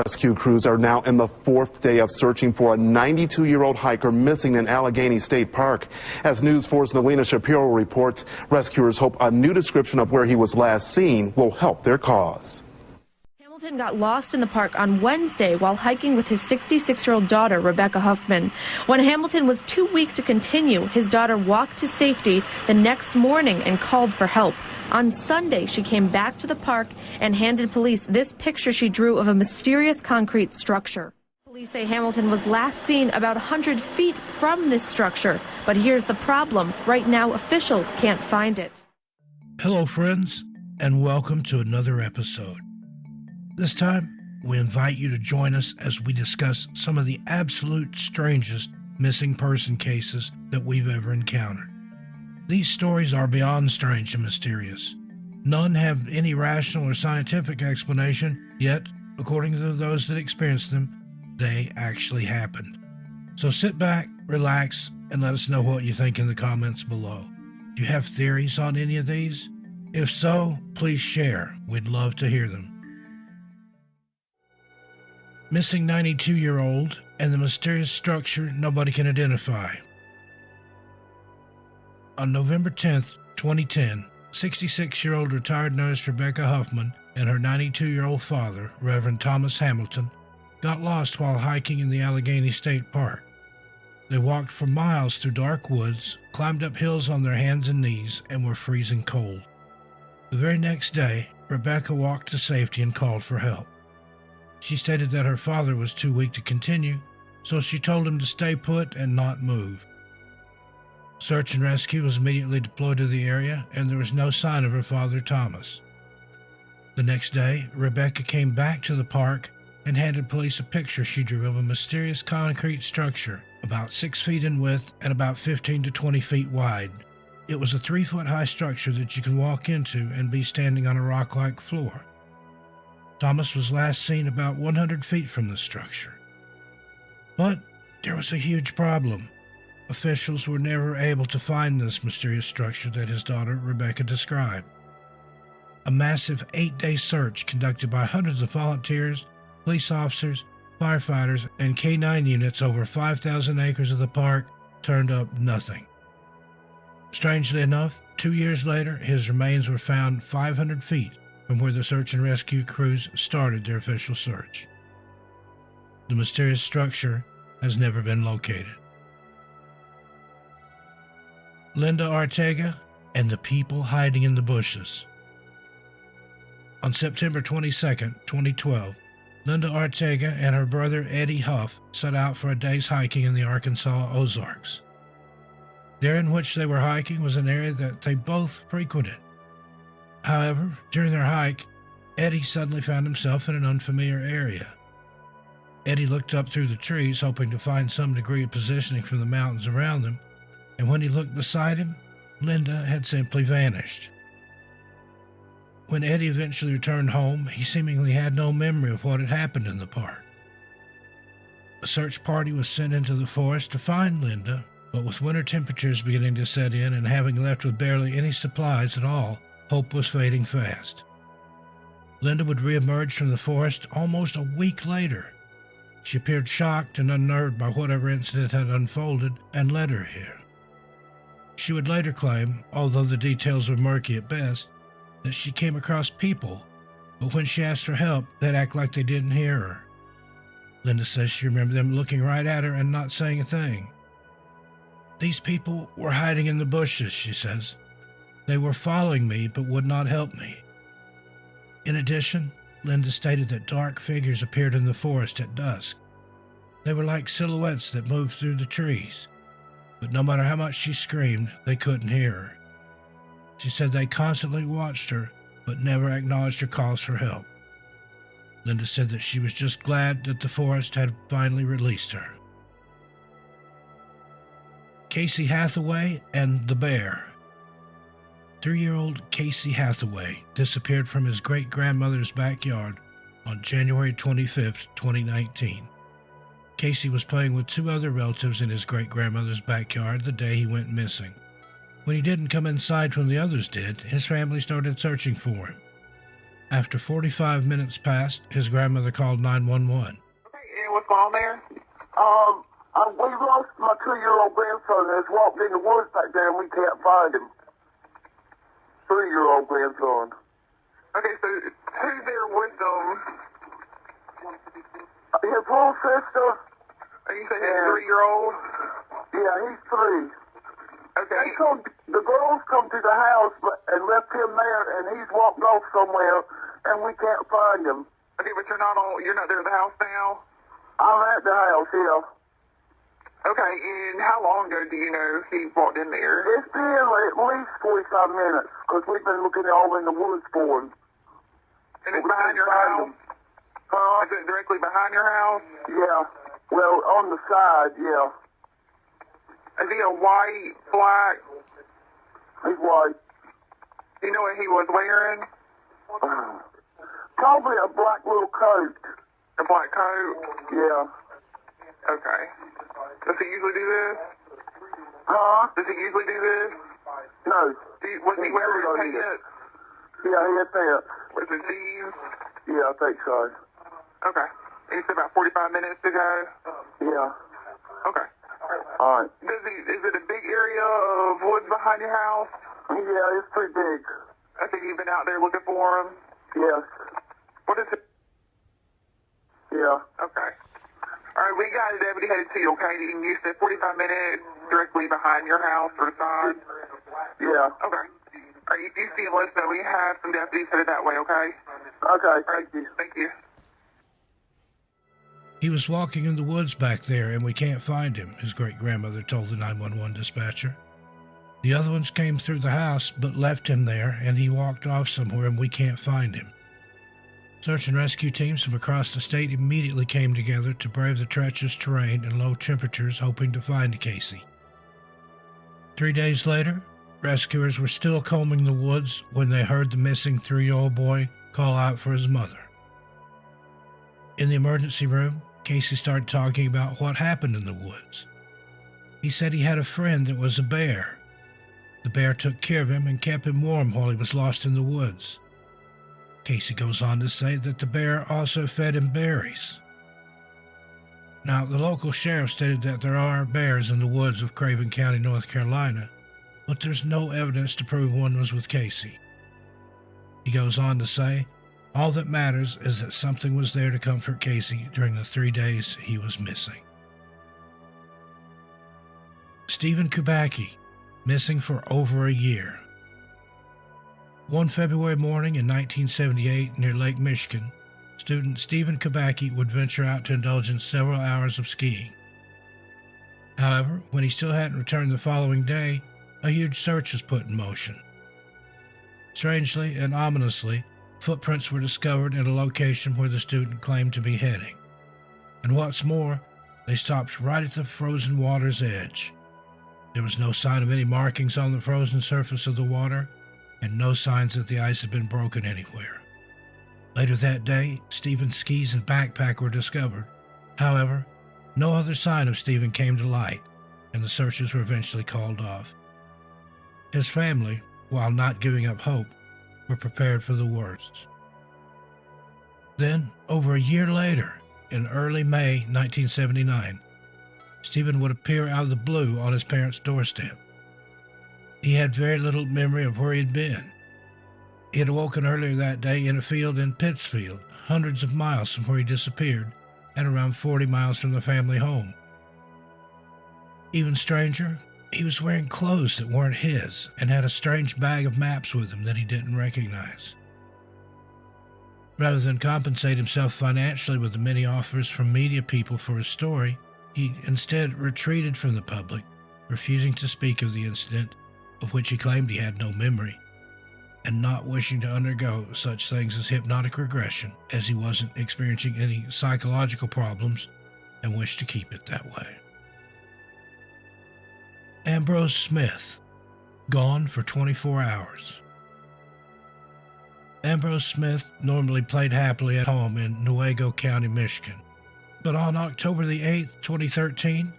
Rescue crews are now in the fourth day of searching for a 92-year-old hiker missing in Allegheny State Park. As News 4's Nelina Shapiro reports, rescuers hope a new description of where he was last seen will help their cause. Hamilton got lost in the park on Wednesday while hiking with his 66-year-old daughter, Rebecca Huffman. When Hamilton was too weak to continue, his daughter walked to safety the next morning and called for help. On Sunday, she came back to the park and handed police this picture she drew of a mysterious concrete structure. Police say Hamilton was last seen about 100 feet from this structure, but here's the problem. Right now, officials can't find it. Hello, friends, and welcome to another episode. This time, we invite you to join us as we discuss some of the absolute strangest missing person cases that we've ever encountered. These stories are beyond strange and mysterious. None have any rational or scientific explanation, yet, according to those that experienced them, they actually happened. So sit back, relax, and let us know what you think in the comments below. Do you have theories on any of these? If so, please share. We'd love to hear them. Missing 92-year-old and the mysterious structure nobody can identify. On November 10th, 2010, 66-year-old retired nurse Rebecca Huffman and her 92-year-old father, Reverend Thomas Hamilton, got lost while hiking in the Allegheny State Park. They walked for miles through dark woods, climbed up hills on their hands and knees, and were freezing cold. The very next day, Rebecca walked to safety and called for help. She stated that her father was too weak to continue, so she told him to stay put and not move. Search and rescue was immediately deployed to the area, and there was no sign of her father, Thomas. The next day, Rebecca came back to the park and handed police a picture she drew of a mysterious concrete structure about 6 feet in width and about 15 to 20 feet wide. It was a 3-foot-high structure that you can walk into and be standing on a rock-like floor. Thomas was last seen about 100 feet from the structure. But there was a huge problem. Officials were never able to find this mysterious structure that his daughter Rebecca described. A massive 8-day search conducted by hundreds of volunteers, police officers, firefighters, and K-9 units over 5,000 acres of the park turned up nothing. Strangely enough, 2 years later, his remains were found 500 feet from where the search and rescue crews started their official search. The mysterious structure has never been located. Linda Artega and the people hiding in the bushes. On September 22, 2012, Linda Artega and her brother Eddie Huff set out for a day's hiking in the Arkansas Ozarks. The area in which they were hiking was an area that they both frequented. However, during their hike, Eddie suddenly found himself in an unfamiliar area. Eddie looked up through the trees, hoping to find some degree of positioning from the mountains around them, and when he looked beside him, Linda had simply vanished. When Eddie eventually returned home, he seemingly had no memory of what had happened in the park. A search party was sent into the forest to find Linda, but with winter temperatures beginning to set in and having left with barely any supplies at all, hope was fading fast. Linda would reemerge from the forest almost a week later. She appeared shocked and unnerved by whatever incident had unfolded and led her here. She would later claim, although the details were murky at best, that she came across people, but when she asked for help, they'd act like they didn't hear her. Linda says she remembered them looking right at her and not saying a thing. These people were hiding in the bushes, she says. They were following me but would not help me. In addition, Linda stated that dark figures appeared in the forest at dusk. They were like silhouettes that moved through the trees, but no matter how much she screamed, they couldn't hear her. She said they constantly watched her, but never acknowledged her calls for help. Linda said that she was just glad that the forest had finally released her. Casey Hathaway and the Bear. 3-year-old Casey Hathaway disappeared from his great-grandmother's backyard on January 25, 2019. Casey was playing with 2 other relatives in his great-grandmother's backyard the day he went missing. When he didn't come inside when the others did, his family started searching for him. After 45 minutes passed, his grandmother called 911. Okay, and what's going on there? We lost my 2-year-old grandson that's walked in the woods back there and we can't find him. 3-year-old grandson. Okay, so who's there with them? His little sister. Are you saying his 3-year-old? Yeah, he's 3. Okay. The girls come to the house and left him there and he's walked off somewhere and we can't find him. Okay, but you're not there at the house now? I'm at the house, yeah. Okay, and how long ago do you know he walked in there? It's been at least 45 minutes, because we've been looking all in the woods for him. And it's behind your house? Huh? Is it directly behind your house? Yeah. Well, on the side, yeah. Is he a white, black? He's white. Do you know what he was wearing? Probably a black little coat. A black coat? Yeah. Okay. Does he usually do this? Huh? Does he usually do this? No. Was he wearing his pants? Yeah, he had pants. Was it jeans? Yeah, I think so. Okay. And you said about 45 minutes to go? Yeah. Okay. All right. Is it a big area of woods behind your house? Yeah, it's pretty big. I think you've been out there looking for him? Yes. What is it? Yeah. Okay. All right, we got a deputy headed to you, okay? And you said 45 minutes directly behind your house or side? Yeah. Okay. All right, if you see him, let us know. We have some deputies headed that way, okay? Okay, thank you. Thank you. He was walking in the woods back there and we can't find him, his great-grandmother told the 911 dispatcher. The other ones came through the house but left him there and he walked off somewhere and we can't find him. Search and rescue teams from across the state immediately came together to brave the treacherous terrain and low temperatures, hoping to find Casey. 3 days later, rescuers were still combing the woods when they heard the missing 3-year-old boy call out for his mother. In the emergency room, Casey started talking about what happened in the woods. He said he had a friend that was a bear. The bear took care of him and kept him warm while he was lost in the woods. Casey goes on to say that the bear also fed him berries. Now, the local sheriff stated that there are bears in the woods of Craven County, North Carolina, but there's no evidence to prove one was with Casey. He goes on to say, all that matters is that something was there to comfort Casey during the 3 days he was missing. Stephen Kubacki, missing for over a year. One February morning in 1978 near Lake Michigan, student Stephen Kubacki would venture out to indulge in several hours of skiing. However, when he still hadn't returned the following day, a huge search was put in motion. Strangely and ominously, footprints were discovered in a location where the student claimed to be heading. And what's more, they stopped right at the frozen water's edge. There was no sign of any markings on the frozen surface of the water, and no signs that the ice had been broken anywhere. Later that day, Stephen's skis and backpack were discovered. However, no other sign of Stephen came to light, and the searches were eventually called off. His family, while not giving up hope, were prepared for the worst. Then, over a year later, in early May 1979, Stephen would appear out of the blue on his parents' doorstep. He had very little memory of where he had been. He had awoken earlier that day in a field in Pittsfield, hundreds of miles from where he disappeared, and around 40 miles from the family home. Even stranger, he was wearing clothes that weren't his and had a strange bag of maps with him that he didn't recognize. Rather than compensate himself financially with the many offers from media people for his story, he instead retreated from the public, refusing to speak of the incident, of which he claimed he had no memory, and not wishing to undergo such things as hypnotic regression, as he wasn't experiencing any psychological problems and wished to keep it that way. Ambrose Smith, gone for 24 hours. Ambrose Smith normally played happily at home in Newaygo County, Michigan. But on October the 8th, 2013,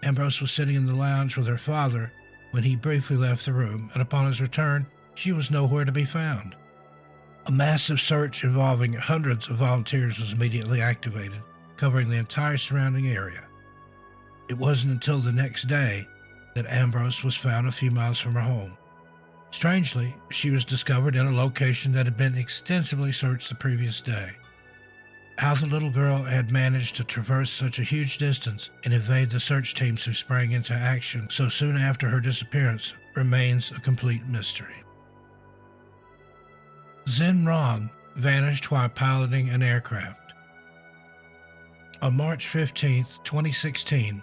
Ambrose was sitting in the lounge with her father when he briefly left the room, and upon his return, she was nowhere to be found. A massive search involving hundreds of volunteers was immediately activated, covering the entire surrounding area. It wasn't until the next day that Ambrose was found a few miles from her home. Strangely, she was discovered in a location that had been extensively searched the previous day. How the little girl had managed to traverse such a huge distance and evade the search teams who sprang into action so soon after her disappearance remains a complete mystery. Zen Rang vanished while piloting an aircraft. On March 15, 2016,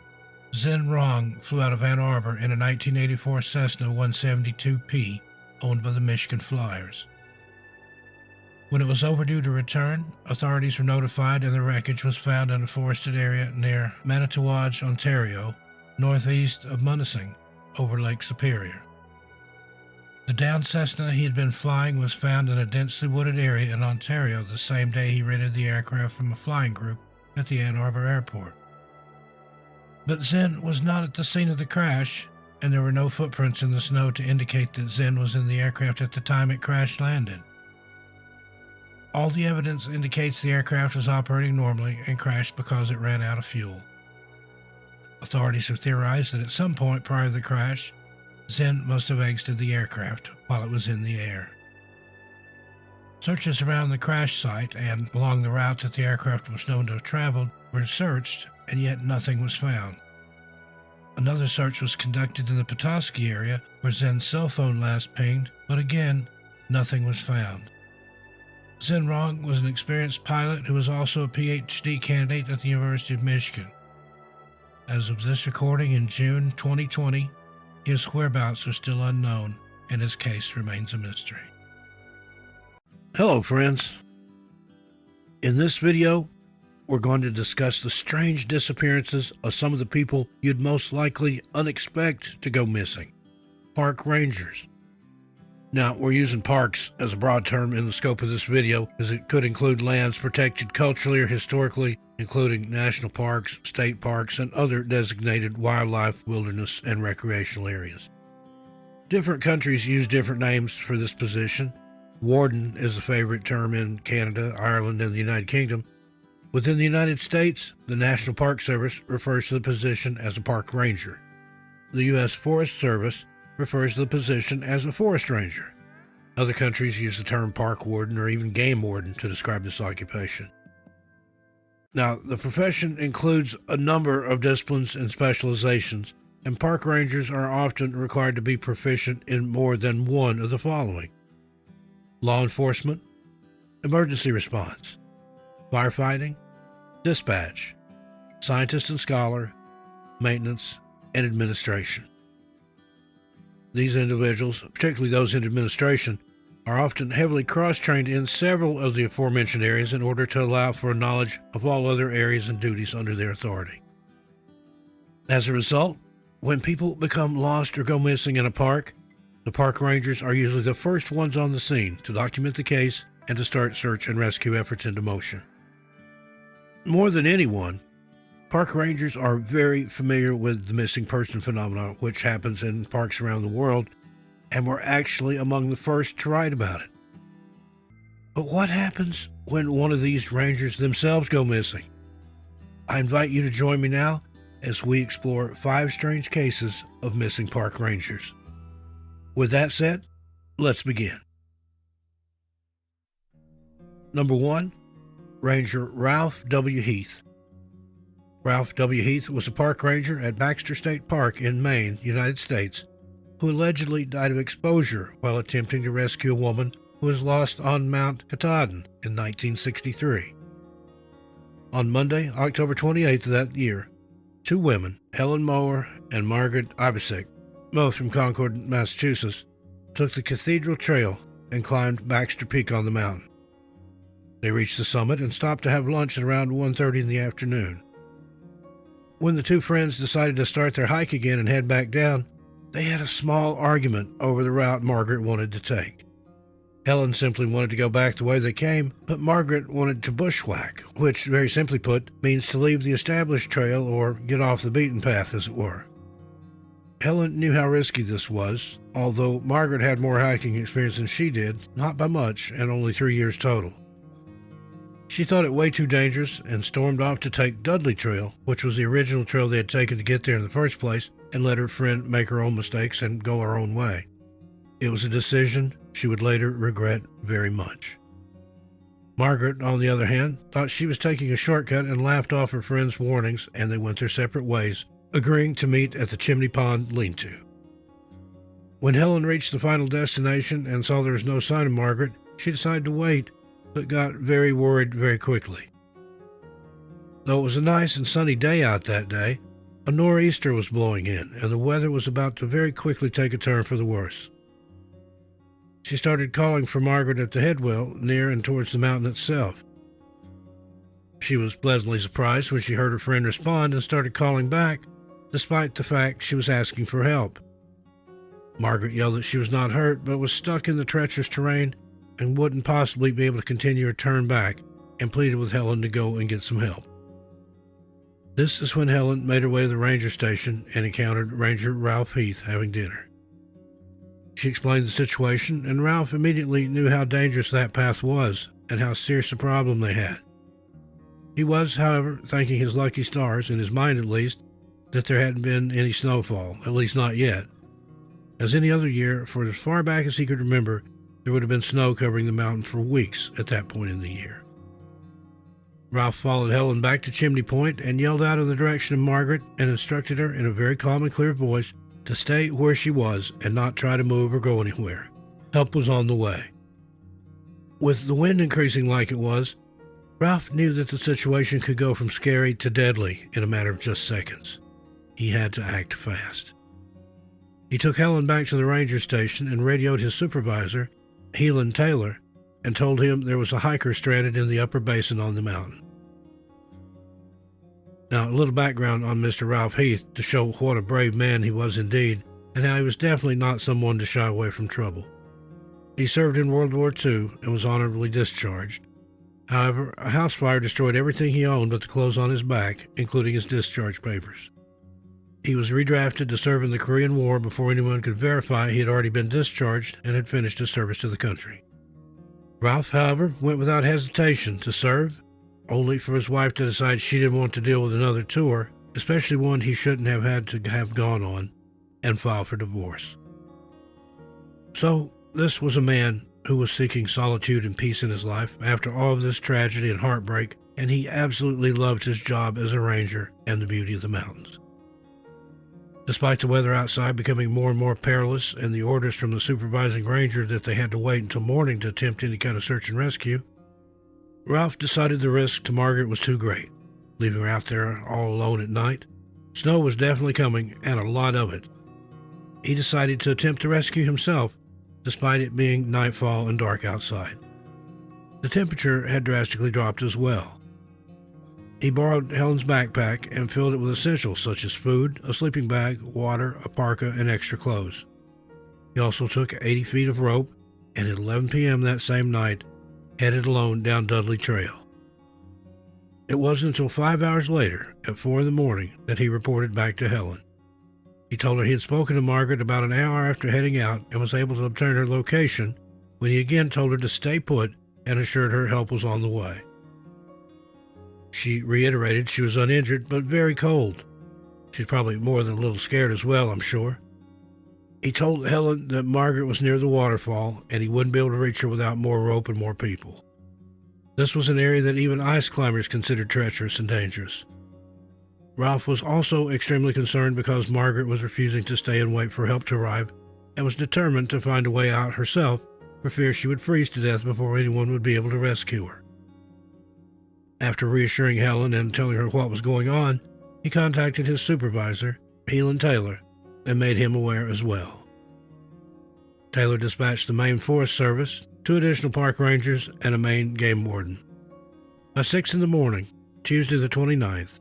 Zen Rang flew out of Ann Arbor in a 1984 Cessna 172P owned by the Michigan Flyers. When it was overdue to return, authorities were notified and the wreckage was found in a forested area near Manitowocq, Ontario, northeast of Munising, over Lake Superior. The downed Cessna he had been flying was found in a densely wooded area in Ontario the same day he rented the aircraft from a flying group at the Ann Arbor airport. But Zen was not at the scene of the crash, and there were no footprints in the snow to indicate that Zen was in the aircraft at the time it crash-landed. All the evidence indicates the aircraft was operating normally and crashed because it ran out of fuel. Authorities have theorized that at some point prior to the crash, Zen must have exited the aircraft while it was in the air. Searches around the crash site and along the route that the aircraft was known to have traveled were searched, and yet nothing was found. Another search was conducted in the Petoskey area where Zen's cell phone last pinged, but again, nothing was found. Zen Rang was an experienced pilot who was also a PhD candidate at the University of Michigan. As of this recording in June 2020, his whereabouts are still unknown, and his case remains a mystery. Hello, friends. In this video, we're going to discuss the strange disappearances of some of the people you'd most likely unexpect to go missing. Park rangers. Now, we're using parks as a broad term in the scope of this video, as it could include lands protected culturally or historically, including national parks, state parks, and other designated wildlife, wilderness, and recreational areas. Different countries use different names for this position. Warden is the favorite term in Canada, Ireland, and the United Kingdom. Within the United States, the National Park Service refers to the position as a park ranger. The U.S. Forest Service refers to the position as a forest ranger. Other countries use the term park warden or even game warden to describe this occupation. Now, the profession includes a number of disciplines and specializations, and park rangers are often required to be proficient in more than one of the following: law enforcement, emergency response, firefighting, dispatch, scientist and scholar, maintenance, and administration. These individuals, particularly those in administration, are often heavily cross-trained in several of the aforementioned areas in order to allow for a knowledge of all other areas and duties under their authority. As a result, when people become lost or go missing in a park, the park rangers are usually the first ones on the scene to document the case and to start search and rescue efforts into motion. More than anyone, park rangers are very familiar with the missing person phenomenon, which happens in parks around the world, and were actually among the first to write about it. But what happens when one of these rangers themselves go missing? I invite you to join me now as we explore 5 strange cases of missing park rangers. With that said, let's begin. Number 1, Ranger Ralph W. Heath. Ralph W. Heath was a park ranger at Baxter State Park in Maine, United States, who allegedly died of exposure while attempting to rescue a woman who was lost on Mount Katahdin in 1963. On Monday, October 28th of that year, 2 women, Helen Mower and Margaret Ibisek, both from Concord, Massachusetts, took the Cathedral Trail and climbed Baxter Peak on the mountain. They reached the summit and stopped to have lunch at around 1:30 in the afternoon. When the 2 friends decided to start their hike again and head back down, they had a small argument over the route Margaret wanted to take. Helen simply wanted to go back the way they came, but Margaret wanted to bushwhack, which, very simply put, means to leave the established trail or get off the beaten path, as it were. Helen knew how risky this was, although Margaret had more hiking experience than she did, not by much, and only 3 years total. She thought it way too dangerous and stormed off to take Dudley Trail, which was the original trail they had taken to get there in the first place, and let her friend make her own mistakes and go her own way. It was a decision she would later regret very much. Margaret, on the other hand, thought she was taking a shortcut and laughed off her friend's warnings, and they went their separate ways, agreeing to meet at the Chimney Pond lean-to. When Helen reached the final destination and saw there was no sign of Margaret, she decided to wait, but got very worried very quickly. Though it was a nice and sunny day out that day, a nor'easter was blowing in, and the weather was about to very quickly take a turn for the worse. She started calling for Margaret at the headwell, near and towards the mountain itself. She was pleasantly surprised when she heard her friend respond and started calling back, despite the fact she was asking for help. Margaret yelled that she was not hurt, but was stuck in the treacherous terrain and wouldn't possibly be able to continue her turn back, and pleaded with Helen to go and get some help. This is when Helen made her way to the ranger station and encountered Ranger Ralph Heath having dinner. She explained the situation, and Ralph immediately knew how dangerous that path was and how serious a problem they had. He was, however, thanking his lucky stars, in his mind at least, that there hadn't been any snowfall, at least not yet. As any other year, for as far back as he could remember, there would have been snow covering the mountain for weeks at that point in the year. Ralph followed Helen back to Chimney Point and yelled out in the direction of Margaret and instructed her in a very calm and clear voice to stay where she was and not try to move or go anywhere. Help was on the way. With the wind increasing like it was, Ralph knew that the situation could go from scary to deadly in a matter of just seconds. He had to act fast. He took Helen back to the ranger station and radioed his supervisor, Heath Taylor, and told him there was a hiker stranded in the upper basin on the mountain. Now, a little background on Mr. Ralph Heath to show what a brave man he was indeed, and how he was definitely not someone to shy away from trouble. He served in World War II and was honorably discharged. However, a house fire destroyed everything he owned but the clothes on his back, including his discharge papers. He was redrafted to serve in the Korean War before anyone could verify he had already been discharged and had finished his service to the country. Ralph, however, went without hesitation to serve, only for his wife to decide she didn't want to deal with another tour, especially one he shouldn't have had to have gone on, and file for divorce. So, this was a man who was seeking solitude and peace in his life after all of this tragedy and heartbreak, and he absolutely loved his job as a ranger and the beauty of the mountains. Despite the weather outside becoming more and more perilous and the orders from the supervising ranger that they had to wait until morning to attempt any kind of search and rescue, Ralph decided the risk to Margaret was too great, leaving her out there all alone at night. Snow was definitely coming, and a lot of it. He decided to attempt to rescue himself, despite it being nightfall and dark outside. The temperature had drastically dropped as well. He borrowed Helen's backpack and filled it with essentials such as food, a sleeping bag, water, a parka, and extra clothes. He also took 80 feet of rope, and at 11 p.m. that same night, headed alone down Dudley Trail. It wasn't until 5 hours later, at 4 in the morning, that he reported back to Helen. He told her he had spoken to Margaret about an hour after heading out and was able to obtain her location, when he again told her to stay put and assured her help was on the way. She reiterated she was uninjured, but very cold. She's probably more than a little scared as well, I'm sure. He told Helen that Margaret was near the waterfall, and he wouldn't be able to reach her without more rope and more people. This was an area that even ice climbers considered treacherous and dangerous. Ralph was also extremely concerned because Margaret was refusing to stay and wait for help to arrive, and was determined to find a way out herself for fear she would freeze to death before anyone would be able to rescue her. After reassuring Helen and telling her what was going on, he contacted his supervisor, Heath Taylor, and made him aware as well. Taylor dispatched the Maine Forest Service, 2 additional park rangers, and a Maine game warden. By 6 in the morning, Tuesday the 29th,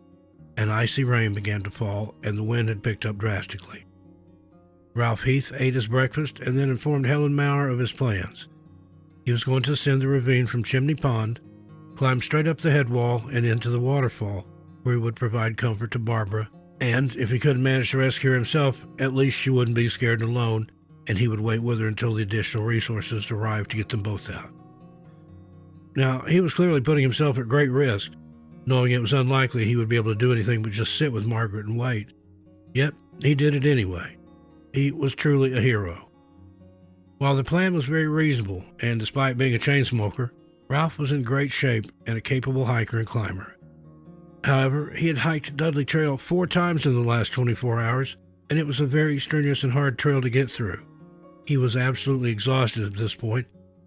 an icy rain began to fall and the wind had picked up drastically. Ralph Heath ate his breakfast and then informed Helen Maurer of his plans. He was going to ascend the ravine from Chimney Pond, climb straight up the head wall and into the waterfall, where he would provide comfort to Barbara And if he couldn't manage to rescue her himself, at least she wouldn't be scared and alone, and he would wait with her until the additional resources arrived to get them both out. Now, he was clearly putting himself at great risk, knowing it was unlikely he would be able to do anything but just sit with Margaret and wait. Yet, he did it anyway. He was truly a hero. While the plan was very reasonable, and despite being a chain smoker, Ralph was in great shape and a capable hiker and climber. However, he had hiked Dudley Trail 4 times in the last 24 hours, and it was a very strenuous and hard trail to get through. He was absolutely exhausted at this point,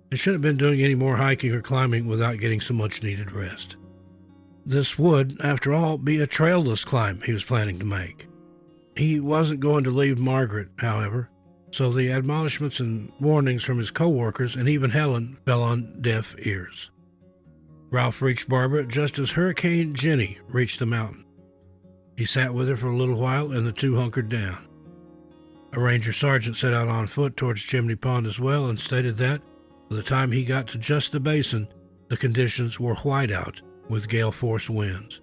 and shouldn't have been doing any more hiking or climbing without getting some much-needed rest. This would, after all, be a trailless climb he was planning to make. He wasn't going to leave Margaret, however, so the admonishments and warnings from his co-workers and even Helen fell on deaf ears. Ralph reached Barbara just as Hurricane Jenny reached the mountain. He sat with her for a little while, and the two hunkered down. A ranger sergeant set out on foot towards Chimney Pond as well and stated that, by the time he got to just the basin, the conditions were whiteout with gale-force winds.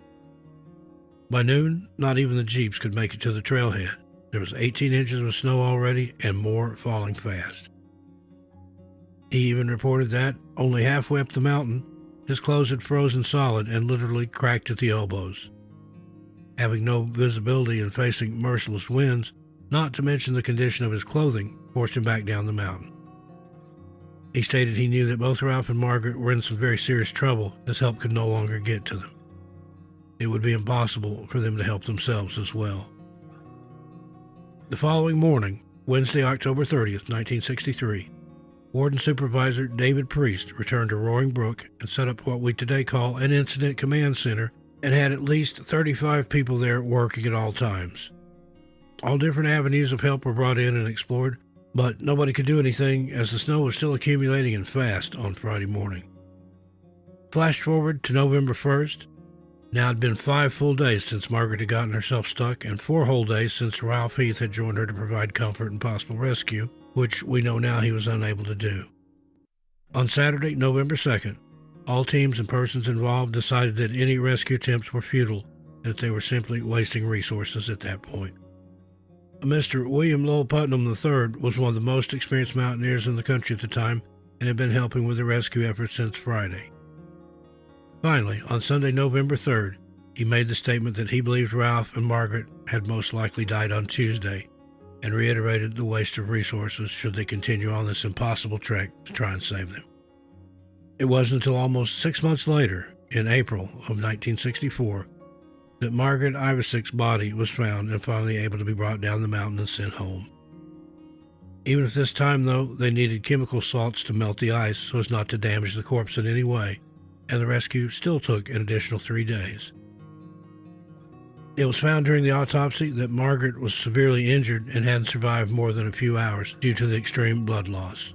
By noon, not even the jeeps could make it to the trailhead. There was 18 inches of snow already and more falling fast. He even reported that, only halfway up the mountain, his clothes had frozen solid and literally cracked at the elbows. Having no visibility and facing merciless winds, not to mention the condition of his clothing, forced him back down the mountain. He stated he knew that both Ralph and Margaret were in some very serious trouble, as help could no longer get to them. It would be impossible for them to help themselves as well. The following morning, Wednesday, October 30th, 1963, Warden Supervisor David Priest returned to Roaring Brook and set up what we today call an incident command center, and had at least 35 people there working at all times. All different avenues of help were brought in and explored, but nobody could do anything as the snow was still accumulating and fast on Friday morning. Flash forward to November 1st. Now it had been 5 full days since Margaret had gotten herself stuck, and 4 whole days since Ralph Heath had joined her to provide comfort and possible rescue, which we know now he was unable to do. On Saturday, November 2nd, all teams and persons involved decided that any rescue attempts were futile, that they were simply wasting resources at that point. Mr. William Lowell Putnam III was one of the most experienced mountaineers in the country at the time and had been helping with the rescue effort since Friday. Finally, on Sunday, November 3rd, he made the statement that he believed Ralph and Margaret had most likely died on Tuesday, and reiterated the waste of resources should they continue on this impossible trek to try and save them. It wasn't until almost 6 months later, in April of 1964, that Margaret Ivesick's body was found and finally able to be brought down the mountain and sent home. Even at this time, though, they needed chemical salts to melt the ice so as not to damage the corpse in any way, and the rescue still took an additional 3 days. It was found during the autopsy that Margaret was severely injured and hadn't survived more than a few hours due to the extreme blood loss.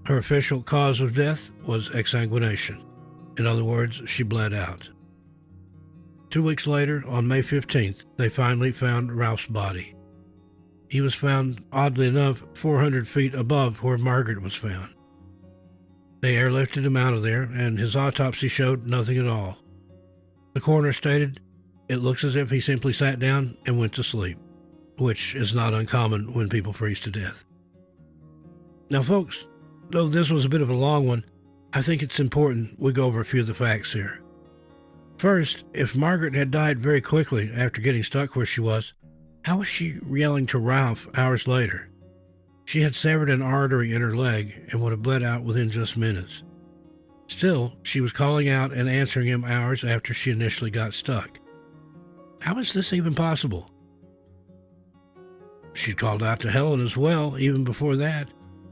Her official cause of death was exsanguination. In other words, she bled out. 2 weeks later, on May 15th, they finally found Ralph's body. He was found, oddly enough, 400 feet above where Margaret was found. They airlifted him out of there, and his autopsy showed nothing at all. The coroner stated, "It looks as if he simply sat down and went to sleep," which is not uncommon when people freeze to death. Now, folks, though this was a bit of a long one, I think it's important we go over a few of the facts here. First, if Margaret had died very quickly after getting stuck where she was, how was she yelling to Ralph hours later? She had severed an artery in her leg and would have bled out within just minutes. Still, she was calling out and answering him hours after she initially got stuck. How is this even possible? She'd called out to Helen as well, even before that,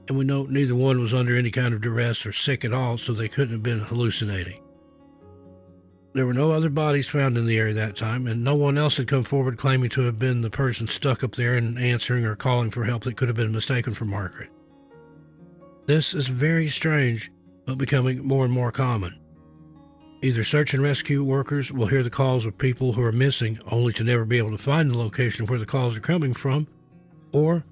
and we know neither one was under any kind of duress or sick at all, so they couldn't have been hallucinating. There were no other bodies found in the area that time, and no one else had come forward claiming to have been the person stuck up there and answering or calling for help that could have been mistaken for Margaret. This is very strange, but becoming more and more common. Either search and rescue workers will hear the calls of people who are missing only to never be able to find the location where the calls are coming from, or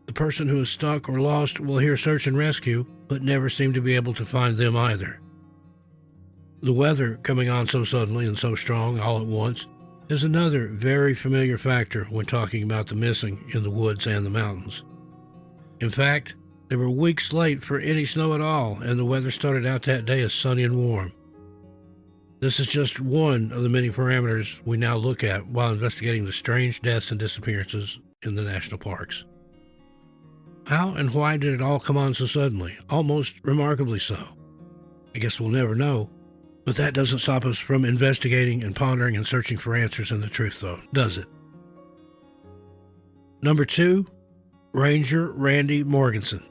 the person who is stuck or lost will hear search and rescue but never seem to be able to find them either. The weather coming on so suddenly and so strong all at once is another very familiar factor when talking about the missing in the woods and the mountains. In fact, they were weeks late for any snow at all, and the weather started out that day as sunny and warm. This is just one of the many parameters we now look at while investigating the strange deaths and disappearances in the national parks. How and why did it all come on so suddenly, almost remarkably so? I guess we'll never know, but that doesn't stop us from investigating and pondering and searching for answers and the truth, though, does it? Number 2, Ranger Randy Morgansson.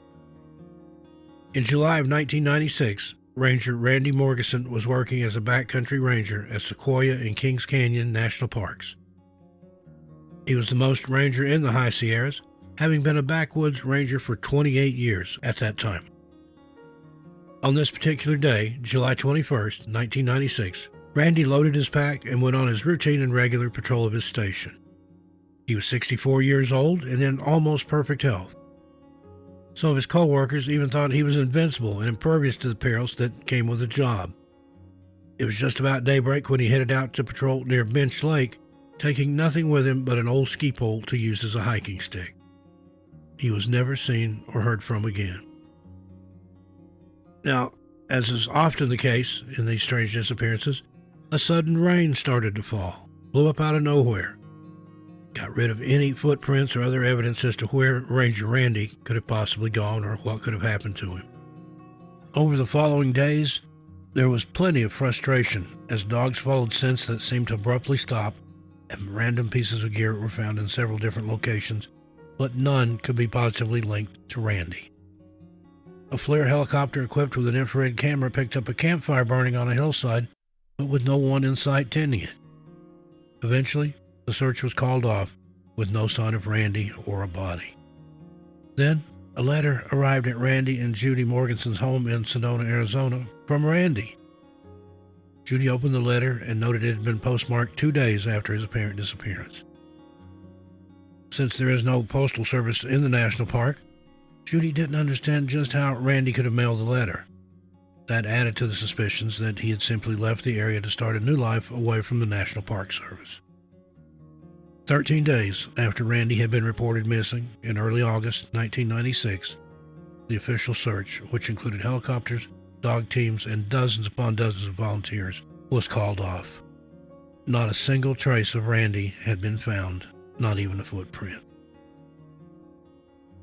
In July of 1996, Ranger Randy Morgansson was working as a backcountry ranger at Sequoia and Kings Canyon National Parks. He was the most ranger in the High Sierras, having been a backwoods ranger for 28 years at that time. On this particular day, July 21st, 1996, Randy loaded his pack and went on his routine and regular patrol of his station. He was 64 years old and in almost perfect health. Some of his co-workers even thought he was invincible and impervious to the perils that came with the job. It was just about daybreak when he headed out to patrol near Bench Lake, taking nothing with him but an old ski pole to use as a hiking stick. He was never seen or heard from again. Now, as is often the case in these strange disappearances, a sudden rain started to fall, blew up out of nowhere. Got rid of any footprints or other evidence as to where Ranger Randy could have possibly gone or what could have happened to him. Over the following days, there was plenty of frustration as dogs followed scents that seemed to abruptly stop, and random pieces of gear were found in several different locations, but none could be positively linked to Randy. A FLIR helicopter equipped with an infrared camera picked up a campfire burning on a hillside, but with no one in sight tending it. Eventually, the search was called off, with no sign of Randy or a body. Then, a letter arrived at Randy and Judy Morgansson's home in Sedona, Arizona, from Randy. Judy opened the letter and noted it had been postmarked 2 days after his apparent disappearance. Since there is no postal service in the national park, Judy didn't understand just how Randy could have mailed the letter. That added to the suspicions that he had simply left the area to start a new life away from the National Park Service. 13 days after Randy had been reported missing, in early August 1996, the official search, which included helicopters, dog teams, and dozens upon dozens of volunteers, was called off. Not a single trace of Randy had been found, not even a footprint.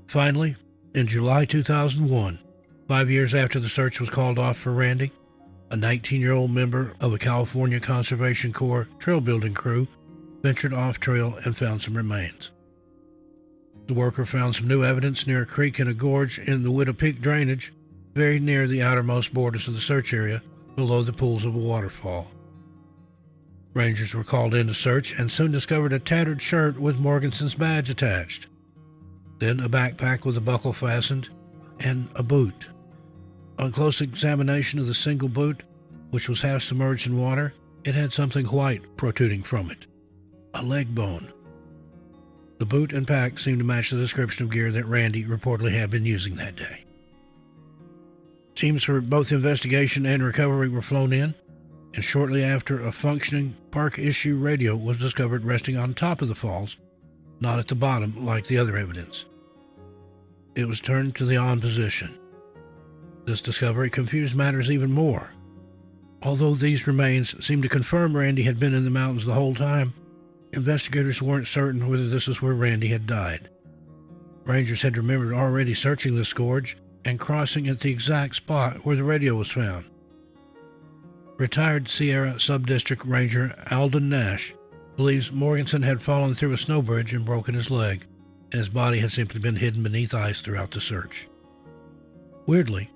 Finally, in July 2001, 5 years after the search was called off for Randy, a 19-year-old member of a California Conservation Corps trail building crew ventured off trail and found some remains. The worker found some new evidence near a creek and a gorge in the Widow Peak drainage, very near the outermost borders of the search area, below the pools of a waterfall. Rangers were called in to search and soon discovered a tattered shirt with Morgansson's badge attached. Then a backpack with a buckle fastened, and a boot. On close examination of the single boot, which was half submerged in water, it had something white protruding from it. A leg bone. The boot and pack seemed to match the description of gear that Randy reportedly had been using that day. Teams for both investigation and recovery were flown in, and shortly after, a functioning park-issue radio was discovered resting on top of the falls, not at the bottom like the other evidence. It was turned to the on position. This discovery confused matters even more. Although these remains seemed to confirm Randy had been in the mountains the whole time, investigators weren't certain whether this is where Randy had died. Rangers had remembered already searching this gorge and crossing at the exact spot where the radio was found. Retired Sierra Subdistrict Ranger Alden Nash believes Morgansson had fallen through a snow bridge and broken his leg, and his body had simply been hidden beneath ice throughout the search. Weirdly,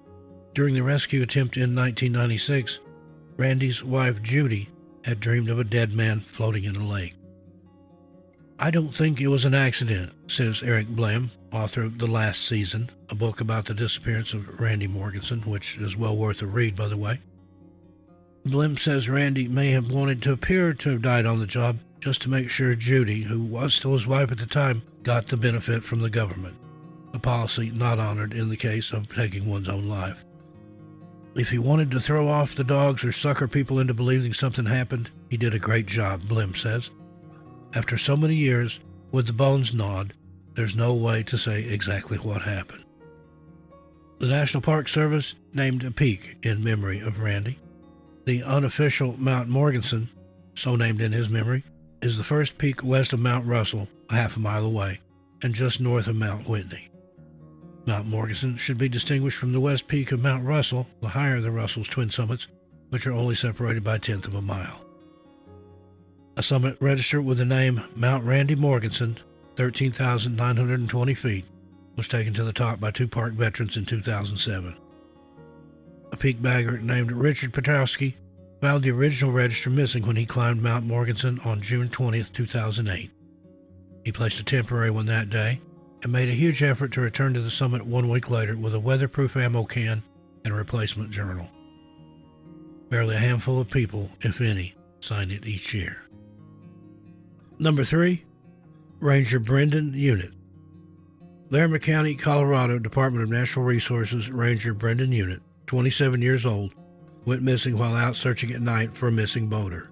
during the rescue attempt in 1996, Randy's wife Judy had dreamed of a dead man floating in a lake. I don't think it was an accident, says Eric Blem, author of The Last Season, a book about the disappearance of Randy Morgansson, which is well worth a read, by the way. Blem says Randy may have wanted to appear to have died on the job just to make sure Judy, who was still his wife at the time, got the benefit from the government, a policy not honored in the case of taking one's own life. If he wanted to throw off the dogs or sucker people into believing something happened, he did a great job, Blem says, After so many years, with the bones gnawed, there's no way to say exactly what happened. The National Park Service named a peak in memory of Randy. The unofficial Mount Morgansson, so named in his memory, is the first peak west of Mount Russell, a half a mile away, and just north of Mount Whitney. Mount Morgansson should be distinguished from the west peak of Mount Russell, the higher of the Russell's twin summits, which are only separated by a tenth of a mile. A summit registered with the name Mount Randy Morgansson, 13,920 feet, was taken to the top by two park veterans in 2007. A peak bagger named Richard Petrowski found the original register missing when he climbed Mount Morgansson on June 20, 2008. He placed a temporary one that day and made a huge effort to return to the summit 1 week later with a weatherproof ammo can and a replacement journal. Barely a handful of people, if any, signed it each year. Number 3, Ranger Brendan Unitt. Larimer County, Colorado Department of Natural Resources Ranger Brendan Unitt, 27 years old, went missing while out searching at night for a missing boater.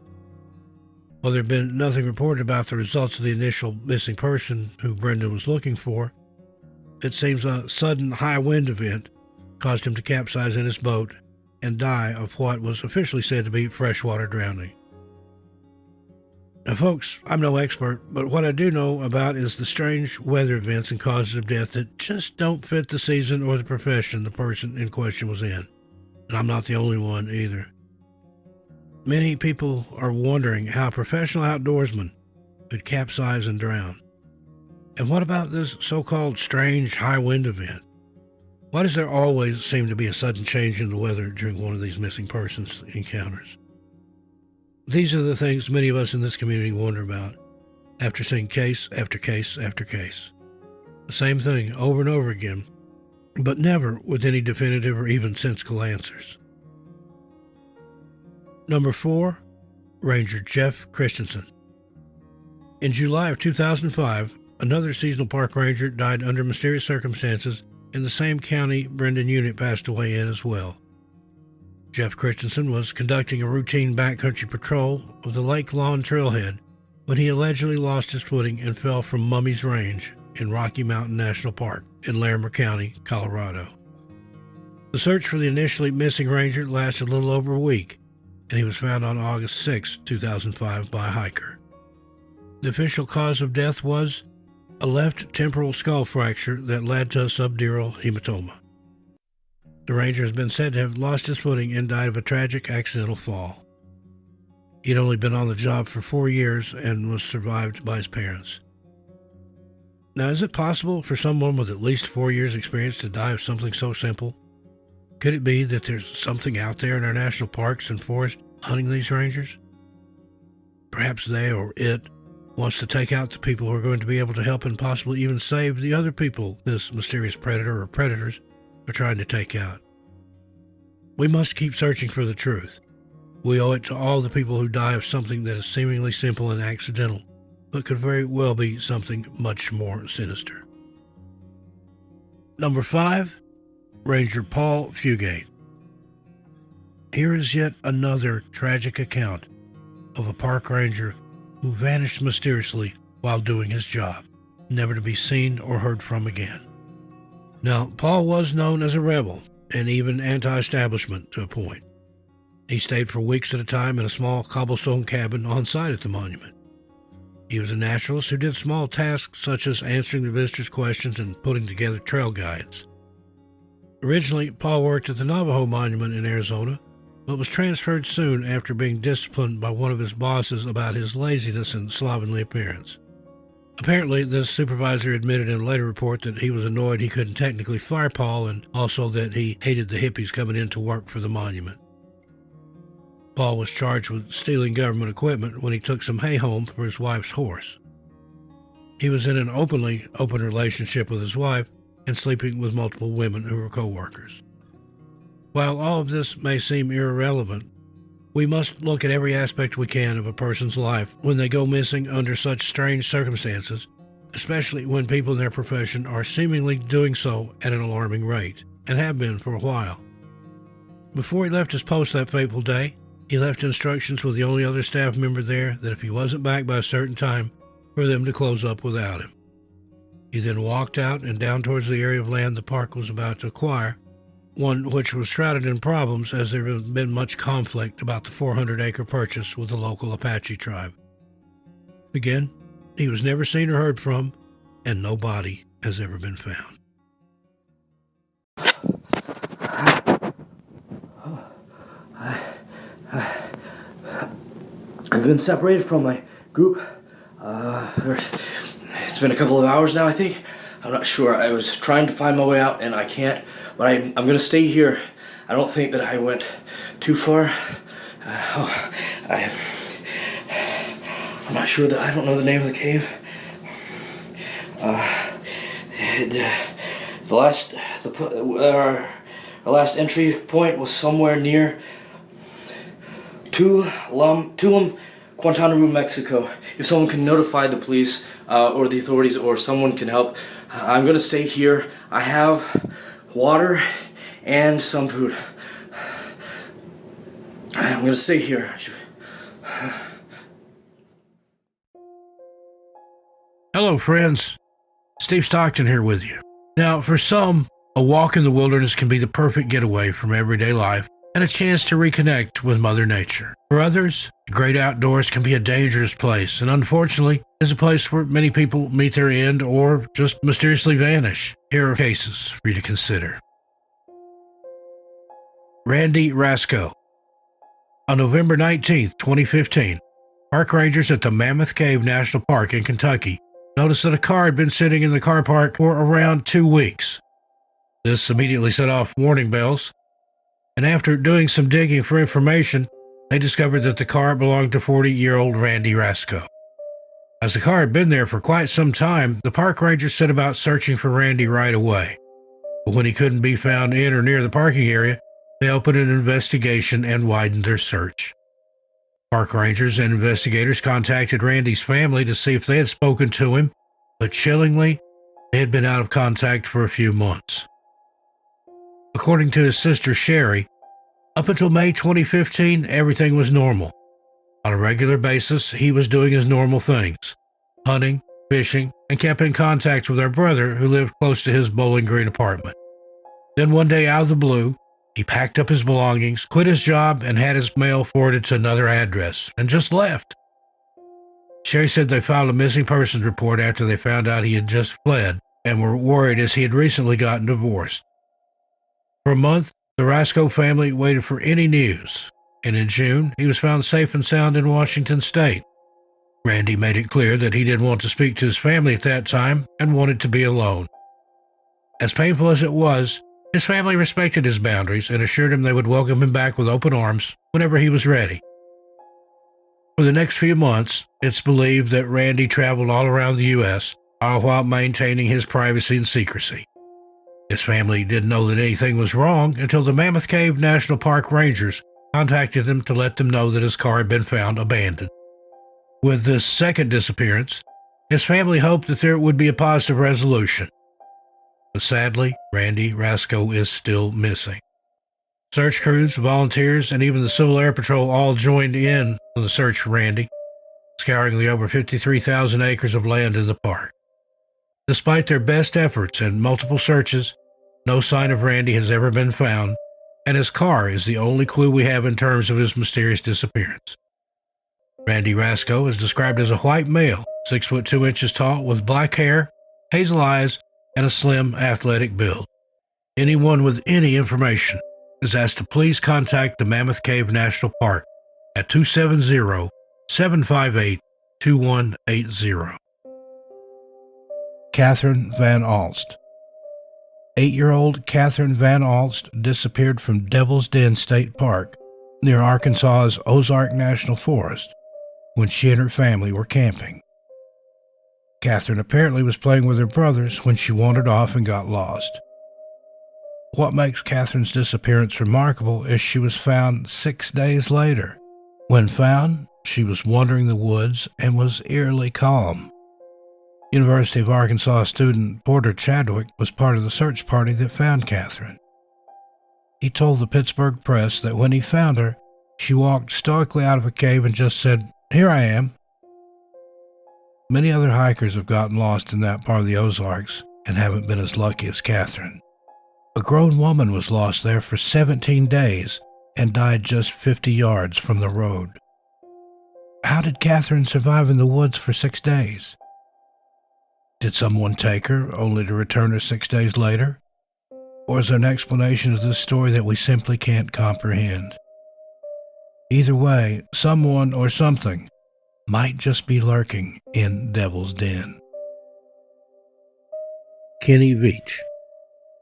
While there had been nothing reported about the results of the initial missing person who Brendan was looking for, it seems a sudden high wind event caused him to capsize in his boat and die of what was officially said to be freshwater drowning. Now, folks, I'm no expert, but what I do know about is the strange weather events and causes of death that just don't fit the season or the profession the person in question was in. And I'm not the only one either. Many people are wondering how a professional outdoorsman could capsize and drown. And what about this so-called strange high wind event? Why does there always seem to be a sudden change in the weather during one of these missing persons encounters? These are the things many of us in this community wonder about after seeing case after case after case. The same thing over and over again, but never with any definitive or even sensible answers. Number 4, Ranger Jeff Christensen. In July of 2005, another seasonal park ranger died under mysterious circumstances in the same county Brendan Unitt passed away in as well. Jeff Christensen was conducting a routine backcountry patrol of the Lake Lawn Trailhead when he allegedly lost his footing and fell from Mummy's Range in Rocky Mountain National Park in Larimer County, Colorado. The search for the initially missing ranger lasted a little over a week, and he was found on August 6, 2005 by a hiker. The official cause of death was a left temporal skull fracture that led to a subdural hematoma. The ranger has been said to have lost his footing and died of a tragic accidental fall. He'd only been on the job for 4 years and was survived by his parents. Now, is it possible for someone with at least 4 years' experience to die of something so simple? Could it be that there's something out there in our national parks and forests hunting these rangers? Perhaps they or it wants to take out the people who are going to be able to help and possibly even save the other people this mysterious predator or predators are trying to take out. We must keep searching for the truth. We owe it to all the people who die of something that is seemingly simple and accidental, but could very well be something much more sinister. Number 5, Ranger Paul Fugate. Here is yet another tragic account of a park ranger who vanished mysteriously while doing his job, never to be seen or heard from again. Now, Paul was known as a rebel and even anti-establishment to a point. He stayed for weeks at a time in a small cobblestone cabin on site at the monument. He was a naturalist who did small tasks such as answering the visitors' questions and putting together trail guides. Originally, Paul worked at the Navajo Monument in Arizona, but was transferred soon after being disciplined by one of his bosses about his laziness and slovenly appearance. Apparently, this supervisor admitted in a later report that he was annoyed he couldn't technically fire Paul and also that he hated the hippies coming in to work for the monument. Paul was charged with stealing government equipment when he took some hay home for his wife's horse. He was in an open relationship with his wife and sleeping with multiple women who were co-workers. While all of this may seem irrelevant, we must look at every aspect we can of a person's life when they go missing under such strange circumstances, especially when people in their profession are seemingly doing so at an alarming rate, and have been for a while. Before he left his post that fateful day, he left instructions with the only other staff member there that if he wasn't back by a certain time, for them to close up without him. He then walked out and down towards the area of land the park was about to acquire, one which was shrouded in problems as there had been much conflict about the 400-acre purchase with the local Apache tribe. Again, he was never seen or heard from, and no body has ever been found. I've been separated from my group. It's been a couple of hours now, I think. I'm not sure. I was trying to find my way out, and I can't. But I'm going to stay here. I don't think that I went too far. I'm not sure that I don't know the name of the cave. Our last entry point was somewhere near Tulum, Guantanamo, Mexico. If someone can notify the police or the authorities, or someone can help, I'm going to stay here. I have water and some food. I'm going to stay here. Hello, friends. Steve Stockton here with you. Now, for some, a walk in the wilderness can be the perfect getaway from everyday life and a chance to reconnect with Mother Nature. For others, the great outdoors can be a dangerous place, and unfortunately, is a place where many people meet their end or just mysteriously vanish. Here are cases for you to consider. Randy Rasco. On November 19, 2015, park rangers at the Mammoth Cave National Park in Kentucky noticed that a car had been sitting in the car park for around 2 weeks. This immediately set off warning bells, and after doing some digging for information, they discovered that the car belonged to 40-year-old Randy Rasco. As the car had been there for quite some time, the park rangers set about searching for Randy right away. But when he couldn't be found in or near the parking area, they opened an investigation and widened their search. Park rangers and investigators contacted Randy's family to see if they had spoken to him, but chillingly, they had been out of contact for a few months. According to his sister Sherry, up until May 2015, everything was normal. On a regular basis, he was doing his normal things, hunting, fishing, and kept in contact with her brother who lived close to his Bowling Green apartment. Then one day out of the blue, he packed up his belongings, quit his job, and had his mail forwarded to another address, and just left. Sherry said they filed a missing persons report after they found out he had just fled, and were worried as he had recently gotten divorced. For a month, the Rasco family waited for any news, and in June, he was found safe and sound in Washington State. Randy made it clear that he didn't want to speak to his family at that time and wanted to be alone. As painful as it was, his family respected his boundaries and assured him they would welcome him back with open arms whenever he was ready. For the next few months, it's believed that Randy traveled all around the U.S., all while maintaining his privacy and secrecy. His family didn't know that anything was wrong until the Mammoth Cave National Park Rangers contacted them to let them know that his car had been found abandoned. With this second disappearance, his family hoped that there would be a positive resolution. But sadly, Randy Rasco is still missing. Search crews, volunteers, and even the Civil Air Patrol all joined in on the search for Randy, scouring the over 53,000 acres of land in the park. Despite their best efforts and multiple searches, no sign of Randy has ever been found, and his car is the only clue we have in terms of his mysterious disappearance. Randy Rasco is described as a white male, 6 foot 2 inches tall, with black hair, hazel eyes, and a slim, athletic build. Anyone with any information is asked to please contact the Mammoth Cave National Park at 270-758-2180. Katherine Van Alst. 8-year-old Katherine Van Alst disappeared from Devil's Den State Park near Arkansas's Ozark National Forest when she and her family were camping. Katherine apparently was playing with her brothers when she wandered off and got lost. What makes Katherine's disappearance remarkable is she was found 6 days later. When found, she was wandering the woods and was eerily calm. University of Arkansas student Porter Chadwick was part of the search party that found Katherine. He told the Pittsburgh Press that when he found her, she walked stoically out of a cave and just said, "Here I am." Many other hikers have gotten lost in that part of the Ozarks and haven't been as lucky as Katherine. A grown woman was lost there for 17 days and died just 50 yards from the road. How did Katherine survive in the woods for 6 days? Did someone take her only to return her 6 days later? Or is there an explanation of this story that we simply can't comprehend? Either way, someone or something might just be lurking in Devil's Den. Kenny Veach.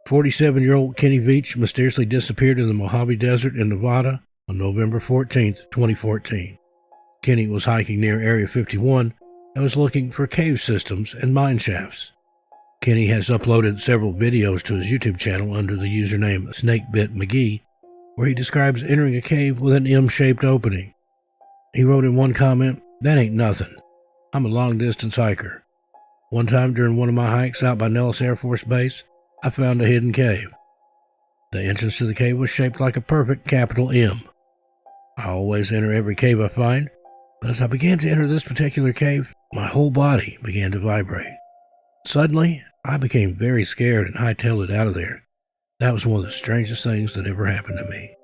47-year-old Kenny Veach mysteriously disappeared in the Mojave Desert in Nevada on November 14, 2014. Kenny was hiking near Area 51 and was looking for cave systems and mine shafts. Kenny has uploaded several videos to his YouTube channel under the username SnakeBitMcGee, where he describes entering a cave with an M-shaped opening. He wrote in one comment, "That ain't nothing. I'm a long-distance hiker. One time during one of my hikes out by Nellis Air Force Base, I found a hidden cave. The entrance to the cave was shaped like a perfect capital M. I always enter every cave I find, but as I began to enter this particular cave, my whole body began to vibrate. Suddenly, I became very scared and hightailed it out of there. That was one of the strangest things that ever happened to me."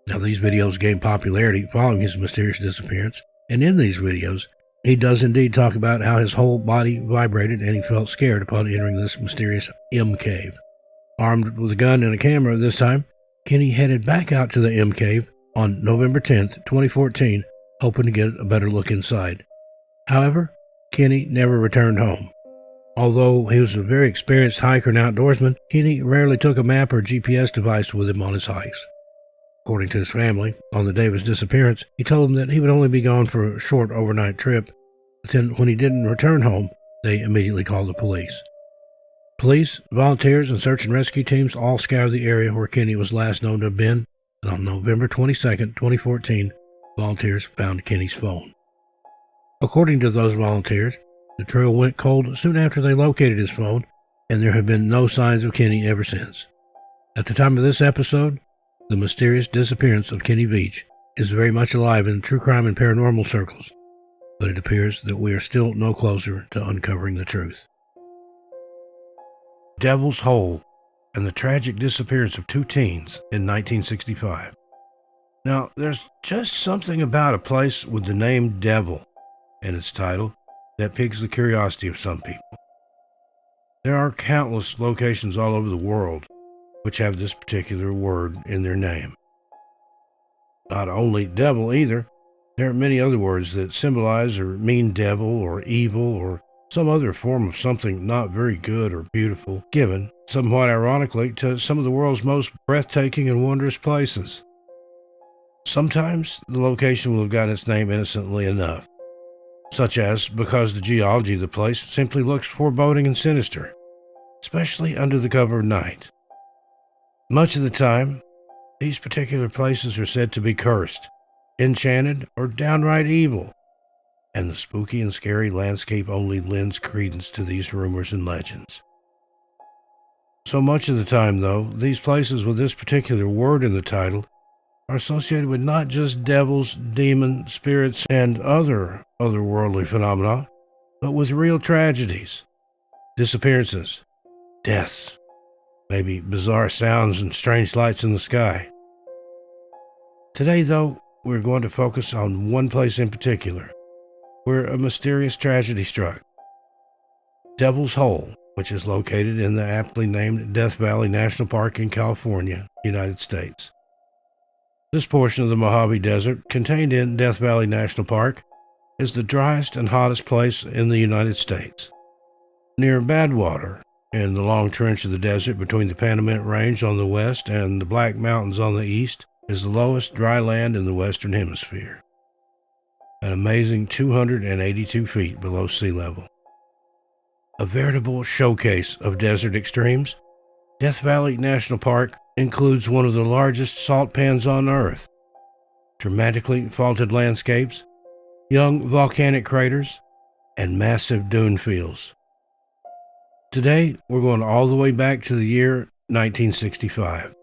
Now, these videos gained popularity following his mysterious disappearance, and in these videos, he does indeed talk about how his whole body vibrated and he felt scared upon entering this mysterious M cave. Armed with a gun and a camera this time, Kenny headed back out to the M cave on November 10th, 2014, hoping to get a better look inside. However, Kenny never returned home. Although he was a very experienced hiker and outdoorsman, Kenny rarely took a map or GPS device with him on his hikes. According to his family, on the day of his disappearance, he told them that he would only be gone for a short overnight trip, but then when he didn't return home, they immediately called the police. Police, volunteers, and search and rescue teams all scoured the area where Kenny was last known to have been, and on November 22nd, 2014, volunteers found Kenny's phone. According to those volunteers, the trail went cold soon after they located his phone, and there have been no signs of Kenny ever since. At the time of this episode, the mysterious disappearance of Kenny Veach is very much alive in true crime and paranormal circles, but it appears that we are still no closer to uncovering the truth. Devil's Hole and the tragic disappearance of two teens in 1965. Now, there's just something about a place with the name Devil in its title that piques the curiosity of some people. There are countless locations all over the world which have this particular word in their name. Not only devil either, there are many other words that symbolize or mean devil or evil or some other form of something not very good or beautiful, given, somewhat ironically, to some of the world's most breathtaking and wondrous places. Sometimes the location will have gotten its name innocently enough, such as because the geology of the place simply looks foreboding and sinister, especially under the cover of night. Much of the time, these particular places are said to be cursed, enchanted, or downright evil, and the spooky and scary landscape only lends credence to these rumors and legends. So much of the time, though, these places with this particular word in the title are associated with not just devils, demons, spirits, and other otherworldly phenomena, but with real tragedies, disappearances, deaths, maybe bizarre sounds and strange lights in the sky. Today, though, we're going to focus on one place in particular, where a mysterious tragedy struck. Devil's Hole, which is located in the aptly named Death Valley National Park in California, United States. This portion of the Mojave Desert, contained in Death Valley National Park, is the driest and hottest place in the United States. Near Badwater, in the long trench of the desert between the Panamint Range on the west and the Black Mountains on the east, is the lowest dry land in the Western Hemisphere, an amazing 282 feet below sea level. A veritable showcase of desert extremes, Death Valley National Park includes one of the largest salt pans on Earth, dramatically faulted landscapes, young volcanic craters, and massive dune fields. Today, we're going all the way back to the year 1965.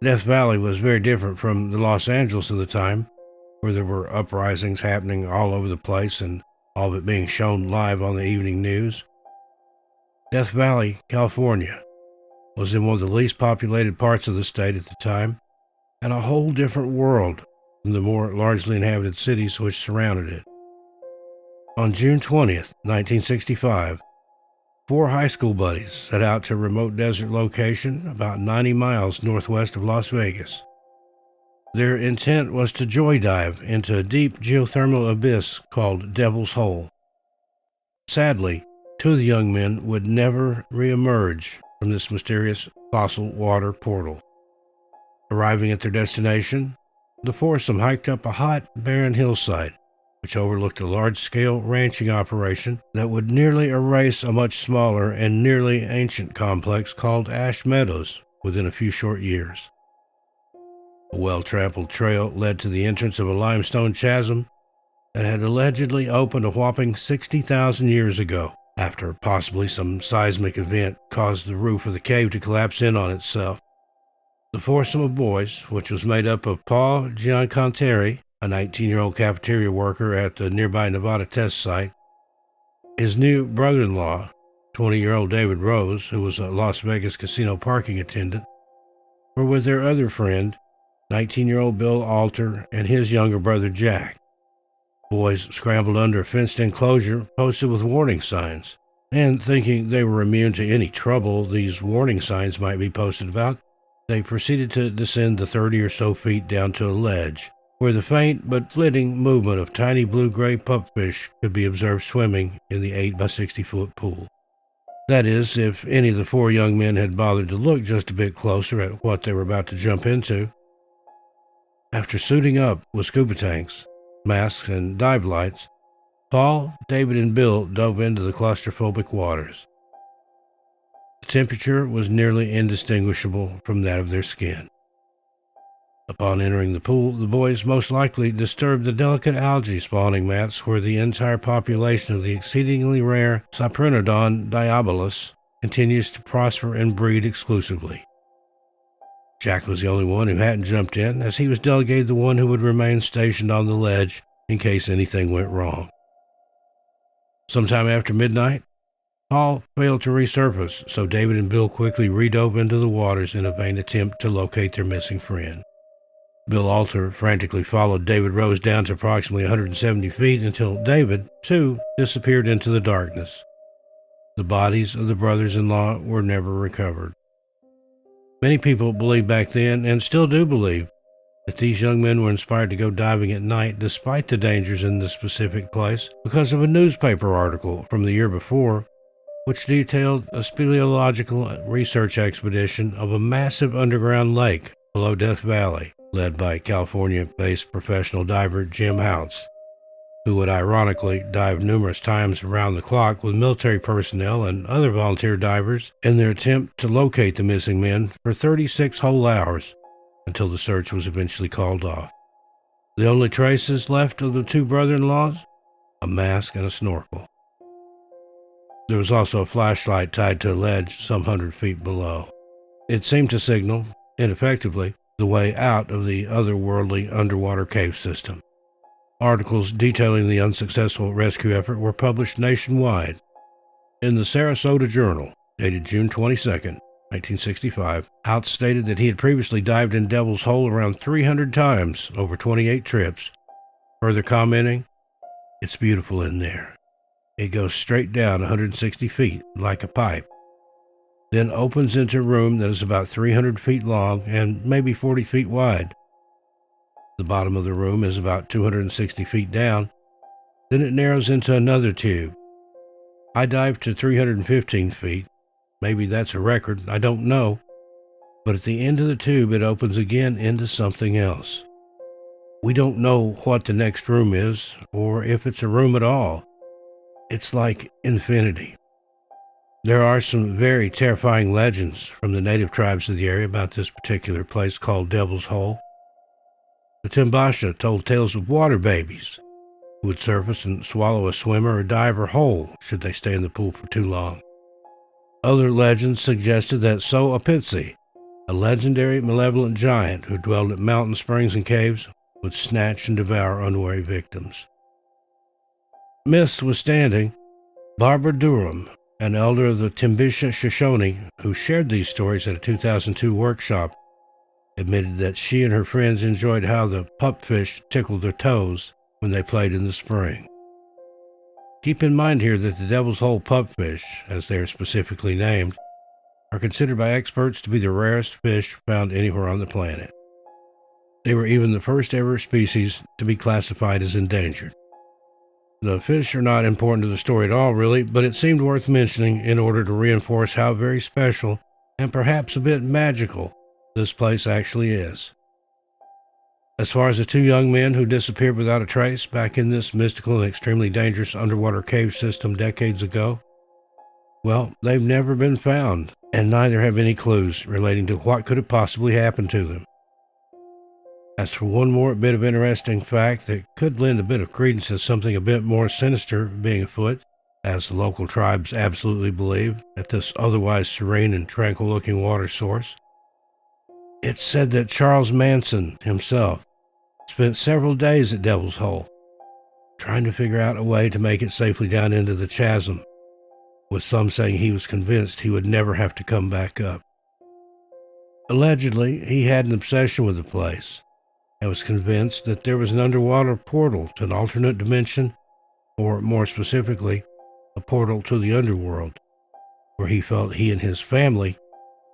Death Valley was very different from the Los Angeles of the time, where there were uprisings happening all over the place and all of it being shown live on the evening news. Death Valley, California, was in one of the least populated parts of the state at the time, and a whole different world from the more largely inhabited cities which surrounded it. On June 20th, 1965, 4 high school buddies set out to a remote desert location about 90 miles northwest of Las Vegas. Their intent was to joy dive into a deep geothermal abyss called Devil's Hole. Sadly, 2 of the young men would never reemerge from this mysterious fossil water portal. Arriving at their destination, the foursome hiked up a hot, barren hillside, which overlooked a large-scale ranching operation that would nearly erase a much smaller and nearly ancient complex called Ash Meadows within a few short years. A well-trampled trail led to the entrance of a limestone chasm that had allegedly opened a whopping 60,000 years ago, after possibly some seismic event caused the roof of the cave to collapse in on itself. The foursome of boys, which was made up of Paul Gianconteri, a 19-year-old cafeteria worker at the nearby Nevada test site, his new brother-in-law, 20-year-old David Rose, who was a Las Vegas casino parking attendant, were with their other friend, 19-year-old Bill Alter, and his younger brother Jack. Boys scrambled under a fenced enclosure posted with warning signs, and thinking they were immune to any trouble these warning signs might be posted about, they proceeded to descend the 30 or so feet down to a ledge, where the faint but flitting movement of tiny blue-gray pupfish could be observed swimming in the 8 by 60-foot pool. That is, if any of the 4 young men had bothered to look just a bit closer at what they were about to jump into. After suiting up with scuba tanks, masks, and dive lights, Paul, David, and Bill dove into the claustrophobic waters. The temperature was nearly indistinguishable from that of their skin. Upon entering the pool, the boys most likely disturbed the delicate algae spawning mats where the entire population of the exceedingly rare Cyprinodon diabolus continues to prosper and breed exclusively. Jack was the only one who hadn't jumped in, as he was delegated the one who would remain stationed on the ledge in case anything went wrong. Sometime after midnight, Paul failed to resurface, so David and Bill quickly redove into the waters in a vain attempt to locate their missing friend. Bill Alter frantically followed David Rose down to approximately 170 feet until David, too, disappeared into the darkness. The bodies of the brothers-in-law were never recovered. Many people believed back then, and still do believe, that these young men were inspired to go diving at night despite the dangers in this specific place because of a newspaper article from the year before, which detailed a speleological research expedition of a massive underground lake below Death Valley, led by California-based professional diver Jim House, who would ironically dive numerous times around the clock with military personnel and other volunteer divers in their attempt to locate the missing men for 36 whole hours until the search was eventually called off. The only traces left of the 2 brother-in-laws? A mask and a snorkel. There was also a flashlight tied to a ledge some 100 feet below. It seemed to signal, ineffectively, the way out of the otherworldly underwater cave system. Articles detailing the unsuccessful rescue effort were published nationwide. In the Sarasota Journal, dated June 22, 1965, Hout stated that he had previously dived in Devil's Hole around 300 times over 28 trips, further commenting, "It's beautiful in there. It goes straight down 160 feet, like a pipe, then opens into a room that is about 300 feet long and maybe 40 feet wide. The bottom of the room is about 260 feet down. Then it narrows into another tube. I dived to 315 feet. Maybe that's a record, I don't know. But at the end of the tube, it opens again into something else. We don't know what the next room is, or if it's a room at all. It's like infinity." There are some very terrifying legends from the native tribes of the area about this particular place called Devil's Hole. The Timbasha told tales of water babies who would surface and swallow a swimmer or diver whole should they stay in the pool for too long. Other legends suggested that So-Apitsi, a legendary malevolent giant who dwelled at mountain springs and caves, would snatch and devour unwary victims. notwithstanding, Barbara Durham, an elder of the Timbisha Shoshone who shared these stories at a 2002 workshop, admitted that she and her friends enjoyed how the pupfish tickled their toes when they played in the spring. Keep in mind here that the Devil's Hole pupfish, as they are specifically named, are considered by experts to be the rarest fish found anywhere on the planet. They were even the first ever species to be classified as endangered. The fish are not important to the story at all, really, but it seemed worth mentioning in order to reinforce how very special and perhaps a bit magical this place actually is. As far as the two young men who disappeared without a trace back in this mystical and extremely dangerous underwater cave system decades ago, well, they've never been found, and neither have any clues relating to what could have possibly happened to them. As for one more bit of interesting fact that could lend a bit of credence to something a bit more sinister being afoot, as the local tribes absolutely believe, at this otherwise serene and tranquil-looking water source, it's said that Charles Manson himself spent several days at Devil's Hole, trying to figure out a way to make it safely down into the chasm, with some saying he was convinced he would never have to come back up. Allegedly, he had an obsession with the place, and was convinced that there was an underwater portal to an alternate dimension, or more specifically, a portal to the underworld, where he felt he and his family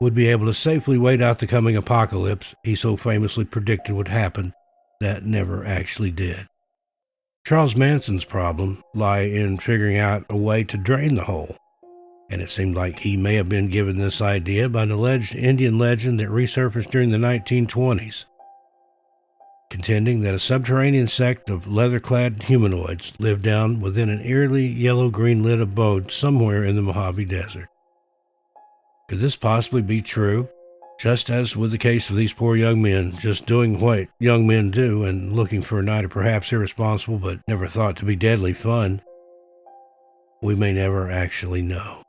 would be able to safely wait out the coming apocalypse he so famously predicted would happen that never actually did. Charles Manson's problem lay in figuring out a way to drain the hole, and it seemed like he may have been given this idea by an alleged Indian legend that resurfaced during the 1920s, contending that a subterranean sect of leather-clad humanoids lived down within an eerily yellow-green lit abode somewhere in the Mojave Desert. Could this possibly be true? Just as with the case of these poor young men, just doing what young men do and looking for a night of perhaps irresponsible but never thought to be deadly fun, we may never actually know.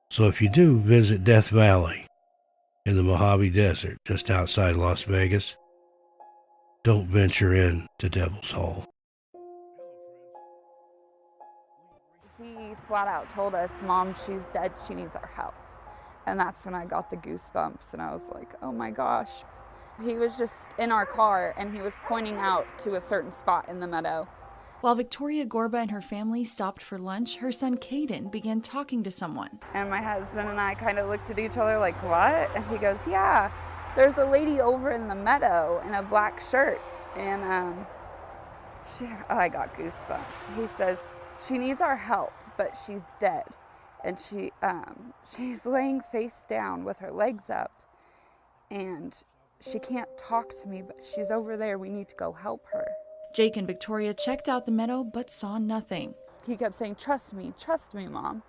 So if you do visit Death Valley in the Mojave Desert just outside Las Vegas, don't venture in to Devil's Hole. He flat out told us, "Mom, she's dead, she needs our help." And that's when I got the goosebumps and I was like, oh my gosh. He was just in our car and he was pointing out to a certain spot in the meadow. While Victoria Gorba and her family stopped for lunch, her son Caden began talking to someone. And my husband and I kind of looked at each other like, what? And he goes, yeah, there's a lady over in the meadow in a black shirt. And I got goosebumps. He says, she needs our help, but she's dead. And she's laying face down with her legs up. And she can't talk to me, but she's over there. We need to go help her. Jake and Victoria checked out the meadow, but saw nothing. He kept saying, trust me, Mom.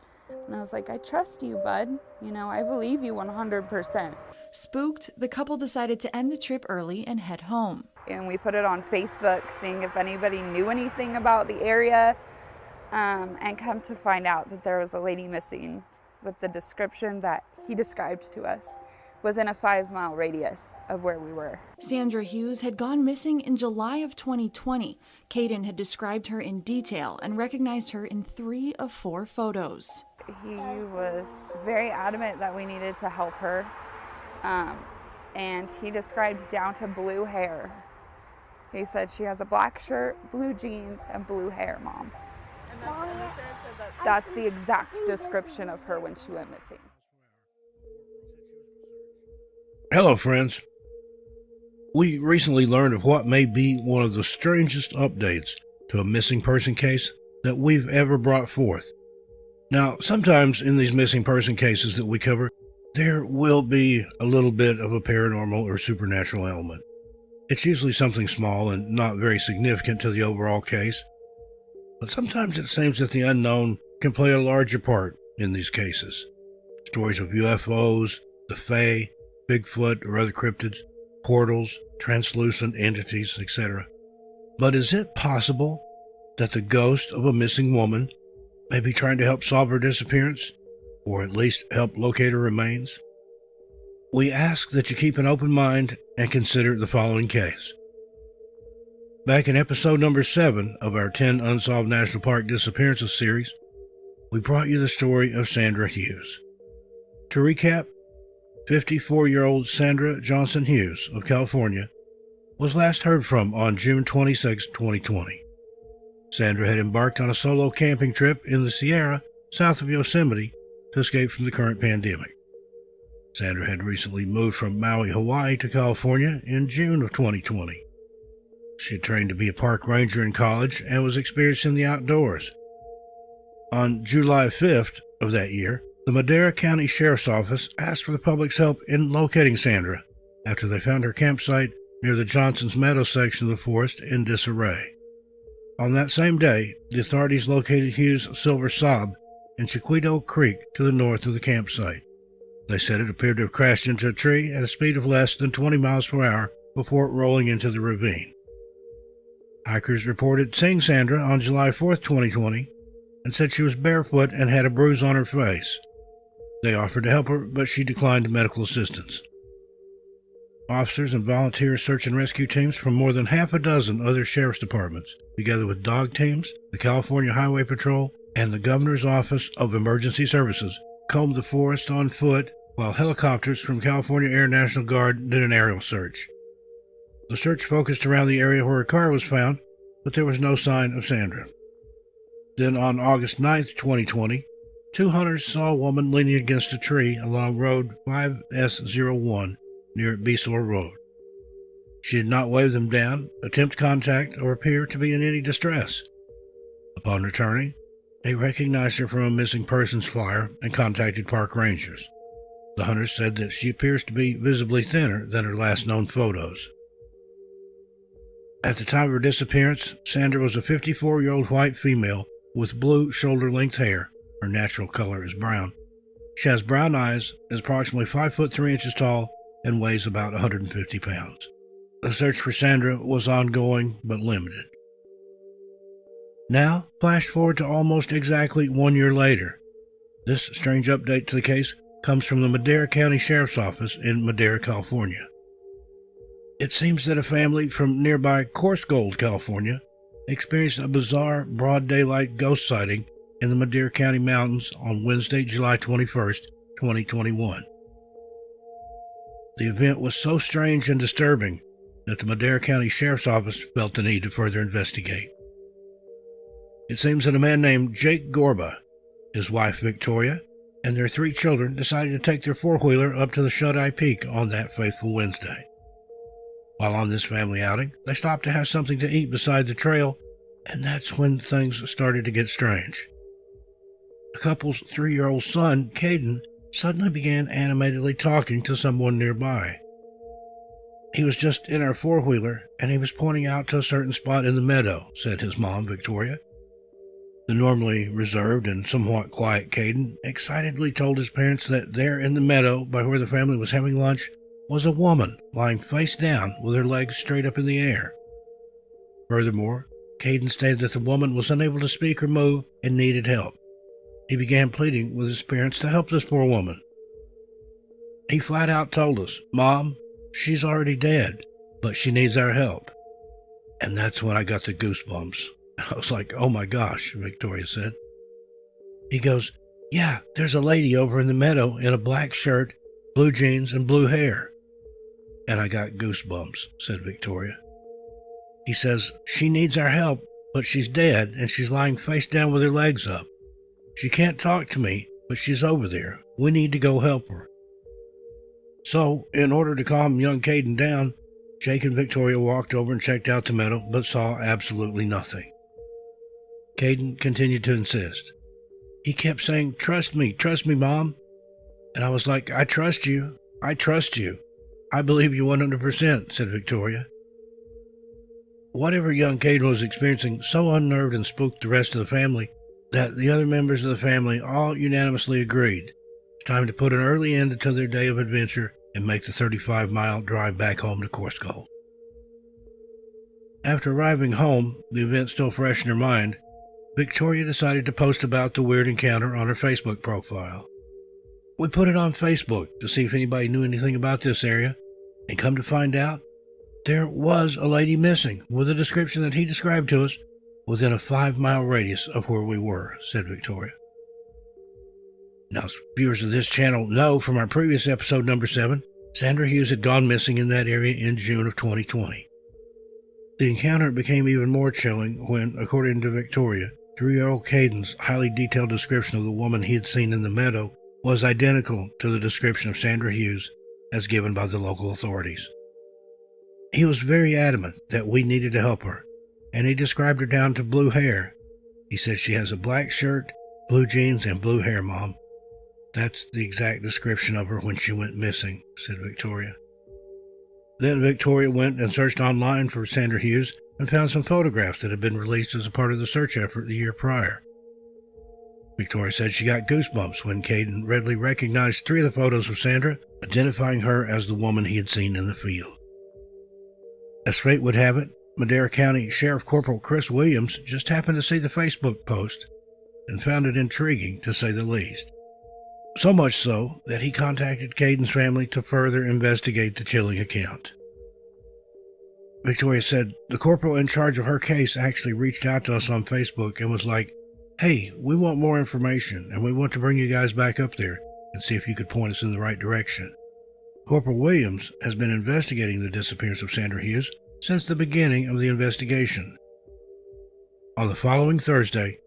And I was like, I trust you, bud. You know, I believe you 100%. Spooked, the couple decided to end the trip early and head home. And we put it on Facebook, seeing if anybody knew anything about the area. And come to find out that there was a lady missing with the description that he described to us within a 5-mile radius of where we were. Sandra Hughes had gone missing in July of 2020. Caden had described her in detail and recognized her in 3 of 4 photos. He was very adamant that we needed to help her. And he described down to blue hair. He said she has a black shirt, blue jeans, and blue hair, Mom. And the sheriff said that's the exact description of her when she went missing. Hello, friends. We recently learned of what may be one of the strangest updates to a missing person case that we've ever brought forth. Now, sometimes in these missing person cases that we cover, there will be a little bit of a paranormal or supernatural element. It's usually something small and not very significant to the overall case. But sometimes it seems that the unknown can play a larger part in these cases. Stories of UFOs, the Fae, Bigfoot or other cryptids, portals, translucent entities, etc. But is it possible that the ghost of a missing woman may be trying to help solve her disappearance, or at least help locate her remains? We ask that you keep an open mind and consider the following case. Back in episode number 7 of our 10 Unsolved National Park Disappearances series, we brought you the story of Sandra Hughes. To recap, 54-year-old Sandra Johnson Hughes of California was last heard from on June 26, 2020. Sandra had embarked on a solo camping trip in the Sierra south of Yosemite to escape from the current pandemic. Sandra had recently moved from Maui, Hawaii to California in June of 2020. She had trained to be a park ranger in college and was experienced in the outdoors. On July 5th of that year, the Madera County Sheriff's Office asked for the public's help in locating Sandra after they found her campsite near the Johnson's Meadow section of the forest in disarray. On that same day, the authorities located Hughes' silver Saab in Chiquito Creek to the north of the campsite. They said it appeared to have crashed into a tree at a speed of less than 20 miles per hour before rolling into the ravine. Hikers reported seeing Sandra on July 4th, 2020, and said she was barefoot and had a bruise on her face. They offered to help her, but she declined medical assistance. Officers and volunteer search and rescue teams from more than half a dozen other sheriff's departments, together with dog teams, the California Highway Patrol, and the Governor's Office of Emergency Services, combed the forest on foot, while helicopters from California Air National Guard did an aerial search. The search focused around the area where her car was found, but there was no sign of Sandra. Then on August 9th, 2020, 2 hunters saw a woman leaning against a tree along Road 5S01 near Beasore Road. She did not wave them down, attempt contact, or appear to be in any distress. Upon returning, they recognized her from a missing persons flyer and contacted park rangers. The hunters said that she appears to be visibly thinner than her last known photos. At the time of her disappearance, Sandra was a 54-year-old white female with blue shoulder-length hair. Her natural color is brown. She has brown eyes, is approximately 5 foot 3 inches tall, and weighs about 150 pounds. The search for Sandra was ongoing but limited. Now, flash forward to almost exactly 1 year later. This strange update to the case comes from the Madera County Sheriff's Office in Madera, California. It seems that a family from nearby Coarse Gold, California, experienced a bizarre broad daylight ghost sighting in the Madera County Mountains on Wednesday, July 21st, 2021. The event was so strange and disturbing that the Madera County Sheriff's Office felt the need to further investigate. It seems that a man named Jake Gorba, his wife Victoria, and their 3 children decided to take their four-wheeler up to the Shut-Eye Peak on that fateful Wednesday. While on this family outing, they stopped to have something to eat beside the trail, and that's when things started to get strange. The couple's 3-year-old son, Caden, suddenly began animatedly talking to someone nearby. He was just in our four-wheeler, and he was pointing out to a certain spot in the meadow, said his mom, Victoria. The normally reserved and somewhat quiet Caden excitedly told his parents that there in the meadow by where the family was having lunch was a woman lying face down with her legs straight up in the air. Furthermore, Caden stated that the woman was unable to speak or move and needed help. He began pleading with his parents to help this poor woman. He flat out told us, "Mom, she's already dead, but she needs our help." And that's when I got the goosebumps. I was like, "Oh my gosh," Victoria said. He goes, "Yeah, there's a lady over in the meadow in a black shirt, blue jeans, and blue hair." And I got goosebumps, said Victoria. He says, "She needs our help, but she's dead and she's lying face down with her legs up. She can't talk to me, but she's over there. We need to go help her." So, in order to calm young Caden down, Jake and Victoria walked over and checked out the meadow, but saw absolutely nothing. Caden continued to insist. He kept saying, trust me, Mom." And I was like, I trust you. I believe you 100%, said Victoria. Whatever young Caden was experiencing so unnerved and spooked the rest of the family that the other members of the family all unanimously agreed it's time to put an early end to their day of adventure and make the 35-mile drive back home to Coarse Gold. After arriving home, the event still fresh in her mind, Victoria decided to post about the weird encounter on her Facebook profile. We put it on Facebook to see if anybody knew anything about this area, and come to find out, There was a lady missing, with a description that he described to us, within a 5-mile radius of where we were, said Victoria. Now, as viewers of this channel know from our previous episode number 7, Sandra Hughes had gone missing in that area in June of 2020. The encounter became even more chilling when, according to Victoria, 3-year-old Caden's highly detailed description of the woman he had seen in the meadow was identical to the description of Sandra Hughes as given by the local authorities. He was very adamant that we needed to help her, and he described her down to blue hair. He said she has a black shirt, blue jeans, and blue hair, Mom. That's the exact description of her when she went missing, said Victoria. Then Victoria went and searched online for Sandra Hughes and found some photographs that had been released as a part of the search effort the year prior. Victoria said she got goosebumps when Caden readily recognized 3 of the photos of Sandra, identifying her as the woman he had seen in the field. As fate would have it, Madera County Sheriff Corporal Chris Williams just happened to see the Facebook post and found it intriguing, to say the least. So much so that he contacted Caden's family to further investigate the chilling account. Victoria said the corporal in charge of her case actually reached out to us on Facebook and was like, "Hey, we want more information and we want to bring you guys back up there and see if you could point us in the right direction." Corporal Williams has been investigating the disappearance of Sandra Hughes since the beginning of the investigation. On the following Thursday,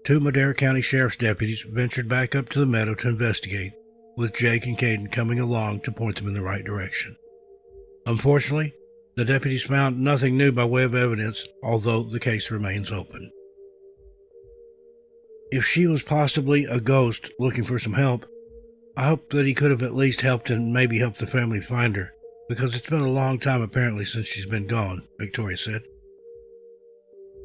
2 Madera County Sheriff's deputies ventured back up to the meadow to investigate, with Jake and Caden coming along to point them in the right direction. Unfortunately, the deputies found nothing new by way of evidence, although the case remains open. If she was possibly a ghost looking for some help, I hope that he could have at least helped and maybe helped the family find her, because it's been a long time apparently since she's been gone, Victoria said.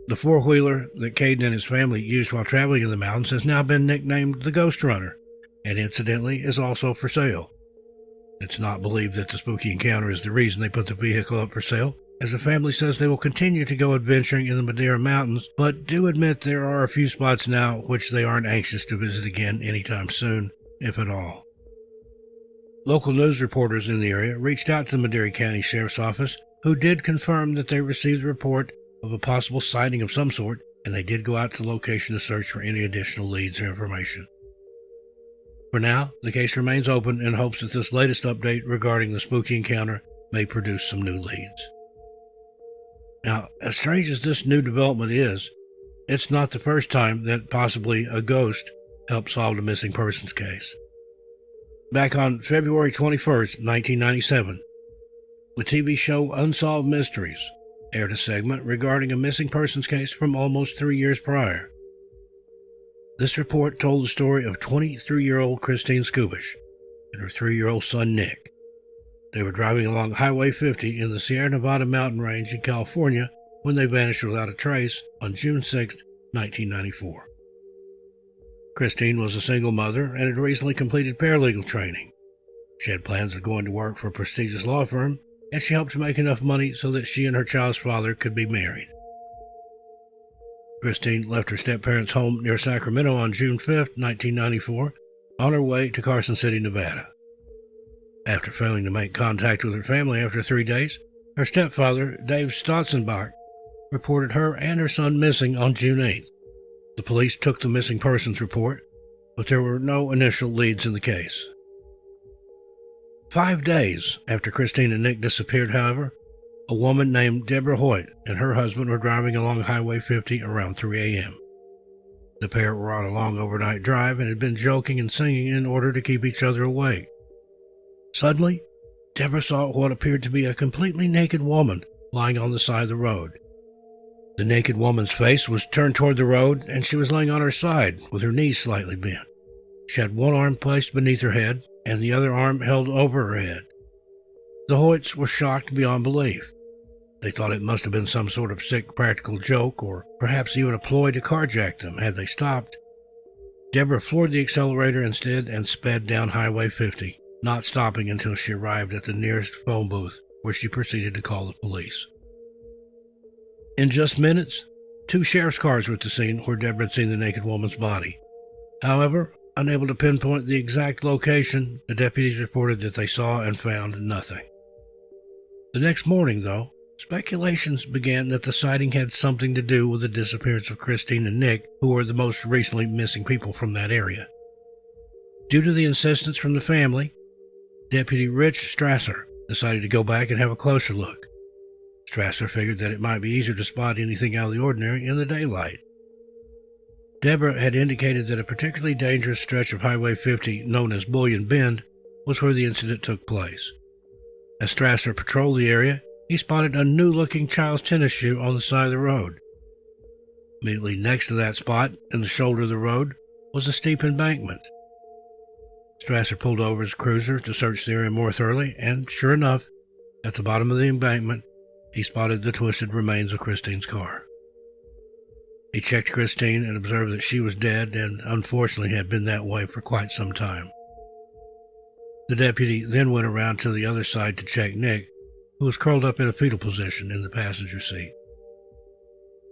The 4-wheeler that Caden and his family used while traveling in the mountains has now been nicknamed the Ghost Runner, and incidentally is also for sale. It's not believed that the spooky encounter is the reason they put the vehicle up for sale, as the family says they will continue to go adventuring in the Madera Mountains, but do admit there are a few spots now which they aren't anxious to visit again anytime soon, if at all. Local news reporters in the area reached out to the Madera County Sheriff's Office, who did confirm that they received a report of a possible sighting of some sort, and they did go out to the location to search for any additional leads or information. For now, the case remains open in hopes that this latest update regarding the spooky encounter may produce some new leads. Now, as strange as this new development is, it's not the first time that possibly a ghost helped solve a missing persons case. Back on February 21st, 1997, the TV show Unsolved Mysteries aired a segment regarding a missing persons case from almost 3 years prior. This report told the story of 23-year-old Christine Scubish and her 3-year-old son Nick. They were driving along Highway 50 in the Sierra Nevada mountain range in California when they vanished without a trace on June 6, 1994. Christine was a single mother and had recently completed paralegal training. She had plans of going to work for a prestigious law firm, and she hoped to make enough money so that she and her child's father could be married. Christine left her step-parents' home near Sacramento on June 5, 1994, on her way to Carson City, Nevada. After failing to make contact with her family after 3 days, her stepfather, Dave Stotzenbach, reported her and her son missing on June 8th. The police took the missing persons report, but there were no initial leads in the case. 5 days after Christine and Nick disappeared, however, a woman named Deborah Hoyt and her husband were driving along Highway 50 around 3 a.m. The pair were on a long overnight drive and had been joking and singing in order to keep each other awake. Suddenly, Deborah saw what appeared to be a completely naked woman lying on the side of the road. The naked woman's face was turned toward the road, and she was laying on her side with her knees slightly bent. She had one arm placed beneath her head and the other arm held over her head. The Hoyts were shocked beyond belief. They thought it must have been some sort of sick practical joke, or perhaps even a ploy to carjack them had they stopped. Deborah floored the accelerator instead and sped down Highway 50, not stopping until she arrived at the nearest phone booth, where she proceeded to call the police. In just minutes, 2 sheriff's cars were at the scene where Deborah had seen the naked woman's body. However, unable to pinpoint the exact location, the deputies reported that they saw and found nothing. The next morning, though, Speculations began that the sighting had something to do with the disappearance of Christine and Nick, who were the most recently missing people from that area. Due to the insistence from the family, Deputy Rich Strasser decided to go back and have a closer look. Strasser figured that it might be easier to spot anything out of the ordinary in the daylight. Deborah had indicated that a particularly dangerous stretch of Highway 50, known as Bullion Bend, was where the incident took place. As Strasser patrolled the area, he spotted a new-looking child's tennis shoe on the side of the road. Immediately next to that spot, in the shoulder of the road, was a steep embankment. Strasser pulled over his cruiser to search the area more thoroughly, and sure enough, at the bottom of the embankment, he spotted the twisted remains of Christine's car. He checked Christine and observed that she was dead and unfortunately had been that way for quite some time. The deputy then went around to the other side to check Nick, who was curled up in a fetal position in the passenger seat.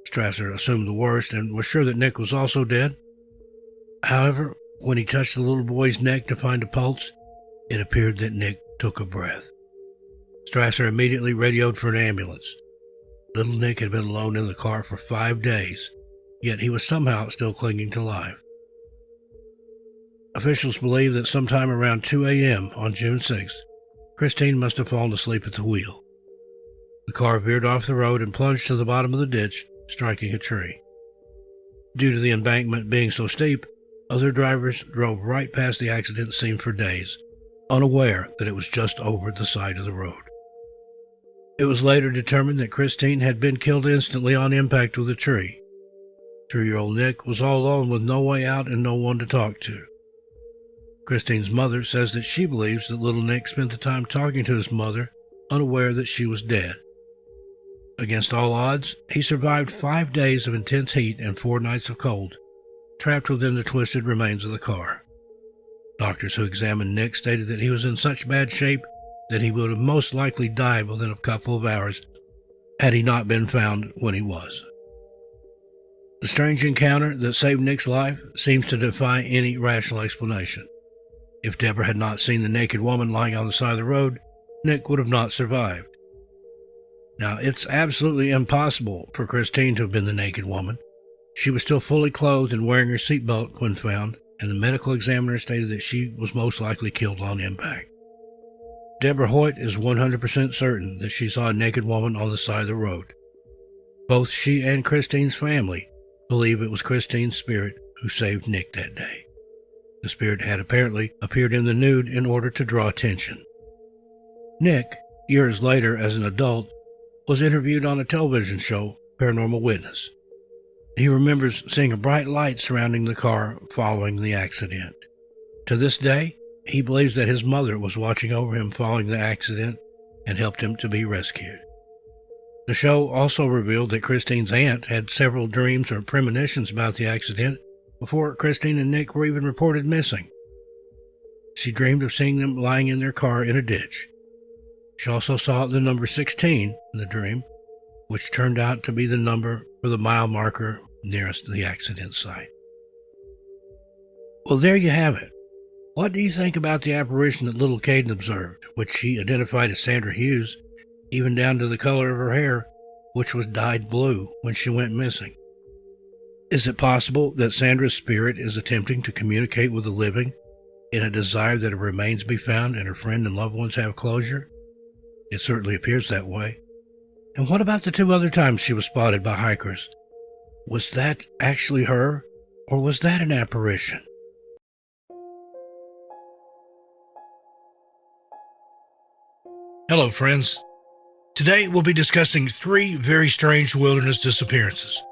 Strasser assumed the worst and was sure that Nick was also dead. However, when he touched the little boy's neck to find a pulse, it appeared that Nick took a breath. Strasser immediately radioed for an ambulance. Little Nick had been alone in the car for 5 days, yet he was somehow still clinging to life. Officials believe that sometime around 2 a.m. on June 6th, Christine must have fallen asleep at the wheel. The car veered off the road and plunged to the bottom of the ditch, striking a tree. Due to the embankment being so steep, other drivers drove right past the accident scene for days, unaware that it was just over the side of the road. It was later determined that Christine had been killed instantly on impact with a tree. 3-year-old Nick was all alone with no way out and no one to talk to. Christine's mother says that she believes that little Nick spent the time talking to his mother, unaware that she was dead. Against all odds, he survived 5 days of intense heat and 4 nights of cold, trapped within the twisted remains of the car. Doctors who examined Nick stated that he was in such bad shape that he would have most likely died within a couple of hours had he not been found when he was. The strange encounter that saved Nick's life seems to defy any rational explanation. If Deborah had not seen the naked woman lying on the side of the road, Nick would have not survived. Now, it's absolutely impossible for Christine to have been the naked woman. She was still fully clothed and wearing her seatbelt when found, and the medical examiner stated that she was most likely killed on impact. Deborah Hoyt is 100% certain that she saw a naked woman on the side of the road. Both she and Christine's family believe it was Christine's spirit who saved Nick that day. The spirit had apparently appeared in the nude in order to draw attention. Nick, years later as an adult, was interviewed on a television show, Paranormal Witness. He remembers seeing a bright light surrounding the car following the accident. To this day, he believes that his mother was watching over him following the accident and helped him to be rescued. The show also revealed that Christine's aunt had several dreams or premonitions about the accident before Christine and Nick were even reported missing. She dreamed of seeing them lying in their car in a ditch. She also saw the number 16 in the dream, which turned out to be the number for the mile marker nearest the accident site. Well, there you have it. What do you think about the apparition that little Caden observed, which she identified as Sandra Hughes, even down to the color of her hair, which was dyed blue when she went missing? Is it possible that Sandra's spirit is attempting to communicate with the living in a desire that her remains be found and her friend and loved ones have closure? It certainly appears that way. And what about the 2 other times she was spotted by hikers? Was that actually her, or was that an apparition? Hello, friends. Today we'll be discussing 3 very strange wilderness disappearances.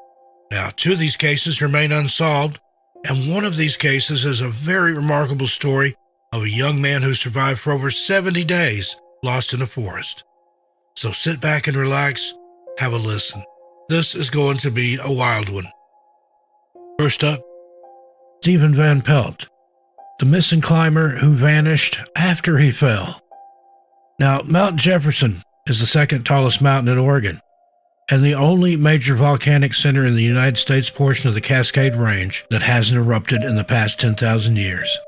Now, 2 of these cases remain unsolved, and one of these cases is a very remarkable story of a young man who survived for over 70 days lost in a forest. So sit back and relax, have a listen. This is going to be a wild one. First up, Stephen Vanpelt, the missing climber who vanished after he fell. Now, Mount Jefferson is the 2nd tallest mountain in Oregon, and the only major volcanic center in the United States portion of the Cascade Range that hasn't erupted in the past 10,000 years.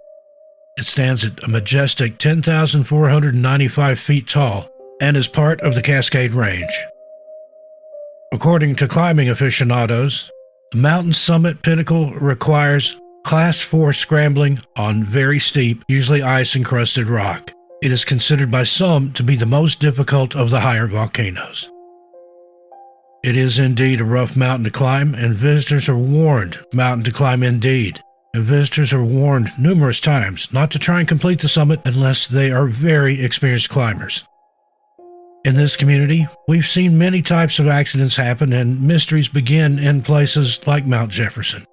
It stands at a majestic 10,495 feet tall and is part of the Cascade Range. According to climbing aficionados, the mountain summit pinnacle requires Class 4 scrambling on very steep, usually ice-encrusted rock. It is considered by some to be the most difficult of the higher volcanoes. It is indeed a rough mountain to climb, and visitors are warned, mountain to climb indeed, and visitors are warned numerous times not to try and complete the summit unless they are very experienced climbers. In this community, we've seen many types of accidents happen and mysteries begin in places like Mount Jefferson.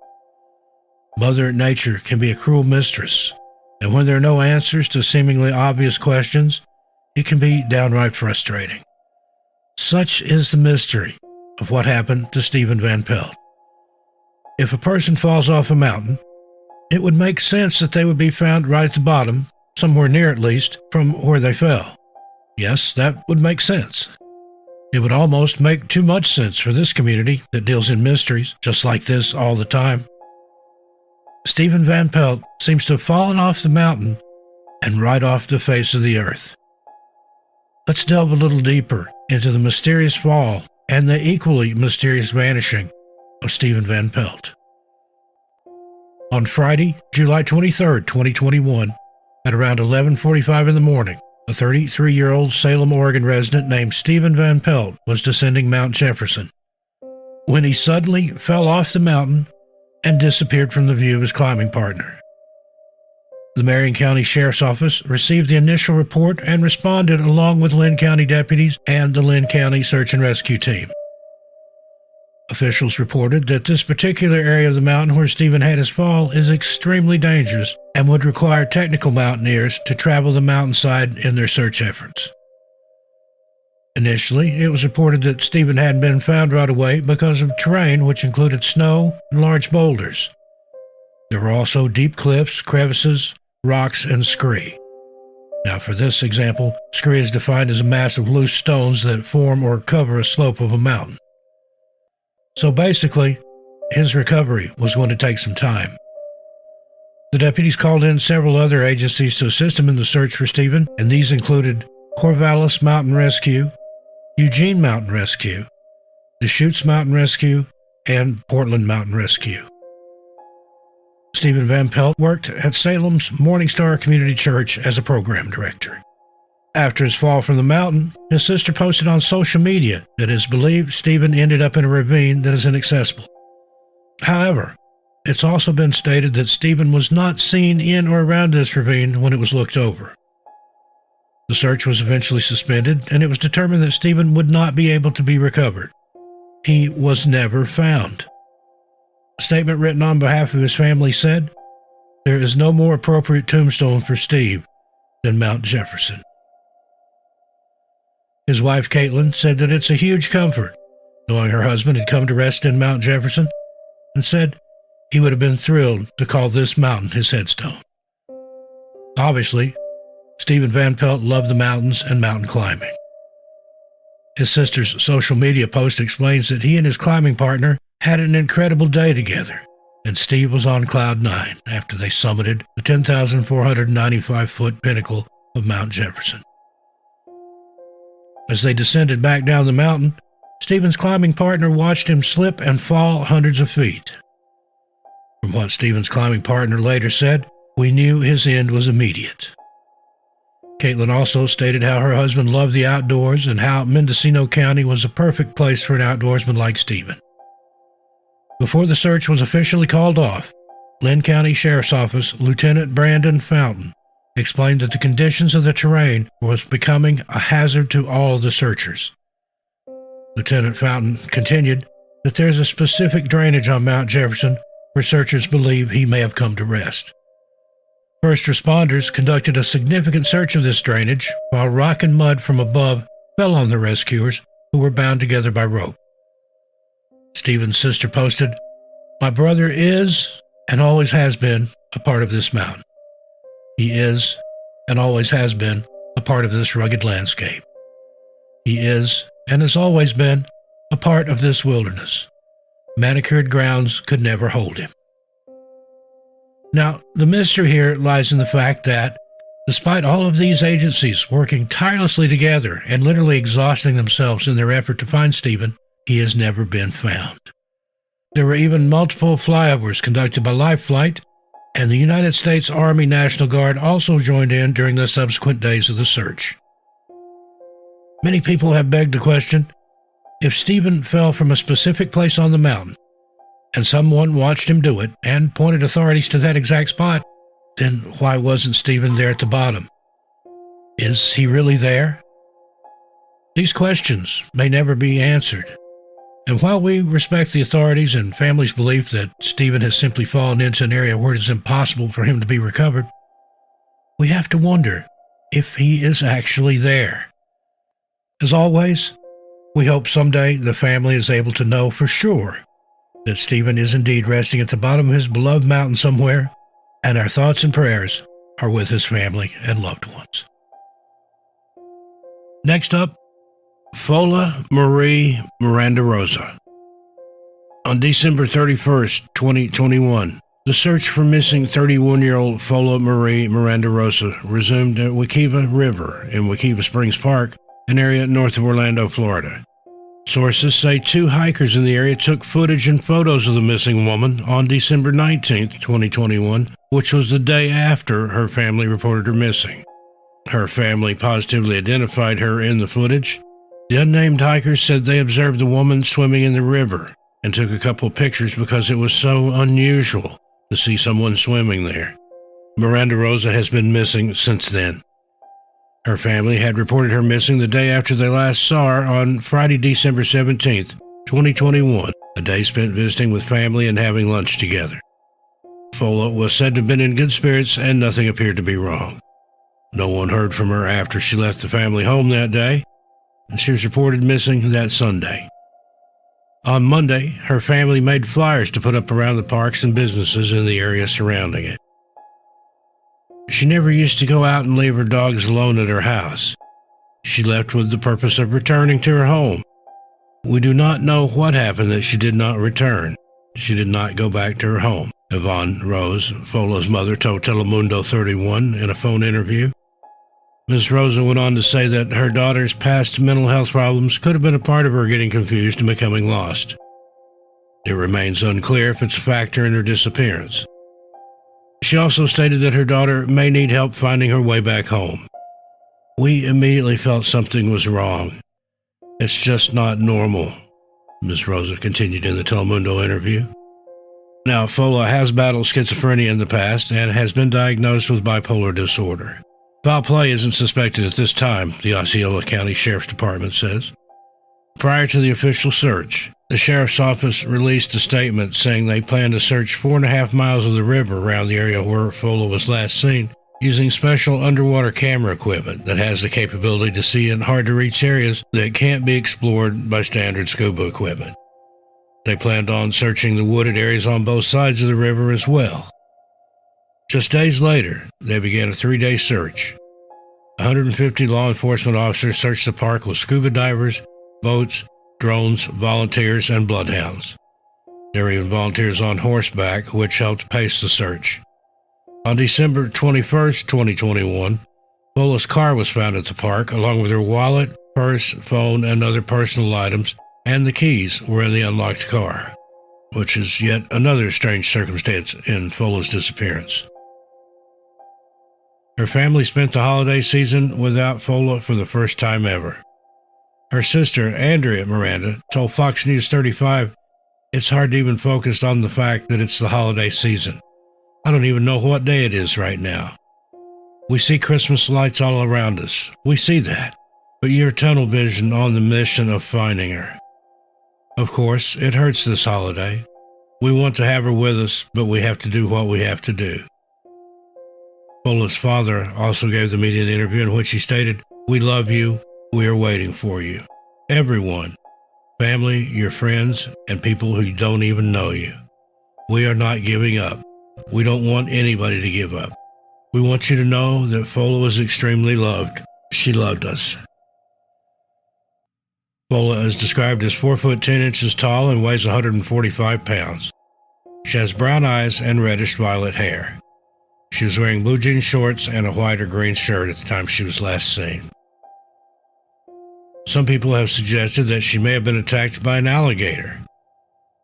Mother Nature can be a cruel mistress, and when there are no answers to seemingly obvious questions, it can be downright frustrating. Such is the mystery of what happened to Stephen Vanpelt. If a person falls off a mountain, it would make sense that they would be found right at the bottom, somewhere near at least, from where they fell. Yes, that would make sense. It would almost make too much sense for this community that deals in mysteries just like this all the time. Stephen Vanpelt seems to have fallen off the mountain and right off the face of the earth. Let's delve a little deeper into the mysterious fall and the equally mysterious vanishing of Stephen Vanpelt. On Friday, July 23, 2021, at around 11:45 in the morning, a 33-year-old Salem, Oregon resident named Stephen Vanpelt was descending Mount Jefferson when he suddenly fell off the mountain and disappeared from the view of his climbing partner. The Marion County Sheriff's Office received the initial report and responded along with Linn County deputies and the Linn County Search and Rescue Team. Officials reported that this particular area of the mountain where Stephen had his fall is extremely dangerous and would require technical mountaineers to travel the mountainside in their search efforts. Initially, it was reported that Stephen hadn't been found right away because of terrain which included snow and large boulders. There were also deep cliffs, crevices, rocks, and scree. Now, for this example, scree is defined as a mass of loose stones that form or cover a slope of a mountain. So basically, his recovery was going to take some time. The deputies called in several other agencies to assist him in the search for Stephen, and these included Corvallis Mountain Rescue, Eugene Mountain Rescue, Deschutes Mountain Rescue, and Portland Mountain Rescue. Stephen Vanpelt worked at Salem's Morning Star Community Church as a program director. After his fall from the mountain, his sister posted on social media that it is believed Stephen ended up in a ravine that is inaccessible. However, it's also been stated that Stephen was not seen in or around this ravine when it was looked over. The search was eventually suspended, and it was determined that Stephen would not be able to be recovered. He was never found. A statement written on behalf of his family said, "There is no more appropriate tombstone for Steve than Mount Jefferson." His wife, Caitlin, said that it's a huge comfort knowing her husband had come to rest in Mount Jefferson, and said he would have been thrilled to call this mountain his headstone. Obviously, Stephen Vanpelt loved the mountains and mountain climbing. His sister's social media post explains that he and his climbing partner had an incredible day together, and Steve was on cloud 9 after they summited the 10,495-foot pinnacle of Mount Jefferson. As they descended back down the mountain, Stephen's climbing partner watched him slip and fall hundreds of feet. From what Stephen's climbing partner later said, "We knew his end was immediate." Caitlin also stated how her husband loved the outdoors and how Mendocino County was a perfect place for an outdoorsman like Stephen. Before the search was officially called off, Linn County Sheriff's Office Lieutenant Brandon Fountain explained that the conditions of the terrain was becoming a hazard to all the searchers. Lieutenant Fountain continued that there's a specific drainage on Mount Jefferson where searchers believe he may have come to rest. First responders conducted a significant search of this drainage, while rock and mud from above fell on the rescuers, who were bound together by rope. Stephen's sister posted, "My brother is, and always has been, a part of this mountain. He is, and always has been, a part of this rugged landscape. He is, and has always been, a part of this wilderness. Manicured grounds could never hold him." Now, the mystery here lies in the fact that, despite all of these agencies working tirelessly together and literally exhausting themselves in their effort to find Stephen, he has never been found. There were even multiple flyovers conducted by Life Flight, and the United States Army National Guard also joined in during the subsequent days of the search. Many people have begged the question, if Stephen fell from a specific place on the mountain, and someone watched him do it and pointed authorities to that exact spot, then why wasn't Stephen there at the bottom? Is he really there? These questions may never be answered. And while we respect the authorities and family's belief that Stephen has simply fallen into an area where it is impossible for him to be recovered, we have to wonder if he is actually there. As always, we hope someday the family is able to know for sure that Stephen is indeed resting at the bottom of his beloved mountain somewhere, and our thoughts and prayers are with his family and loved ones. Next up, Fola Marie Miranda Rosa. On December 31st, 2021, the search for missing 31-year-old Fola Marie Miranda Rosa resumed at Wekiva River in Wekiva Springs Park, an area north of Orlando, Florida. Sources say 2 hikers in the area took footage and photos of the missing woman on December 19th, 2021, which was the day after her family reported her missing. Her family positively identified her in the footage. The unnamed hikers said they observed the woman swimming in the river and took a couple pictures because it was so unusual to see someone swimming there. Miranda Rosa has been missing since then. Her family had reported her missing the day after they last saw her on Friday, December 17th, 2021, a day spent visiting with family and having lunch together. Fola was said to have been in good spirits and nothing appeared to be wrong. No one heard from her after she left the family home that day, and she was reported missing that Sunday. On Monday, her family made flyers to put up around the parks and businesses in the area surrounding it. She never used to go out and leave her dogs alone at her house. She left with the purpose of returning to her home. We do not know what happened that she did not return. She did not go back to her home, Yvonne Rose, Fola's mother, told Telemundo 31 in a phone interview. Ms. Rosa went on to say that her daughter's past mental health problems could have been a part of her getting confused and becoming lost. It remains unclear if it's a factor in her disappearance. She also stated that her daughter may need help finding her way back home. We immediately felt something was wrong. It's just not normal, Ms. Rosa continued in the Telemundo interview. Now, Fola has battled schizophrenia in the past and has been diagnosed with bipolar disorder. Foul play isn't suspected at this time, the Osceola County Sheriff's Department says. Prior to the official search, the Sheriff's Office released a statement saying they plan to search 4.5 miles of the river around the area where Fola was last seen, using special underwater camera equipment that has the capability to see in hard-to-reach areas that can't be explored by standard scuba equipment. They planned on searching the wooded areas on both sides of the river as well. Just days later, they began a 3-day search. 150 law enforcement officers searched the park with scuba divers, boats, drones, volunteers, and bloodhounds. There were even volunteers on horseback, which helped pace the search. On December 21st, 2021, Fola's car was found at the park, along with her wallet, purse, phone, and other personal items, and the keys were in the unlocked car, which is yet another strange circumstance in Fola's disappearance. Her family spent the holiday season without Fola for the first time ever. Her sister, Andrea Miranda, told Fox News 35, "It's hard to even focus on the fact that it's the holiday season. I don't even know what day it is right now. We see Christmas lights all around us. We see that. But you're tunnel vision on the mission of finding her. Of course, it hurts this holiday. We want to have her with us, but we have to do what we have to do." Fola's father also gave the media an interview in which he stated, "We love you. We are waiting for you. Everyone, family, your friends, and people who don't even know you. We are not giving up. We don't want anybody to give up. We want you to know that Fola was extremely loved. She loved us." Fola is described as 4 foot 10 inches tall and weighs 145 pounds. She has brown eyes and reddish-violet hair. She was wearing blue jean shorts and a white or green shirt at the time she was last seen. Some people have suggested that she may have been attacked by an alligator.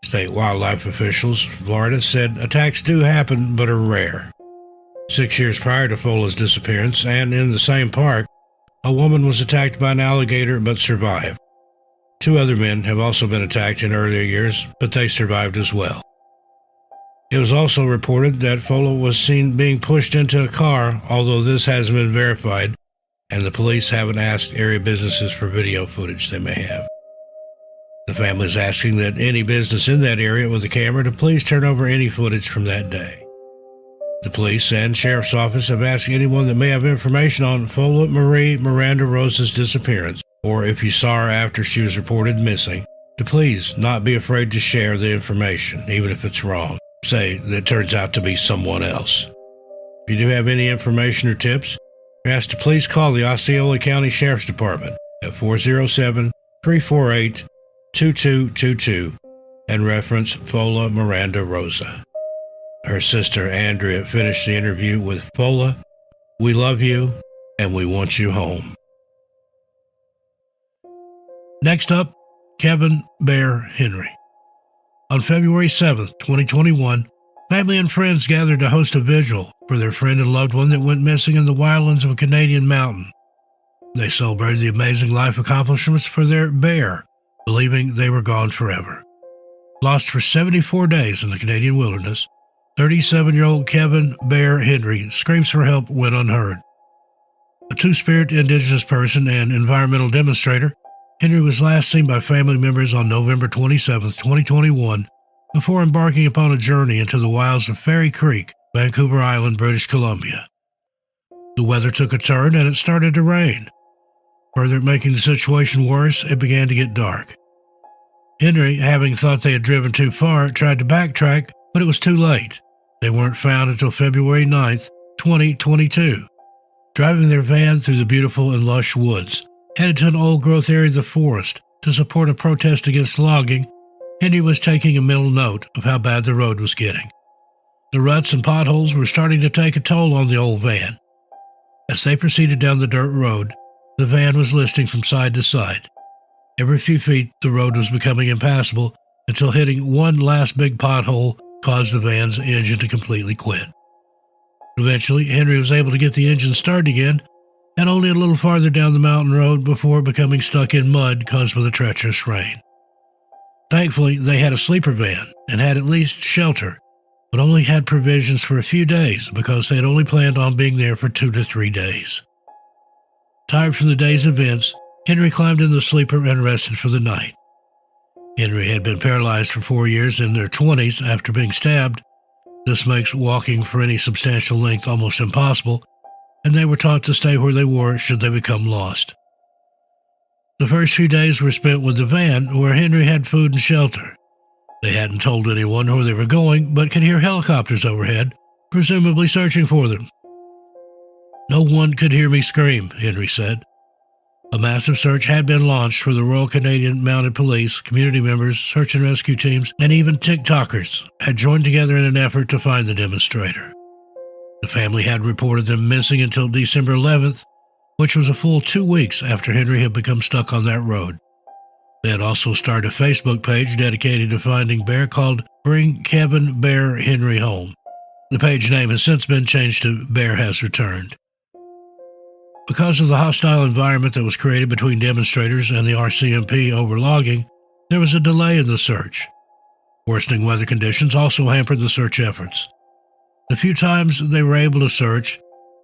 State wildlife officials in Florida said attacks do happen but are rare. 6 years prior to Fola's disappearance, and in the same park, a woman was attacked by an alligator but survived. 2 other men have also been attacked in earlier years, but they survived as well. It was also reported that Fola was seen being pushed into a car, although this hasn't been verified, and the police haven't asked area businesses for video footage they may have. The family is asking that any business in that area with a camera to please turn over any footage from that day. The police and sheriff's office have asked anyone that may have information on Fola Marie Miranda Rosa's disappearance, or if you saw her after she was reported missing, to please not be afraid to share the information, even if it's wrong. Say that it turns out to be someone else. If you do have any information or tips, you're asked to please call the Osceola County Sheriff's Department at 407-348-2222 and reference Fola Miranda Rosa. Her sister Andrea finished the interview with Fola, "We love you and we want you home." Next up, Kevin Bear Henry. On February 7th, 2021, family and friends gathered to host a vigil for their friend and loved one that went missing in the wildlands of a Canadian mountain. They celebrated the amazing life accomplishments for their bear, believing they were gone forever. Lost for 74 days in the Canadian wilderness, 37-year-old Kevin Bear Henry screams for help went unheard. A Two-Spirit Indigenous person and environmental demonstrator, Henry was last seen by family members on November 27, 2021, before embarking upon a journey into the wilds of Fairy Creek, Vancouver Island, British Columbia. The weather took a turn and it started to rain. Further making the situation worse, it began to get dark. Henry, having thought they had driven too far, tried to backtrack, but it was too late. They weren't found until February 9, 2022. Driving their van through the beautiful and lush woods, headed to an old-growth area of the forest to support a protest against logging, Henry was taking a mental note of how bad the road was getting. The ruts and potholes were starting to take a toll on the old van. As they proceeded down the dirt road, the van was listing from side to side. Every few feet, the road was becoming impassable until hitting one last big pothole caused the van's engine to completely quit. Eventually, Henry was able to get the engine started again, and only a little farther down the mountain road before becoming stuck in mud caused by the treacherous rain. Thankfully, they had a sleeper van and had at least shelter, but only had provisions for a few days because they had only planned on being there for 2 to 3 days. Tired from the day's events, Henry climbed in the sleeper and rested for the night. Henry had been paralyzed for 4 years in their 20s after being stabbed. This makes walking for any substantial length almost impossible, and they were taught to stay where they were should they become lost. The first few days were spent with the van, where Henry had food and shelter. They hadn't told anyone where they were going, but could hear helicopters overhead, presumably searching for them. "No one could hear me scream," Henry said. A massive search had been launched for the Royal Canadian Mounted Police, community members, search and rescue teams, and even TikTokers had joined together in an effort to find the demonstrator. The family had reported them missing until December 11th, which was a full 2 weeks after Henry had become stuck on that road. They had also started a Facebook page dedicated to finding Bear called Bring Kevin Bear Henry Home. The page name has since been changed to Bear Has Returned. Because of the hostile environment that was created between demonstrators and the RCMP over logging, there was a delay in the search. Worsening weather conditions also hampered the search efforts. The few times they were able to search,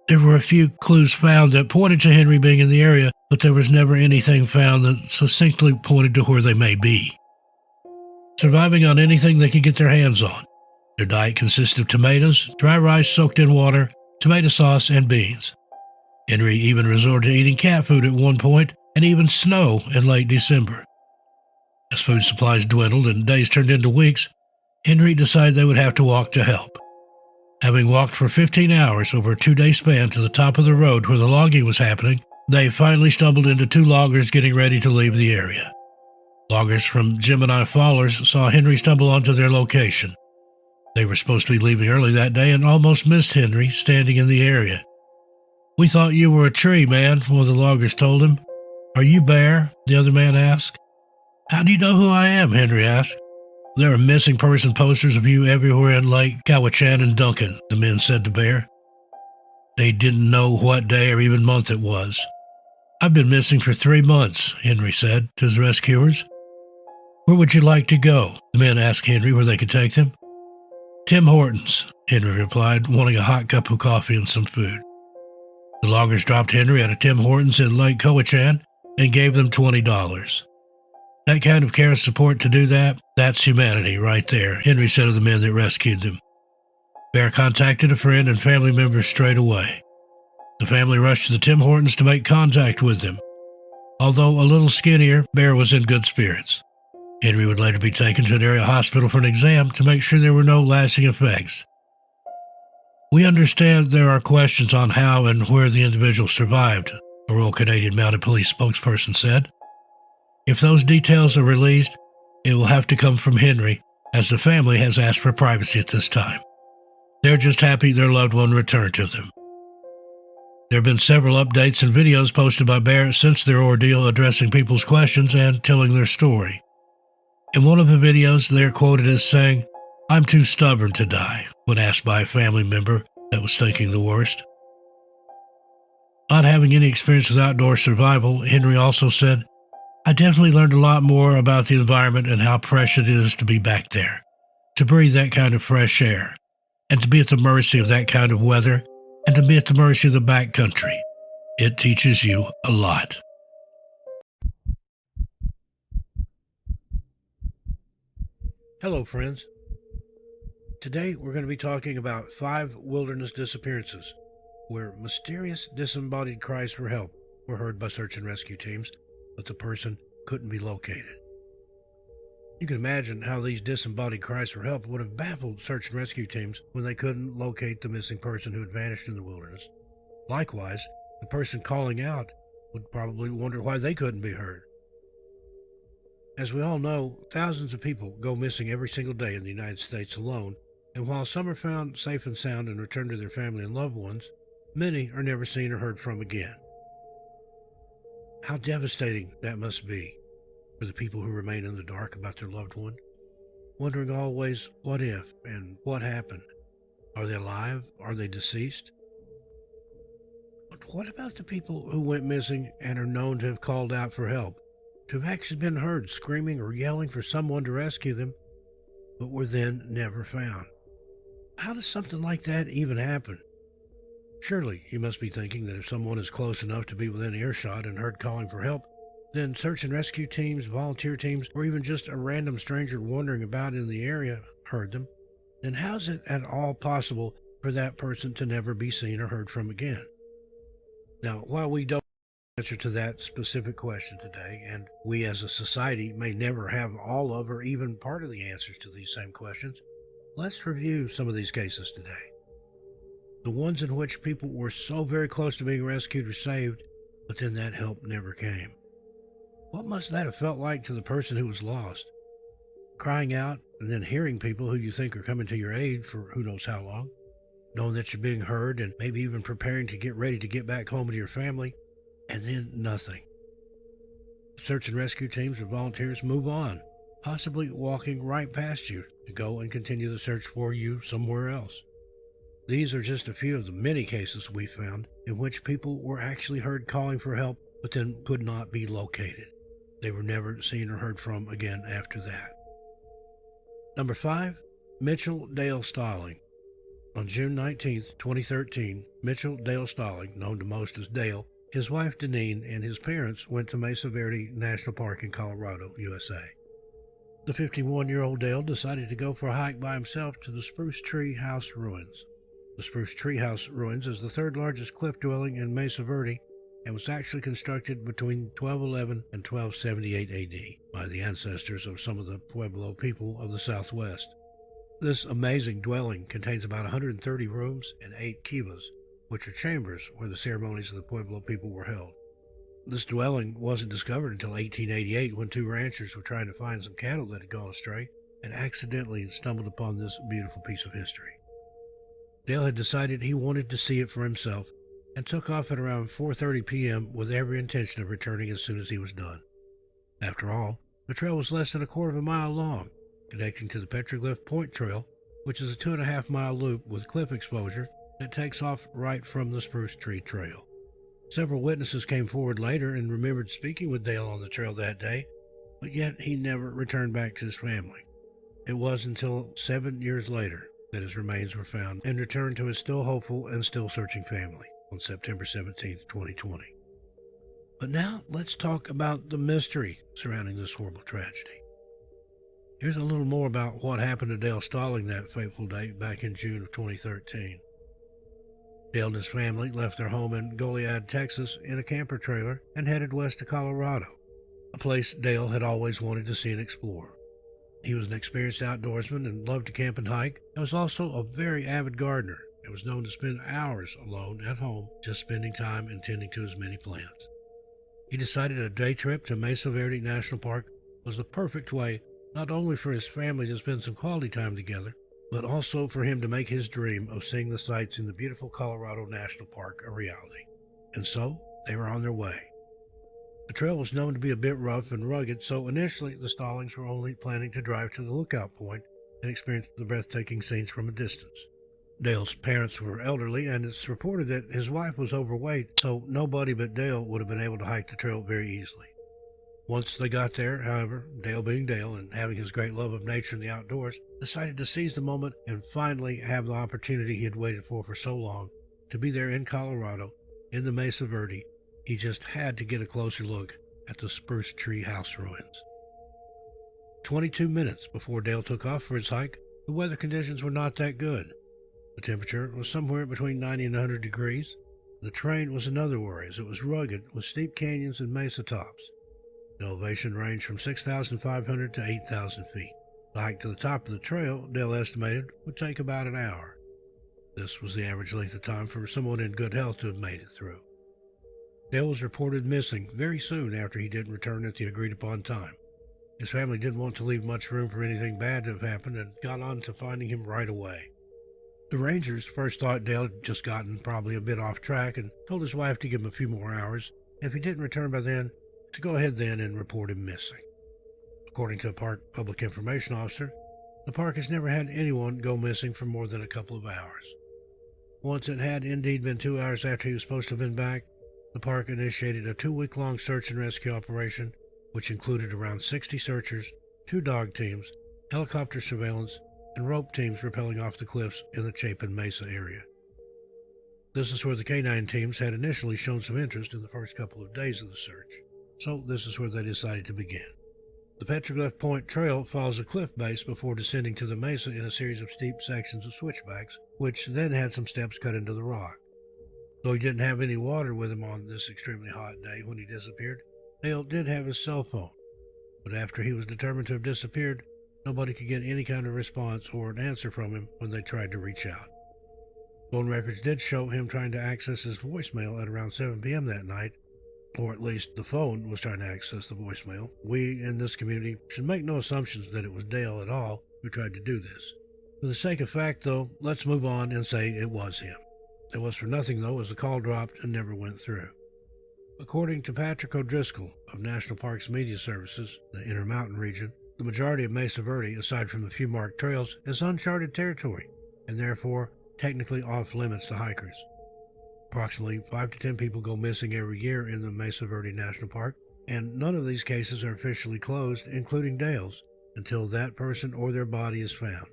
there were a few clues found that pointed to Henry being in the area, but there was never anything found that succinctly pointed to where they may be. Surviving on anything they could get their hands on. Their diet consisted of tomatoes, dry rice soaked in water, tomato sauce, and beans. Henry even resorted to eating cat food at one point, and even snow in late December. As food supplies dwindled and days turned into weeks, Henry decided they would have to walk to help. Having walked for 15 hours over a 2-day span to the top of the road where the logging was happening, they finally stumbled into 2 loggers getting ready to leave the area. Loggers from Gemini Fallers saw Henry stumble onto their location. They were supposed to be leaving early that day and almost missed Henry standing in the area. "We thought you were a tree, man," one of the loggers told him. "Are you Bear?" the other man asked. "How do you know who I am?" Henry asked. "There are missing person posters of you everywhere in Lake Cowichan and Duncan," the men said to Bear. They didn't know what day or even month it was. "I've been missing for 3 months," Henry said to his rescuers. "Where would you like to go?" the men asked Henry where they could take them. "Tim Hortons," Henry replied, wanting a hot cup of coffee and some food. The loggers dropped Henry at a Tim Hortons in Lake Cowichan and gave them $20. "That kind of care and support to do that, that's humanity right there," Henry said of the men that rescued them. Bear contacted a friend and family members straight away. The family rushed to the Tim Hortons to make contact with them. Although a little skinnier, Bear was in good spirits. Henry would later be taken to an area hospital for an exam to make sure there were no lasting effects. "We understand there are questions on how and where the individual survived," a Royal Canadian Mounted Police spokesperson said. "If those details are released, it will have to come from Henry, as the family has asked for privacy at this time. They're just happy their loved one returned to them." There have been several updates and videos posted by Bear since their ordeal addressing people's questions and telling their story. In one of the videos, they're quoted as saying, "I'm too stubborn to die," when asked by a family member that was thinking the worst. Not having any experience with outdoor survival, Henry also said, "I definitely learned a lot more about the environment and how precious it is to be back there, to breathe that kind of fresh air, and to be at the mercy of that kind of weather, and to be at the mercy of the backcountry. It teaches you a lot." Hello, friends. Today we're going to be talking about 5 wilderness disappearances where mysterious disembodied cries for help were heard by search and rescue teams, but the person couldn't be located. You can imagine how these disembodied cries for help would have baffled search and rescue teams when they couldn't locate the missing person who had vanished in the wilderness. Likewise, the person calling out would probably wonder why they couldn't be heard. As we all know, thousands of people go missing every single day in the United States alone, and while some are found safe and sound and return to their family and loved ones, many are never seen or heard from again. How devastating that must be for the people who remain in the dark about their loved one, wondering always what if and what happened. Are they alive? Are they deceased? But what about the people who went missing and are known to have called out for help, to have actually been heard screaming or yelling for someone to rescue them, but were then never found? How does something like that even happen? Surely you must be thinking that if someone is close enough to be within earshot and heard calling for help, then search and rescue teams, volunteer teams, or even just a random stranger wandering about in the area heard them, then how is it at all possible for that person to never be seen or heard from again? Now, while we don't answer to that specific question today, and we as a society may never have all of or even part of the answers to these same questions, let's review some of these cases today. The ones in which people were so very close to being rescued or saved, but then that help never came. What must that have felt like to the person who was lost? Crying out and then hearing people who you think are coming to your aid for who knows how long, knowing that you're being heard and maybe even preparing to get ready to get back home to your family, and then nothing. Search and rescue teams or volunteers move on, possibly walking right past you to go and continue the search for you somewhere else. These are just a few of the many cases we found in which people were actually heard calling for help, but then could not be located. They were never seen or heard from again after that. Number 5, Mitchell Dale Stalling. On June 19, 2013, Mitchell Dale Stalling, known to most as Dale, his wife Dalene, and his parents went to Mesa Verde National Park in Colorado, USA. The 51-year-old Dale decided to go for a hike by himself to the Spruce Tree House Ruins. The Spruce Tree House Ruins is the third largest cliff dwelling in Mesa Verde and was actually constructed between 1211 and 1278 AD by the ancestors of some of the Pueblo people of the Southwest. This amazing dwelling contains about 130 rooms and 8 kivas, which are chambers where the ceremonies of the Pueblo people were held. This dwelling wasn't discovered until 1888 when 2 ranchers were trying to find some cattle that had gone astray and accidentally stumbled upon this beautiful piece of history. Dale had decided he wanted to see it for himself, and took off at around 4:30 p.m. with every intention of returning as soon as he was done. After all, the trail was less than a quarter of a mile long, connecting to the Petroglyph Point Trail, which is a 2.5-mile loop with cliff exposure that takes off right from the Spruce Tree Trail. Several witnesses came forward later and remembered speaking with Dale on the trail that day, but yet he never returned back to his family. It was until 7 years later that his remains were found and returned to his still hopeful and still searching family on September 17, 2020. But now let's talk about the mystery surrounding this horrible tragedy. Here's a little more about what happened to Dale Stalling that fateful day back in June of 2013. Dale and his family left their home in Goliad, Texas in a camper trailer and headed west to Colorado, a place Dale had always wanted to see and explore. He was an experienced outdoorsman and loved to camp and hike, and was also a very avid gardener and was known to spend hours alone at home just spending time and tending to his many plants. He decided a day trip to Mesa Verde National Park was the perfect way not only for his family to spend some quality time together, but also for him to make his dream of seeing the sights in the beautiful Colorado National Park a reality. And so, they were on their way. The trail was known to be a bit rough and rugged, so initially the Stallings were only planning to drive to the lookout point and experience the breathtaking scenes from a distance. Dale's parents were elderly, and it's reported that his wife was overweight, so nobody but Dale would have been able to hike the trail very easily. Once they got there, however, Dale being Dale and having his great love of nature and the outdoors, decided to seize the moment and finally have the opportunity he had waited for so long, to be there in Colorado, in the Mesa Verde. He just had to get a closer look at the Spruce Tree House ruins. 22 minutes before Dale took off for his hike, the weather conditions were not that good. The temperature was somewhere between 90 and 100 degrees. The terrain was another worry, as it was rugged with steep canyons and mesa tops. The elevation ranged from 6,500 to 8,000 feet. The hike to the top of the trail, Dale estimated, would take about an hour. This was the average length of time for someone in good health to have made it through. Dale was reported missing very soon after he didn't return at the agreed-upon time. His family didn't want to leave much room for anything bad to have happened and got on to finding him right away. The Rangers first thought Dale had just gotten probably a bit off track and told his wife to give him a few more hours, and if he didn't return by then, to go ahead then and report him missing. According to a park public information officer, the park has never had anyone go missing for more than a couple of hours. Once it had indeed been 2 hours after he was supposed to have been back, the park initiated a 2-week-long search and rescue operation, which included around 60 searchers, 2 dog teams, helicopter surveillance, and rope teams rappelling off the cliffs in the Chapin Mesa area. This is where the canine teams had initially shown some interest in the first couple of days of the search, so this is where they decided to begin. The Petroglyph Point Trail follows a cliff base before descending to the mesa in a series of steep sections of switchbacks, which then had some steps cut into the rock. Though he didn't have any water with him on this extremely hot day when he disappeared, Dale did have his cell phone, but after he was determined to have disappeared, nobody could get any kind of response or an answer from him when they tried to reach out. Phone records did show him trying to access his voicemail at around 7 p.m. that night, or at least the phone was trying to access the voicemail. We in this community should make no assumptions that it was Dale at all who tried to do this. For the sake of fact, though, let's move on and say it was him. It was for nothing, though, as the call dropped and never went through. According to Patrick O'Driscoll of National Parks Media Services, the Intermountain region, the majority of Mesa Verde, aside from the few marked trails, is uncharted territory, and therefore technically off-limits to hikers. Approximately 5 to 10 people go missing every year in the Mesa Verde National Park, and none of these cases are officially closed, including Dale's, until that person or their body is found.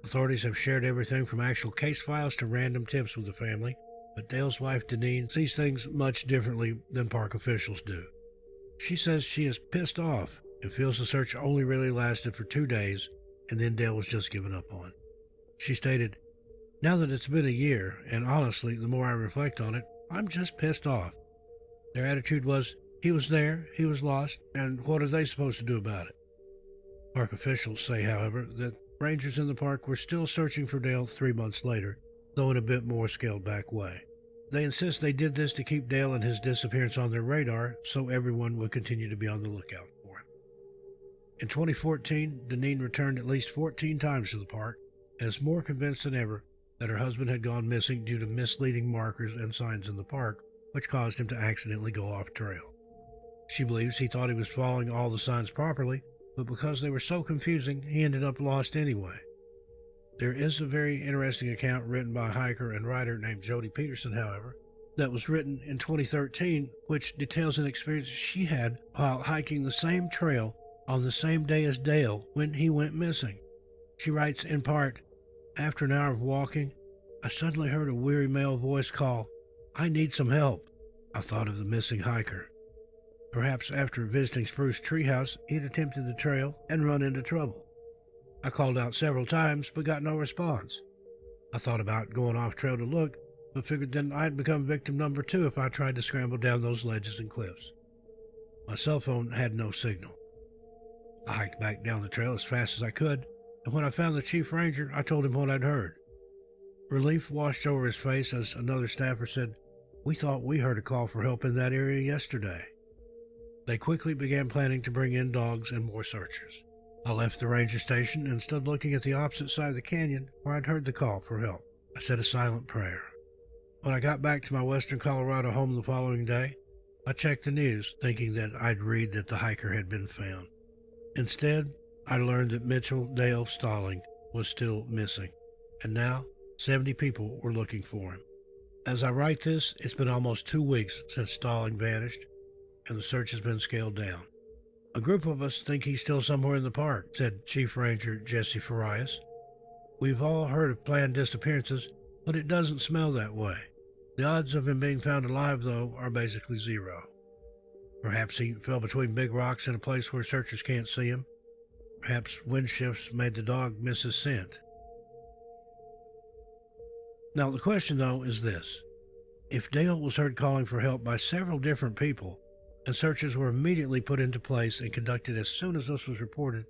Authorities have shared everything from actual case files to random tips with the family, but Dale's wife, Dalene, sees things much differently than park officials do. She says she is pissed off and feels the search only really lasted for 2 days, and then Dale was just given up on. She stated, "Now that it's been a year, and honestly, the more I reflect on it, I'm just pissed off." Their attitude was, he was there, he was lost, and what are they supposed to do about it? Park officials say, however, that rangers in the park were still searching for Dale 3 months later, though in a bit more scaled-back way. They insist they did this to keep Dale and his disappearance on their radar, so everyone would continue to be on the lookout for him. In 2014, Dalene returned at least 14 times to the park, and is more convinced than ever that her husband had gone missing due to misleading markers and signs in the park, which caused him to accidentally go off trail. She believes he thought he was following all the signs properly, but because they were so confusing, he ended up lost anyway. There is a very interesting account written by a hiker and writer named Jody Peterson, however, that was written in 2013, which details an experience she had while hiking the same trail on the same day as Dale when he went missing. She writes in part, "After an hour of walking, I suddenly heard a weary male voice call, 'I need some help.' I thought of the missing hiker. Perhaps after visiting Spruce Treehouse, he'd attempted the trail and run into trouble. I called out several times but got no response. I thought about going off trail to look, but figured then I'd become victim number 2 if I tried to scramble down those ledges and cliffs. My cell phone had no signal. I hiked back down the trail as fast as I could, and when I found the chief ranger, I told him what I'd heard. Relief washed over his face as another staffer said, 'We thought we heard a call for help in that area yesterday.' They quickly began planning to bring in dogs and more searchers. I left the ranger station and stood looking at the opposite side of the canyon where I'd heard the call for help. I said a silent prayer. When I got back to my western Colorado home the following day, I checked the news thinking that I'd read that the hiker had been found. Instead, I learned that Mitchell Dale Stalling was still missing, and now 70 people were looking for him. As I write this, it's been almost 2 weeks since Stalling vanished, and the search has been scaled down. A group of us think he's still somewhere in the park, said Chief Ranger Jesse Farias. We've all heard of planned disappearances, but it doesn't smell that way. The odds of him being found alive, though, are basically 0. Perhaps he fell between big rocks in a place where searchers can't see him. Perhaps wind shifts made the dog miss his scent. Now, the question, though, is this. If Dale was heard calling for help by several different people, and searches were immediately put into place and conducted as soon as this was reported,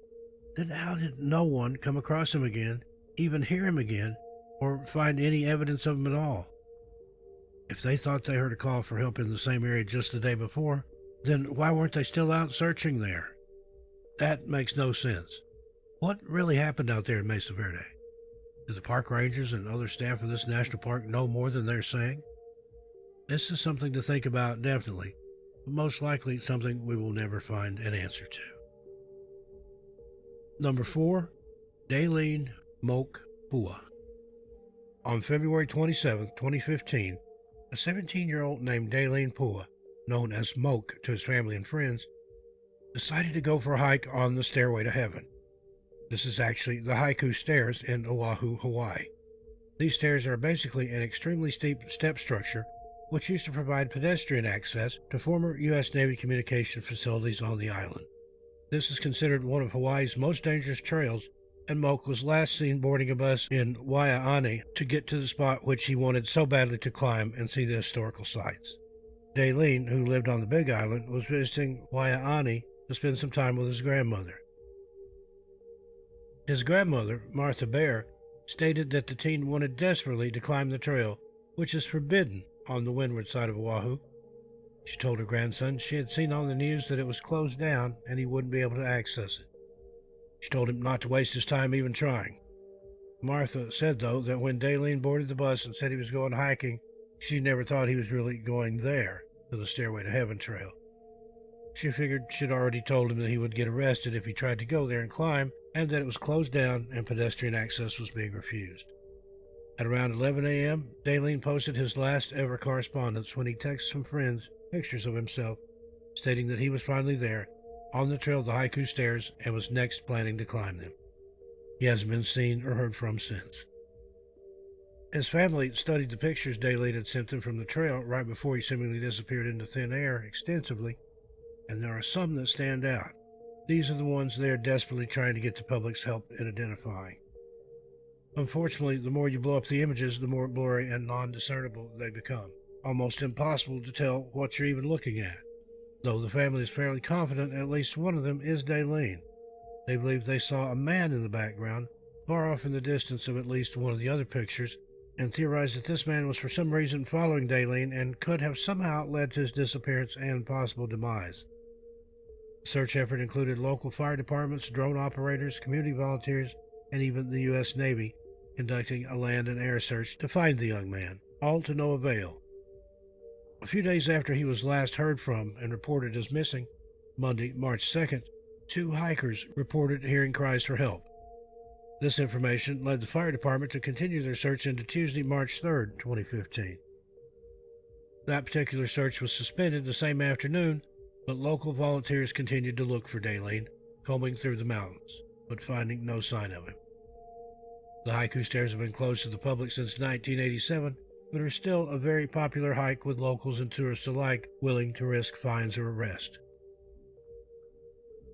then how did no one come across him again, even hear him again, or find any evidence of him at all? If they thought they heard a call for help in the same area just the day before, then why weren't they still out searching there? That makes no sense. What really happened out there in Mesa Verde? Do the park rangers and other staff of this national park know more than they're saying? This is something to think about, definitely, but most likely something we will never find an answer to. Number 4, Dalene Mo Pua. On February 27, 2015, a 17-year-old named Dalene Pua, known as Moke to his family and friends, decided to go for a hike on the Stairway to Heaven. This is actually the Haiku Stairs in Oahu, Hawaii. These stairs are basically an extremely steep step structure which used to provide pedestrian access to former U.S. Navy communication facilities on the island. This is considered one of Hawaii's most dangerous trails, and Moke was last seen boarding a bus in Waianae to get to the spot which he wanted so badly to climb and see the historical sites. Dalene, who lived on the Big Island, was visiting Waianae to spend some time with his grandmother. His grandmother, Martha Bear, stated that the teen wanted desperately to climb the trail, which is forbidden on the windward side of Oahu. She told her grandson she had seen on the news that it was closed down and he wouldn't be able to access it. She told him not to waste his time even trying. Martha said, though, that when Dalene boarded the bus and said he was going hiking, she never thought he was really going there, to the Stairway to Heaven trail. She figured she'd already told him that he would get arrested if he tried to go there and climb, and that it was closed down and pedestrian access was being refused. At around 11 a.m., Dalene posted his last ever correspondence when he texted some friends pictures of himself, stating that he was finally there, on the trail of the Haiku Stairs, and was next planning to climb them. He hasn't been seen or heard from since. His family studied the pictures Dalene had sent them from the trail right before he seemingly disappeared into thin air extensively, and there are some that stand out. These are the ones they are desperately trying to get the public's help in identifying. Unfortunately, the more you blow up the images, the more blurry and non-discernible they become. Almost impossible to tell what you're even looking at. Though the family is fairly confident at least one of them is Dalene. They believe they saw a man in the background, far off in the distance of at least one of the other pictures, and theorized that this man was for some reason following Dalene and could have somehow led to his disappearance and possible demise. The search effort included local fire departments, drone operators, community volunteers, and even the U.S. Navy, conducting a land and air search to find the young man, all to no avail. A few days after he was last heard from and reported as missing, Monday, March 2nd, 2 hikers reported hearing cries for help. This information led the fire department to continue their search into Tuesday, March 3rd, 2015. That particular search was suspended the same afternoon, but local volunteers continued to look for Dalene, combing through the mountains, but finding no sign of him. The haiku stairs have been closed to the public since 1987, but are still a very popular hike with locals and tourists alike willing to risk fines or arrest.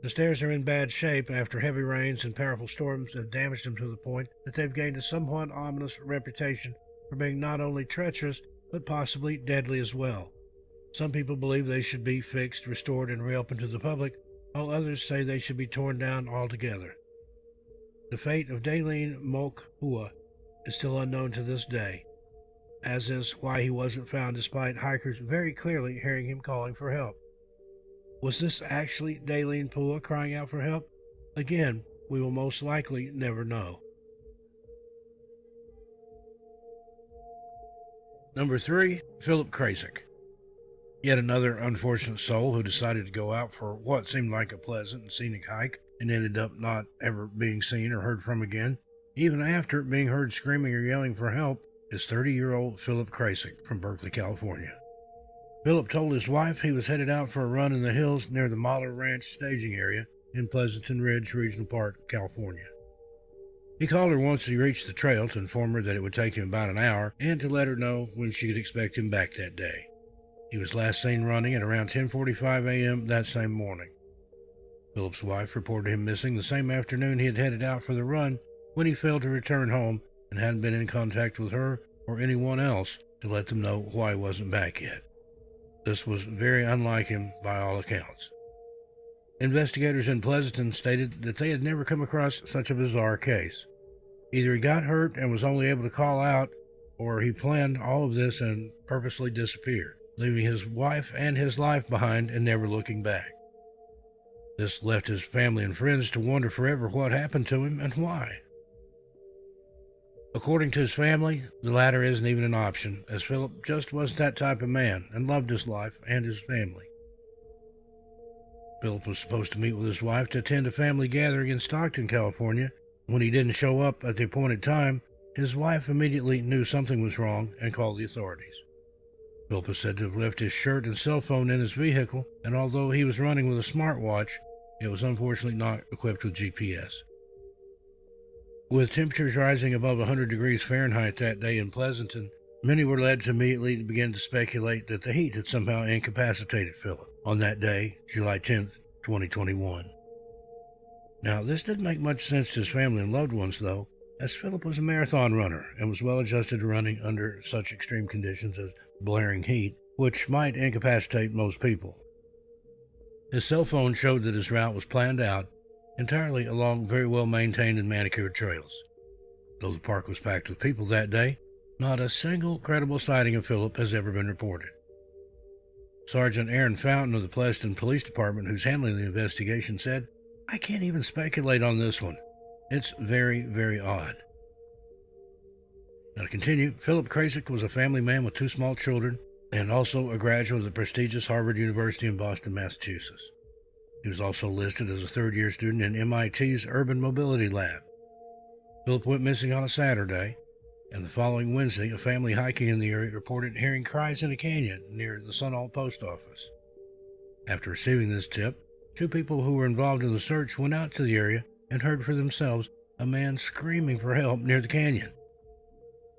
The stairs are in bad shape after heavy rains and powerful storms have damaged them to the point that they've gained a somewhat ominous reputation for being not only treacherous, but possibly deadly as well. Some people believe they should be fixed, restored, and reopened to the public, while others say they should be torn down altogether. The fate of Dalene Mo Pua is still unknown to this day, as is why he wasn't found despite hikers very clearly hearing him calling for help. Was this actually Dalene Pua crying out for help? Again, we will most likely never know. Number 3, Philip Krasik. Yet another unfortunate soul who decided to go out for what seemed like a pleasant and scenic hike and ended up not ever being seen or heard from again, even after being heard screaming or yelling for help, is 30-year-old Philip Krasik from Berkeley, California. Philip told his wife he was headed out for a run in the hills near the Mahler Ranch staging area in Pleasanton Ridge Regional Park, California. He called her once he reached the trail to inform her that it would take him about an hour and to let her know when she could expect him back that day. He was last seen running at around 10:45 a.m. that same morning. Philip's wife reported him missing the same afternoon he had headed out for the run when he failed to return home and hadn't been in contact with her or anyone else to let them know why he wasn't back yet. This was very unlike him by all accounts. Investigators in Pleasanton stated that they had never come across such a bizarre case. Either he got hurt and was only able to call out, or he planned all of this and purposely disappeared, leaving his wife and his life behind and never looking back. This left his family and friends to wonder forever what happened to him and why. According to his family, the latter isn't even an option, as Philip just wasn't that type of man and loved his life and his family. Philip was supposed to meet with his wife to attend a family gathering in Stockton, California. When he didn't show up at the appointed time, his wife immediately knew something was wrong and called the authorities. Philip was said to have left his shirt and cell phone in his vehicle, and although he was running with a smartwatch, it was unfortunately not equipped with GPS. With temperatures rising above 100 degrees Fahrenheit that day in Pleasanton, many were led to immediately begin to speculate that the heat had somehow incapacitated Philip on that day, July 10th, 2021. Now, this didn't make much sense to his family and loved ones, though, as Philip was a marathon runner and was well adjusted to running under such extreme conditions as blaring heat, which might incapacitate most people. His cell phone showed that his route was planned out entirely along very well-maintained and manicured trails. Though the park was packed with people that day, not a single credible sighting of Philip has ever been reported. Sergeant Aaron Fountain of the Pleasanton Police Department, who's handling the investigation, said, "I can't even speculate on this one. It's very, very odd." Now to continue, Philip Krasik was a family man with 2 small children and also a graduate of the prestigious Harvard University in Boston, Massachusetts. He was also listed as a third-year student in MIT's Urban Mobility Lab. Philip went missing on a Saturday, and the following Wednesday, a family hiking in the area reported hearing cries in a canyon near the Sunol Post Office. After receiving this tip, 2 people who were involved in the search went out to the area and heard for themselves a man screaming for help near the canyon.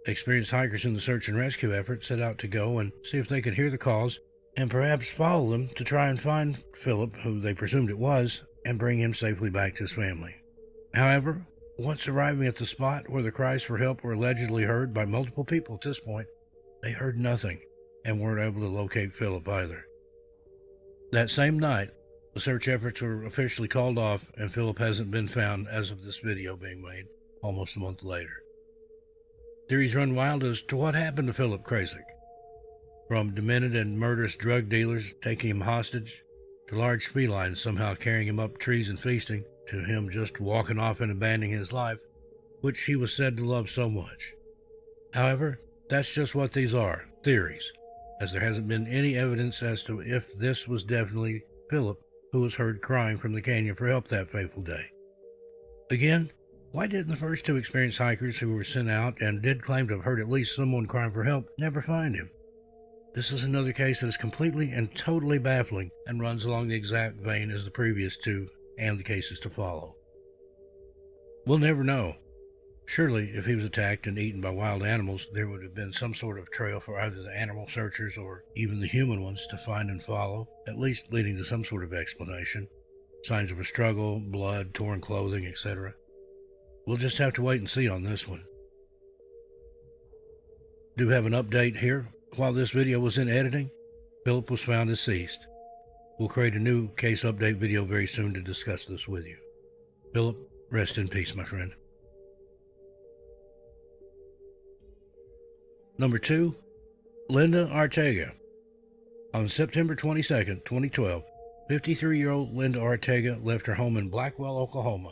Experienced hikers in the search and rescue effort set out to go and see if they could hear the calls and perhaps follow them to try and find Philip, who they presumed it was, and bring him safely back to his family. However, once arriving at the spot where the cries for help were allegedly heard by multiple people at this point, they heard nothing and weren't able to locate Philip either. That same night, the search efforts were officially called off, and Philip hasn't been found as of this video being made, almost a month later. Theories run wild as to what happened to Philip Krasik. From demented and murderous drug dealers taking him hostage, to large felines somehow carrying him up trees and feasting, to him just walking off and abandoning his life, which he was said to love so much. However, that's just what these are, theories, as there hasn't been any evidence as to if this was definitely Philip who was heard crying from the canyon for help that fateful day. Again, why didn't the first two experienced hikers who were sent out and did claim to have heard at least someone crying for help never find him? This is another case that is completely and totally baffling and runs along the exact vein as the previous two and the cases to follow. We'll never know. Surely, if he was attacked and eaten by wild animals, there would have been some sort of trail for either the animal searchers or even the human ones to find and follow, at least leading to some sort of explanation. Signs of a struggle, blood, torn clothing, etc. We'll just have to wait and see on this one. Do have an update here. While this video was in editing, Philip was found deceased. We'll create a new case update video very soon to discuss this with you. Philip, rest in peace, my friend. Number 2, Linda Artega. On September 22nd, 2012, 53-year-old Linda Artega left her home in Blackwell, Oklahoma,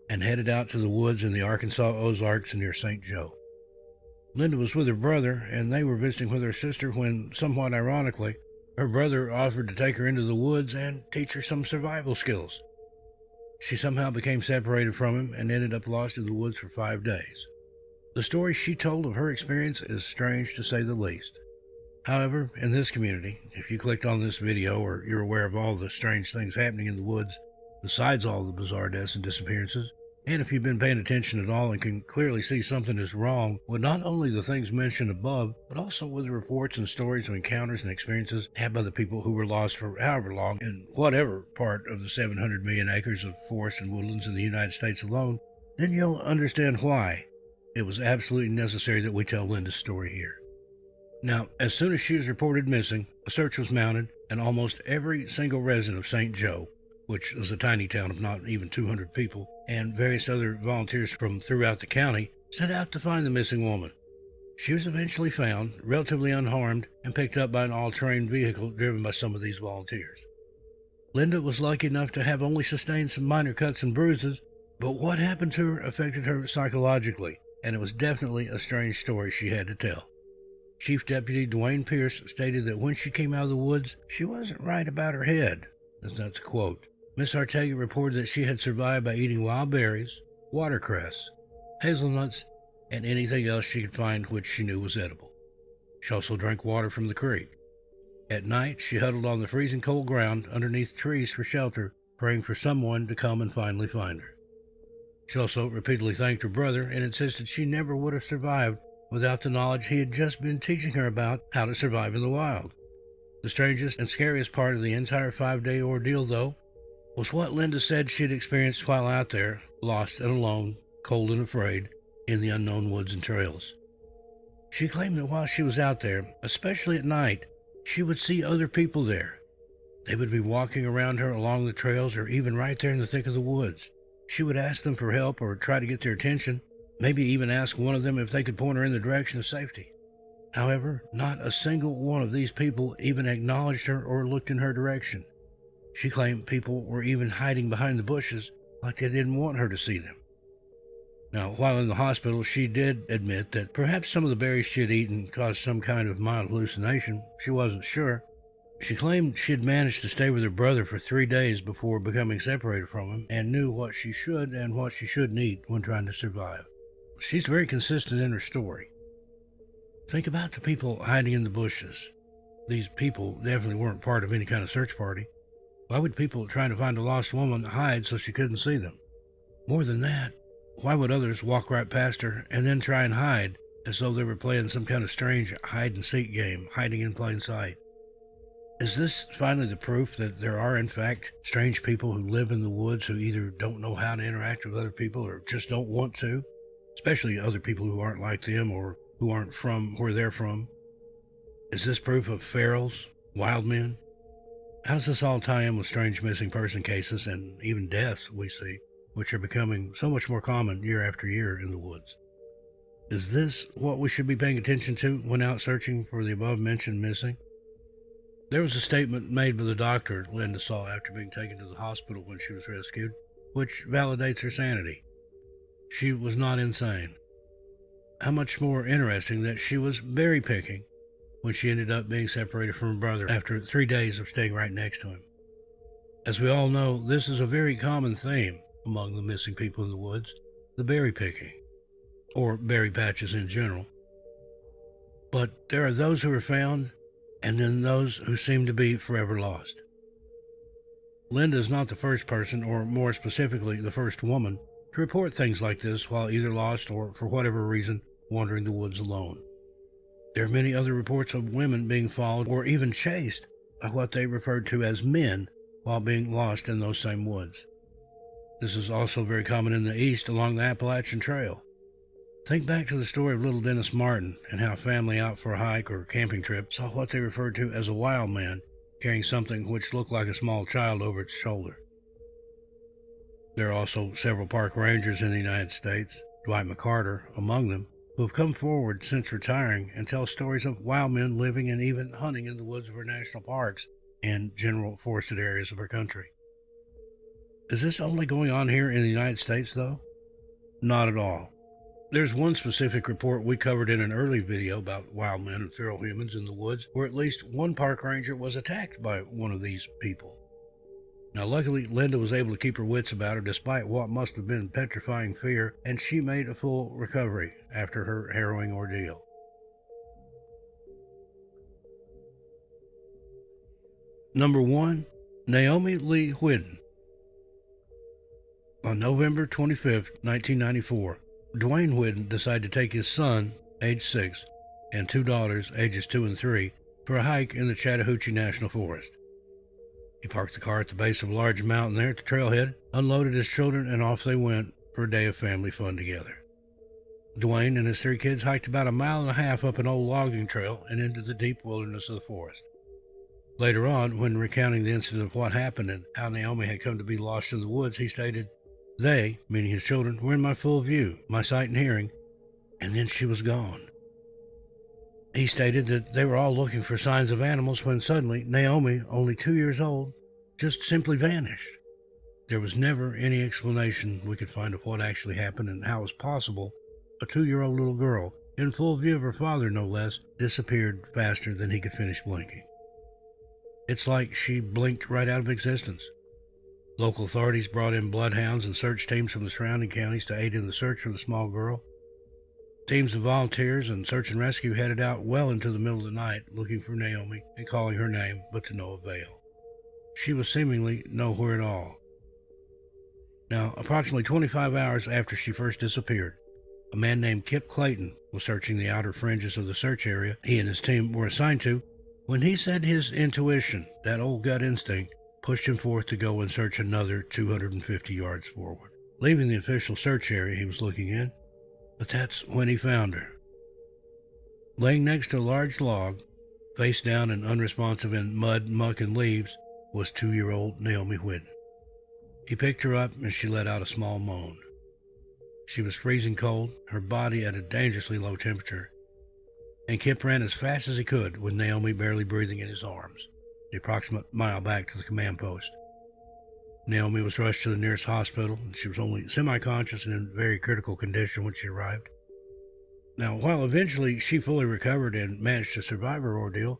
and headed out to the woods in the Arkansas Ozarks near St. Joe. Linda was with her brother, and they were visiting with her sister when, somewhat ironically, her brother offered to take her into the woods and teach her some survival skills. She somehow became separated from him and ended up lost in the woods for 5 days. The story she told of her experience is strange to say the least. However, in this community, if you clicked on this video or you're aware of all the strange things happening in the woods, besides all the bizarre deaths and disappearances, and if you've been paying attention at all and can clearly see something is wrong with not only the things mentioned above, but also with the reports and stories of encounters and experiences had by the people who were lost for however long in whatever part of the 700 million acres of forest and woodlands in the United States alone, then you'll understand why it was absolutely necessary that we tell Linda's story here. Now, as soon as she was reported missing, a search was mounted, and almost every single resident of St. Joe, which is a tiny town of not even 200 people, and various other volunteers from throughout the county, set out to find the missing woman. She was eventually found, relatively unharmed, and picked up by an all-terrain vehicle driven by some of these volunteers. Linda was lucky enough to have only sustained some minor cuts and bruises, but what happened to her affected her psychologically, and it was definitely a strange story she had to tell. Chief Deputy Dwayne Pierce stated that when she came out of the woods, she wasn't right about her head. That's a quote. Miss Artega reported that she had survived by eating wild berries, watercress, hazelnuts, and anything else she could find which she knew was edible. She also drank water from the creek. At night, she huddled on the freezing cold ground underneath trees for shelter, praying for someone to come and finally find her. She also repeatedly thanked her brother and insisted she never would have survived without the knowledge he had just been teaching her about how to survive in the wild. The strangest and scariest part of the entire 5-day ordeal, though, was what Linda said she had experienced while out there, lost and alone, cold and afraid, in the unknown woods and trails. She claimed that while she was out there, especially at night, she would see other people there. They would be walking around her along the trails or even right there in the thick of the woods. She would ask them for help or try to get their attention, maybe even ask one of them if they could point her in the direction of safety. However, not a single one of these people even acknowledged her or looked in her direction. She claimed people were even hiding behind the bushes like they didn't want her to see them. Now, while in the hospital, she did admit that perhaps some of the berries she had eaten caused some kind of mild hallucination. She wasn't sure. She claimed she had managed to stay with her brother for 3 days before becoming separated from him and knew what she should and what she shouldn't eat when trying to survive. She's very consistent in her story. Think about the people hiding in the bushes. These people definitely weren't part of any kind of search party. Why would people trying to find a lost woman hide so she couldn't see them? More than that, why would others walk right past her and then try and hide as though they were playing some kind of strange hide-and-seek game, hiding in plain sight? Is this finally the proof that there are, in fact, strange people who live in the woods who either don't know how to interact with other people or just don't want to, especially other people who aren't like them or who aren't from where they're from? Is this proof of ferals, wild men? How does this all tie in with strange missing person cases and even deaths we see, which are becoming so much more common year after year in the woods? Is this what we should be paying attention to when out searching for the above-mentioned missing? There was a statement made by the doctor Linda saw after being taken to the hospital when she was rescued, which validates her sanity. she was not insane. How much more interesting that she was berry picking when she ended up being separated from her brother after 3 days of staying right next to him. As we all know, this is a very common theme among the missing people in the woods, the berry picking, or berry patches in general. But there are those who are found, and then those who seem to be forever lost. Linda is not the first person, or more specifically, the first woman, to report things like this while either lost or, for whatever reason, wandering the woods alone. There are many other reports of women being followed or even chased by what they referred to as men while being lost in those same woods. This is also very common in the East along the Appalachian Trail. Think back to the story of little Dennis Martin and how a family out for a hike or camping trip saw what they referred to as a wild man carrying something which looked like a small child over its shoulder. There are also several park rangers in the United States, Dwight McCarter among them, who have come forward since retiring and tell stories of wild men living and even hunting in the woods of our national parks and general forested areas of our country. Is this only going on here in the United States, though? Not at all. There's one specific report we covered in an early video about wild men and feral humans in the woods, where at least one park ranger was attacked by one of these people. Now, luckily, Linda was able to keep her wits about her despite what must have been petrifying fear, and she made a full recovery after her harrowing ordeal. Number 1. Naomi Lee Whitten. On November 25, 1994, Dwayne Whitten decided to take his son, age 6, and 2 daughters, ages 2 and 3, for a hike in the Chattahoochee National Forest. He parked the car at the base of a large mountain there at the trailhead, unloaded his children, and off they went for a day of family fun together. Dwayne and his 3 kids hiked about 1.5 miles up an old logging trail and into the deep wilderness of the forest. Later on, when recounting the incident of what happened and how Naomi had come to be lost in the woods, he stated, "They, meaning his children, were in my full view, my sight and hearing, and then she was gone." He stated that they were all looking for signs of animals when suddenly Naomi, only 2 years old, just simply vanished. There was never any explanation we could find of what actually happened and how it was possible a 2-year-old little girl, in full view of her father no less, disappeared faster than he could finish blinking. It's like she blinked right out of existence. Local authorities brought in bloodhounds and search teams from the surrounding counties to aid in the search for the small girl. Teams of volunteers and search and rescue headed out well into the middle of the night looking for Naomi and calling her name, but to no avail. She was seemingly nowhere at all. Now, approximately 25 hours after she first disappeared, a man named Kip Clayton was searching the outer fringes of the search area he and his team were assigned to when he said his intuition, that old gut instinct, pushed him forth to go and search another 250 yards forward, leaving the official search area he was looking in. But that's when he found her. Laying next to a large log, face down and unresponsive in mud, muck, and leaves, was 2-year-old Naomi Whitten. He picked her up and she let out a small moan. She was freezing cold, her body at a dangerously low temperature, and Kip ran as fast as he could with Naomi barely breathing in his arms, the approximate mile back to the command post. Naomi was rushed to the nearest hospital, and she was only semi-conscious and in very critical condition when she arrived. Now, while eventually she fully recovered and managed to survive her ordeal,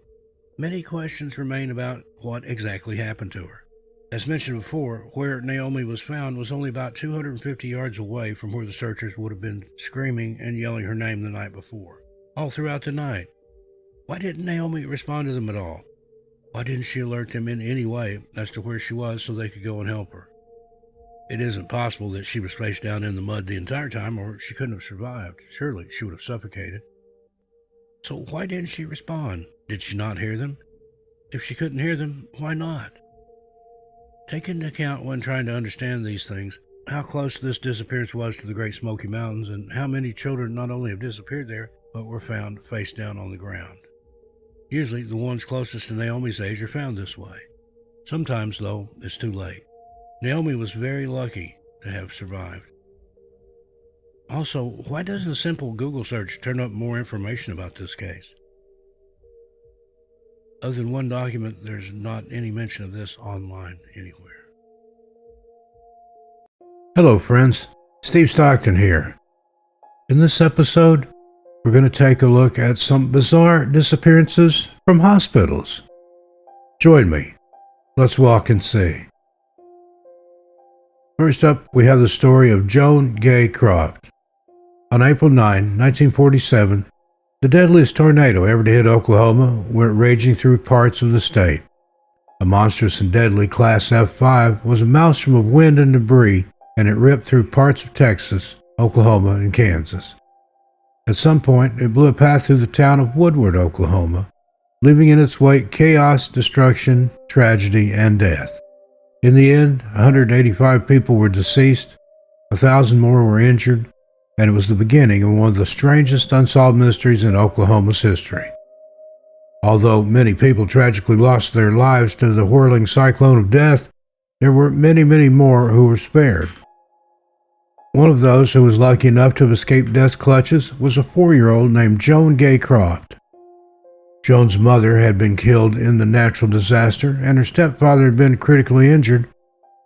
many questions remain about what exactly happened to her. As mentioned before, where Naomi was found was only about 250 yards away from where the searchers would have been screaming and yelling her name the night before, all throughout the night. Why didn't Naomi respond to them at all? Why didn't she alert them in any way as to where she was so they could go and help her? It isn't possible that she was face down in the mud the entire time, or she couldn't have survived. Surely she would have suffocated. So why didn't she respond? Did she not hear them? If she couldn't hear them, why not? Take into account when trying to understand these things, how close this disappearance was to the Great Smoky Mountains, and how many children not only have disappeared there, but were found face down on the ground. Usually, the ones closest to Naomi's age are found this way. Sometimes, though, it's too late. Naomi was very lucky to have survived. Also, why doesn't a simple Google search turn up more information about this case? Other than one document, there's not any mention of this online anywhere. Hello, friends. Steve Stockton here. In this episode, we're going to take a look at some bizarre disappearances from hospitals. Join me. Let's walk and see. First up, we have the story of Joan Gay Croft. On April 9, 1947, the deadliest tornado ever to hit Oklahoma went raging through parts of the state. A monstrous and deadly Class F5 was a maelstrom of wind and debris, and it ripped through parts of Texas, Oklahoma, and Kansas. At some point, it blew a path through the town of Woodward, Oklahoma, leaving in its wake chaos, destruction, tragedy, and death. In the end, 185 people were deceased, 1,000 more were injured, and it was the beginning of one of the strangest unsolved mysteries in Oklahoma's history. Although many people tragically lost their lives to the whirling cyclone of death, there were many, many more who were spared. One of those who was lucky enough to have escaped death's clutches was a 4-year-old named Joan Gay Croft. Joan's mother had been killed in the natural disaster, and her stepfather had been critically injured,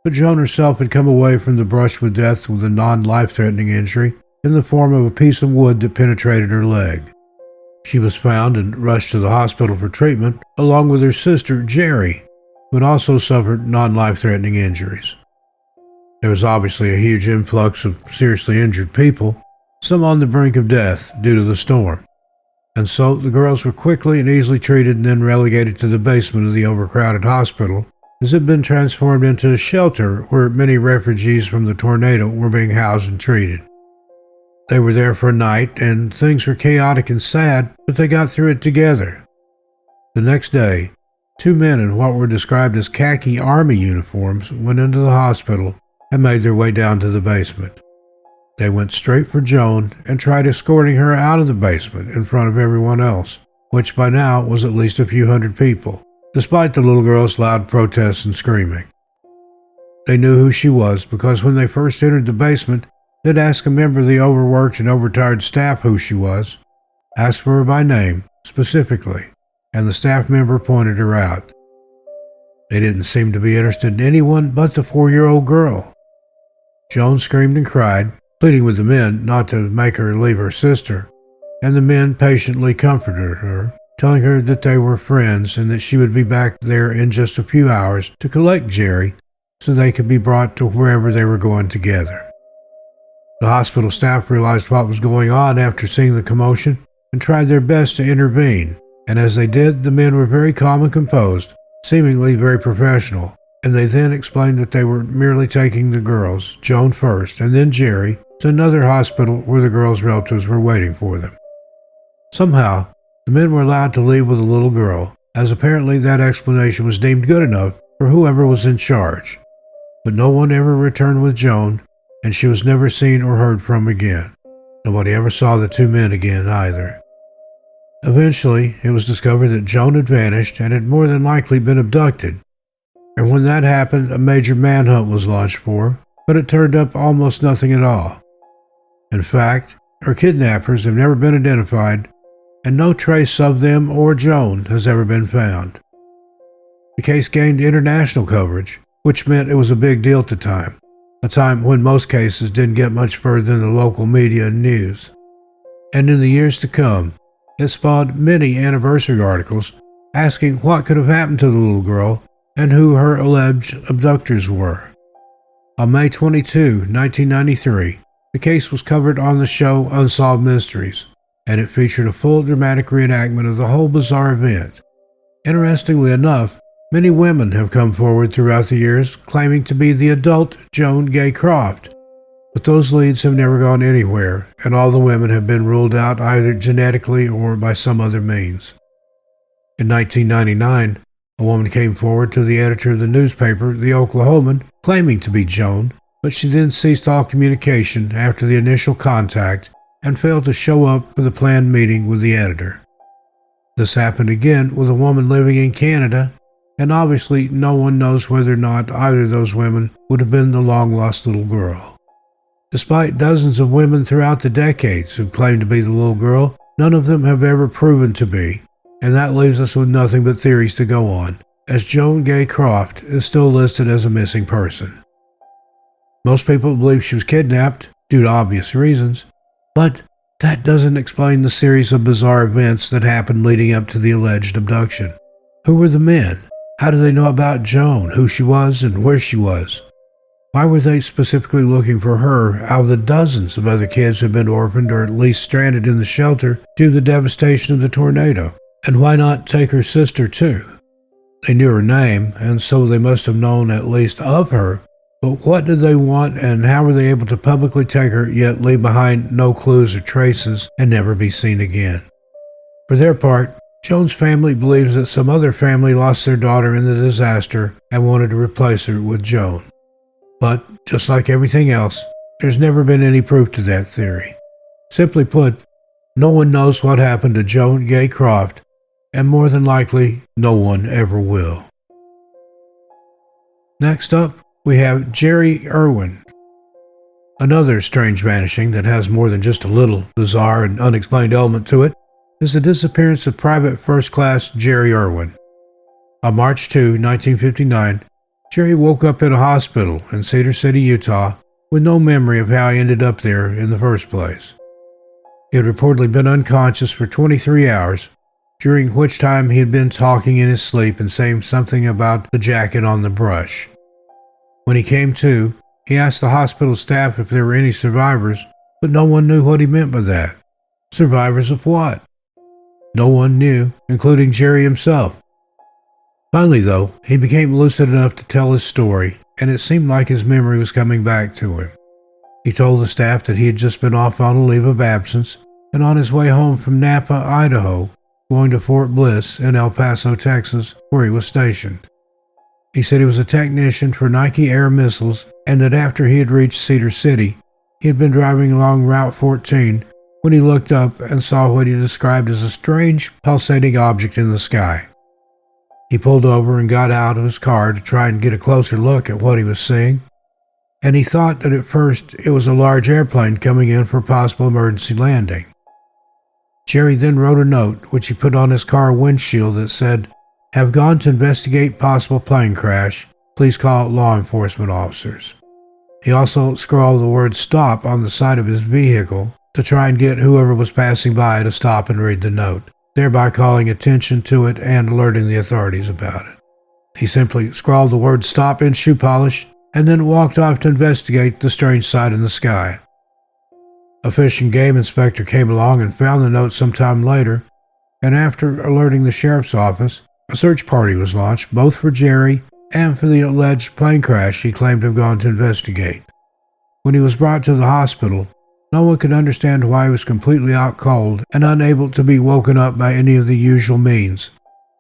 but Joan herself had come away from the brush with death with a non-life-threatening injury in the form of a piece of wood that penetrated her leg. She was found and rushed to the hospital for treatment, along with her sister, Jerry, who had also suffered non-life-threatening injuries. There was obviously a huge influx of seriously injured people, some on the brink of death due to the storm. And so the girls were quickly and easily treated and then relegated to the basement of the overcrowded hospital, as it had been transformed into a shelter where many refugees from the tornado were being housed and treated. They were there for a night, and things were chaotic and sad, but they got through it together. The next day, 2 men in what were described as khaki army uniforms went into the hospital and made their way down to the basement. They went straight for Joan and tried escorting her out of the basement in front of everyone else, which by now was at least a few hundred people, despite the little girl's loud protests and screaming. They knew who she was because when they first entered the basement, they'd ask a member of the overworked and overtired staff who she was, asked for her by name, specifically, and the staff member pointed her out. They didn't seem to be interested in anyone but the 4-year-old girl. Joan screamed and cried, pleading with the men not to make her leave her sister, and the men patiently comforted her, telling her that they were friends and that she would be back there in just a few hours to collect Jerry so they could be brought to wherever they were going together. The hospital staff realized what was going on after seeing the commotion and tried their best to intervene, and as they did, the men were very calm and composed, seemingly very professional, and they then explained that they were merely taking the girls, Joan first and then Jerry, to another hospital where the girls' relatives were waiting for them. Somehow, the men were allowed to leave with the little girl, as apparently that explanation was deemed good enough for whoever was in charge. But no one ever returned with Joan, and she was never seen or heard from again. Nobody ever saw the 2 men again either. Eventually, it was discovered that Joan had vanished and had more than likely been abducted. And when that happened, a major manhunt was launched for her, but it turned up almost nothing at all. In fact, her kidnappers have never been identified, and no trace of them or Joan has ever been found. The case gained international coverage, which meant it was a big deal at the time, a time when most cases didn't get much further than the local media and news. And in the years to come, it spawned many anniversary articles asking what could have happened to the little girl and who her alleged abductors were. On May 22, 1993, the case was covered on the show Unsolved Mysteries, and it featured a full dramatic reenactment of the whole bizarre event. Interestingly enough, many women have come forward throughout the years claiming to be the adult Joan Gay Croft, but those leads have never gone anywhere, and all the women have been ruled out either genetically or by some other means. In 1999, a woman came forward to the editor of the newspaper, The Oklahoman, claiming to be Joan, but she then ceased all communication after the initial contact and failed to show up for the planned meeting with the editor. This happened again with a woman living in Canada, and obviously no one knows whether or not either of those women would have been the long-lost little girl. Despite dozens of women throughout the decades who claimed to be the little girl, none of them have ever proven to be, and that leaves us with nothing but theories to go on, as Joan Gay Croft is still listed as a missing person. Most people believe she was kidnapped, due to obvious reasons, but that doesn't explain the series of bizarre events that happened leading up to the alleged abduction. Who were the men? How did they know about Joan, who she was, and where she was? Why were they specifically looking for her out of the dozens of other kids who had been orphaned or at least stranded in the shelter due to the devastation of the tornado? And why not take her sister too? They knew her name, and so they must have known at least of her, but what did they want, and how were they able to publicly take her yet leave behind no clues or traces and never be seen again? For their part, Joan's family believes that some other family lost their daughter in the disaster and wanted to replace her with Joan. But, just like everything else, there's never been any proof to that theory. Simply put, no one knows what happened to Joan Gay Croft, and more than likely, no one ever will. Next up, we have Jerry Irwin. Another strange vanishing that has more than just a little bizarre and unexplained element to it is the disappearance of Private First Class Jerry Irwin. On March 2, 1959, Jerry woke up in a hospital in Cedar City, Utah, with no memory of how he ended up there in the first place. He had reportedly been unconscious for 23 hours, during which time he had been talking in his sleep and saying something about the jacket on the brush. When he came to, he asked the hospital staff if there were any survivors, but no one knew what he meant by that. Survivors of what? No one knew, including Jerry himself. Finally, though, he became lucid enough to tell his story, and it seemed like his memory was coming back to him. He told the staff that he had just been off on a leave of absence and on his way home from Napa, Idaho, going to Fort Bliss in El Paso, Texas, where he was stationed. He said he was a technician for Nike Air Missiles and that after he had reached Cedar City, he had been driving along Route 14 when he looked up and saw what he described as a strange, pulsating object in the sky. He pulled over and got out of his car to try and get a closer look at what he was seeing, and he thought that at first it was a large airplane coming in for a possible emergency landing. Jerry then wrote a note which he put on his car windshield that said, "Have gone to investigate possible plane crash. Please call law enforcement officers." He also scrawled the word "stop" on the side of his vehicle to try and get whoever was passing by to stop and read the note, thereby calling attention to it and alerting the authorities about it. He simply scrawled the word "stop" in shoe polish and then walked off to investigate the strange sight in the sky. A fish and game inspector came along and found the note sometime later, and after alerting the sheriff's office, a search party was launched both for Jerry and for the alleged plane crash he claimed to have gone to investigate. When he was brought to the hospital, no one could understand why he was completely out cold and unable to be woken up by any of the usual means,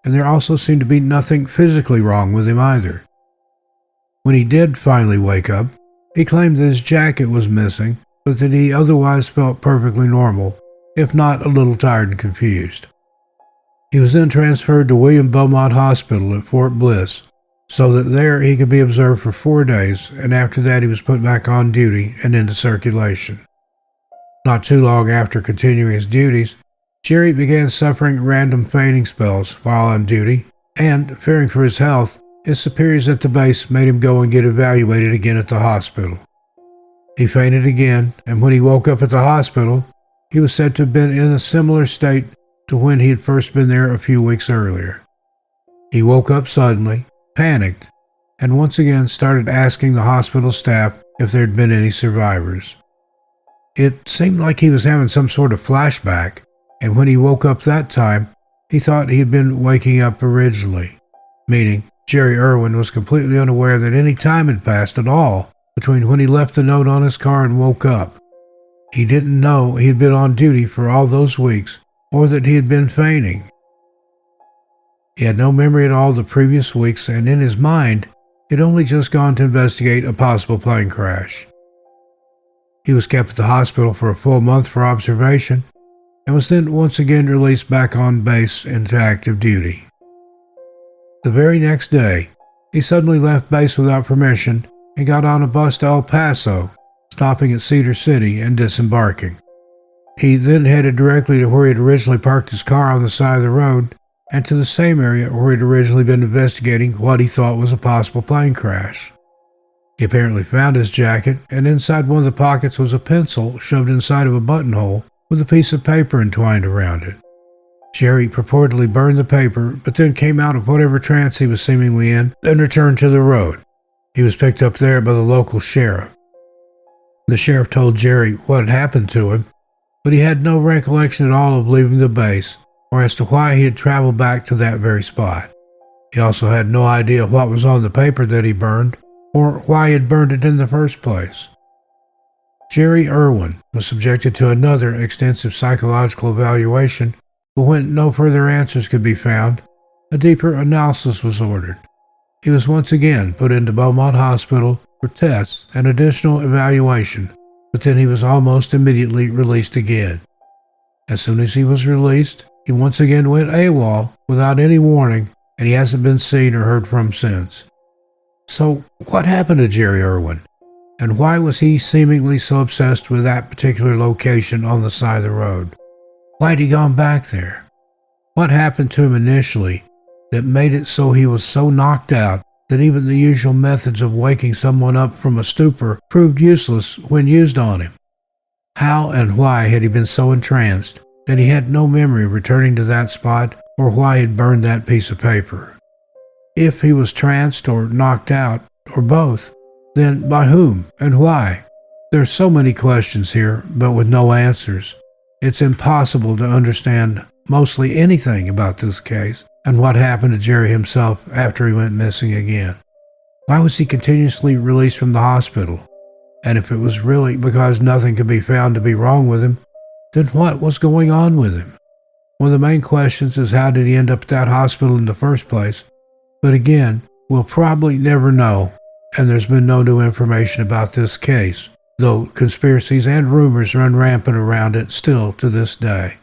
and there also seemed to be nothing physically wrong with him either. When he did finally wake up, he claimed that his jacket was missing, but that he otherwise felt perfectly normal, if not a little tired and confused. He was then transferred to William Beaumont Hospital at Fort Bliss, so that there he could be observed for 4 days, and after that he was put back on duty and into circulation. Not too long after continuing his duties, Jerry began suffering random fainting spells while on duty, and, fearing for his health, his superiors at the base made him go and get evaluated again at the hospital. He fainted again, and when he woke up at the hospital, he was said to have been in a similar state to when he had first been there a few weeks earlier. He woke up suddenly, panicked, and once again started asking the hospital staff if there had been any survivors. It seemed like he was having some sort of flashback, and when he woke up that time, he thought he had been waking up originally, meaning Jerry Irwin was completely unaware that any time had passed at all between when he left the note on his car and woke up. He didn't know he had been on duty for all those weeks, or that he had been fainting. He had no memory at all of the previous weeks, and in his mind, he had only just gone to investigate a possible plane crash. He was kept at the hospital for a full month for observation, and was then once again released back on base into active duty. The very next day, he suddenly left base without permission and got on a bus to El Paso, stopping at Cedar City and disembarking. He then headed directly to where he had originally parked his car on the side of the road, and to the same area where he had originally been investigating what he thought was a possible plane crash. He apparently found his jacket, and inside one of the pockets was a pencil shoved inside of a buttonhole with a piece of paper entwined around it. Jerry purportedly burned the paper, but then came out of whatever trance he was seemingly in and returned to the road. He was picked up there by the local sheriff. The sheriff told Jerry what had happened to him, but he had no recollection at all of leaving the base or as to why he had traveled back to that very spot. He also had no idea what was on the paper that he burned or why he had burned it in the first place. Jerry Irwin was subjected to another extensive psychological evaluation, but when no further answers could be found, a deeper analysis was ordered. He was once again put into Beaumont Hospital for tests and additional evaluation, but then he was almost immediately released again. As soon as he was released, he once again went AWOL without any warning, and he hasn't been seen or heard from since. So, what happened to Jerry Irwin? And why was he seemingly so obsessed with that particular location on the side of the road? Why had he gone back there? What happened to him initially that made it so he was so knocked out that even the usual methods of waking someone up from a stupor proved useless when used on him? How and why had he been so entranced that he had no memory of returning to that spot or why he had burned that piece of paper? If he was tranced or knocked out, or both, then by whom and why? There are so many questions here, but with no answers. It's impossible to understand mostly anything about this case and what happened to Jerry himself after he went missing again. Why was he continuously released from the hospital? And if it was really because nothing could be found to be wrong with him, then what was going on with him? One of the main questions is how did he end up at that hospital in the first place? But again, we'll probably never know, and there's been no new information about this case, though conspiracies and rumors run rampant around it still to this day.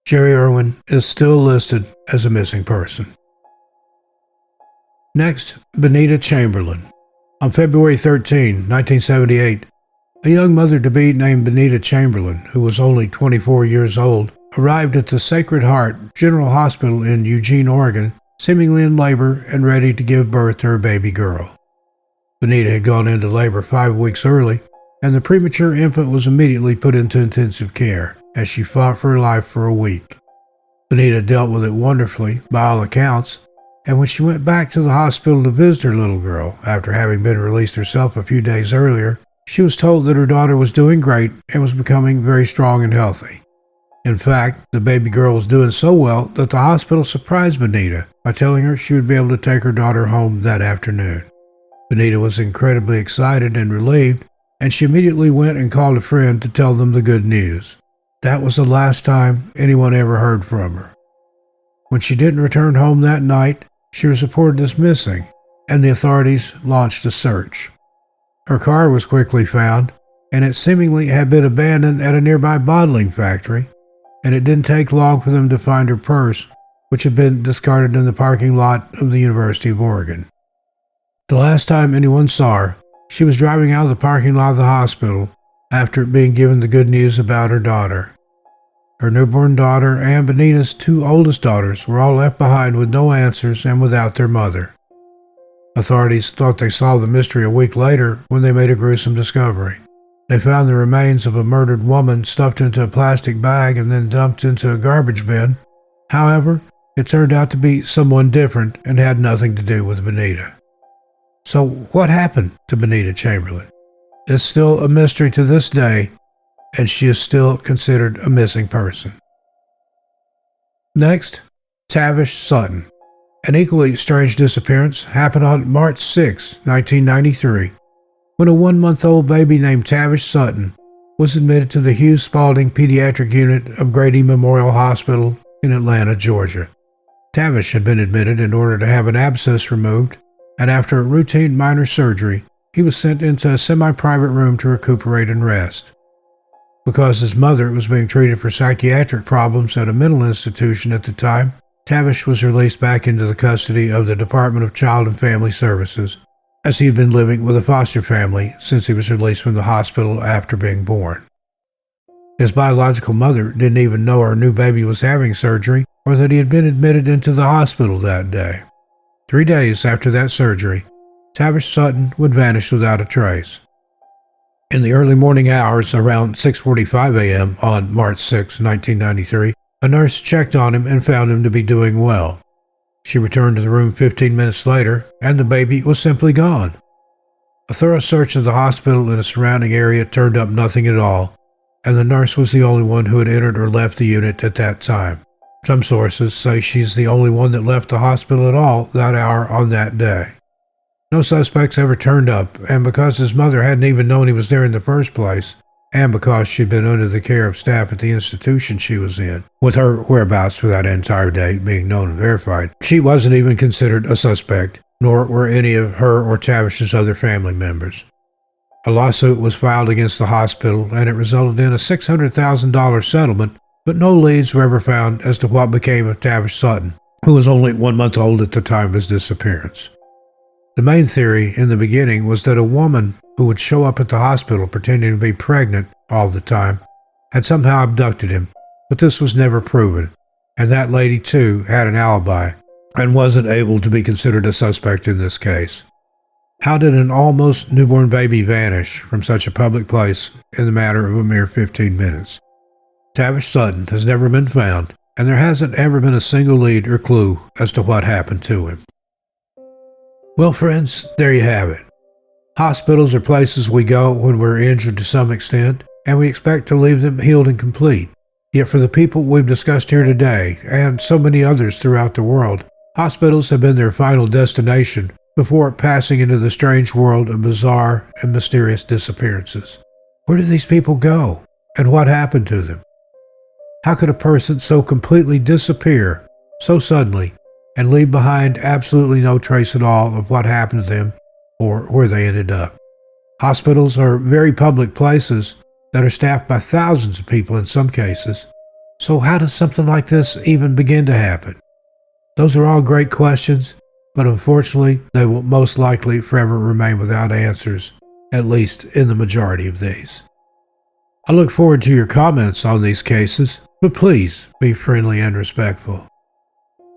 Jerry Irwin is still listed as a missing person. Next, Benita Chamberlain. On February 13, 1978, a young mother-to-be named Benita Chamberlain, who was only 24 years old, arrived at the Sacred Heart General Hospital in Eugene, Oregon, seemingly in labor and ready to give birth to her baby girl. Benita had gone into labor 5 weeks early, and the premature infant was immediately put into intensive care as she fought for her life for a week. Benita dealt with it wonderfully, by all accounts, and when she went back to the hospital to visit her little girl after having been released herself a few days earlier, she was told that her daughter was doing great and was becoming very strong and healthy. In fact, the baby girl was doing so well that the hospital surprised Benita by telling her she would be able to take her daughter home that afternoon. Benita was incredibly excited and relieved, and she immediately went and called a friend to tell them the good news. That was the last time anyone ever heard from her. When she didn't return home that night, she was reported as missing, and the authorities launched a search. Her car was quickly found, and it seemingly had been abandoned at a nearby bottling factory, and it didn't take long for them to find her purse, which had been discarded in the parking lot of the University of Oregon. The last time anyone saw her, she was driving out of the parking lot of the hospital after being given the good news about her daughter. Her newborn daughter and Benita's 2 oldest daughters were all left behind with no answers and without their mother. Authorities thought they solved the mystery a week later when they made a gruesome discovery. They found the remains of a murdered woman stuffed into a plastic bag and then dumped into a garbage bin. However, it turned out to be someone different and had nothing to do with Benita. So what happened to Benita Chamberlain? It's still a mystery to this day, and she is still considered a missing person. Next, Tavish Sutton. An equally strange disappearance happened on March 6, 1993, when a 1-month-old baby named Tavish Sutton was admitted to the Hughes Spalding Pediatric Unit of Grady Memorial Hospital in Atlanta, Georgia. Tavish had been admitted in order to have an abscess removed, and after a routine minor surgery, he was sent into a semi-private room to recuperate and rest. Because his mother was being treated for psychiatric problems at a mental institution at the time, Tavish was released back into the custody of the Department of Child and Family Services, as he had been living with a foster family since he was released from the hospital after being born. His biological mother didn't even know her new baby was having surgery or that he had been admitted into the hospital that day. 3 days after that surgery, Tavish Sutton would vanish without a trace. In the early morning hours, around 6:45 a.m. on March 6, 1993, a nurse checked on him and found him to be doing well. She returned to the room 15 minutes later, and the baby was simply gone. A thorough search of the hospital and the surrounding area turned up nothing at all, and the nurse was the only one who had entered or left the unit at that time. Some sources say she's the only one that left the hospital at all that hour on that day. No suspects ever turned up, and because his mother hadn't even known he was there in the first place, and because she'd been under the care of staff at the institution she was in, with her whereabouts for that entire day being known and verified, she wasn't even considered a suspect, nor were any of her or Tavish's other family members. A lawsuit was filed against the hospital, and it resulted in a $600,000 settlement, but no leads were ever found as to what became of Tavish Sutton, who was only 1 month old at the time of his disappearance. The main theory in the beginning was that a woman who would show up at the hospital pretending to be pregnant all the time had somehow abducted him, but this was never proven, and that lady too had an alibi and wasn't able to be considered a suspect in this case. How did an almost newborn baby vanish from such a public place in the matter of a mere 15 minutes? Tavish Sutton has never been found, and there hasn't ever been a single lead or clue as to what happened to him. Well, friends, there you have it. Hospitals are places we go when we're injured to some extent, and we expect to leave them healed and complete. Yet for the people we've discussed here today, and so many others throughout the world, hospitals have been their final destination before passing into the strange world of bizarre and mysterious disappearances. Where did these people go, and what happened to them? How could a person so completely disappear so suddenly and leave behind absolutely no trace at all of what happened to them or where they ended up? Hospitals are very public places that are staffed by thousands of people in some cases. So how does something like this even begin to happen? Those are all great questions, but unfortunately they will most likely forever remain without answers, at least in the majority of these. I look forward to your comments on these cases, but please be friendly and respectful.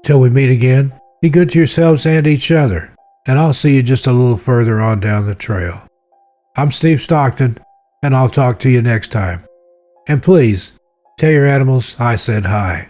Till we meet again, be good to yourselves and each other, and I'll see you just a little further on down the trail. I'm Steve Stockton, and I'll talk to you next time. And please, tell your animals I said hi.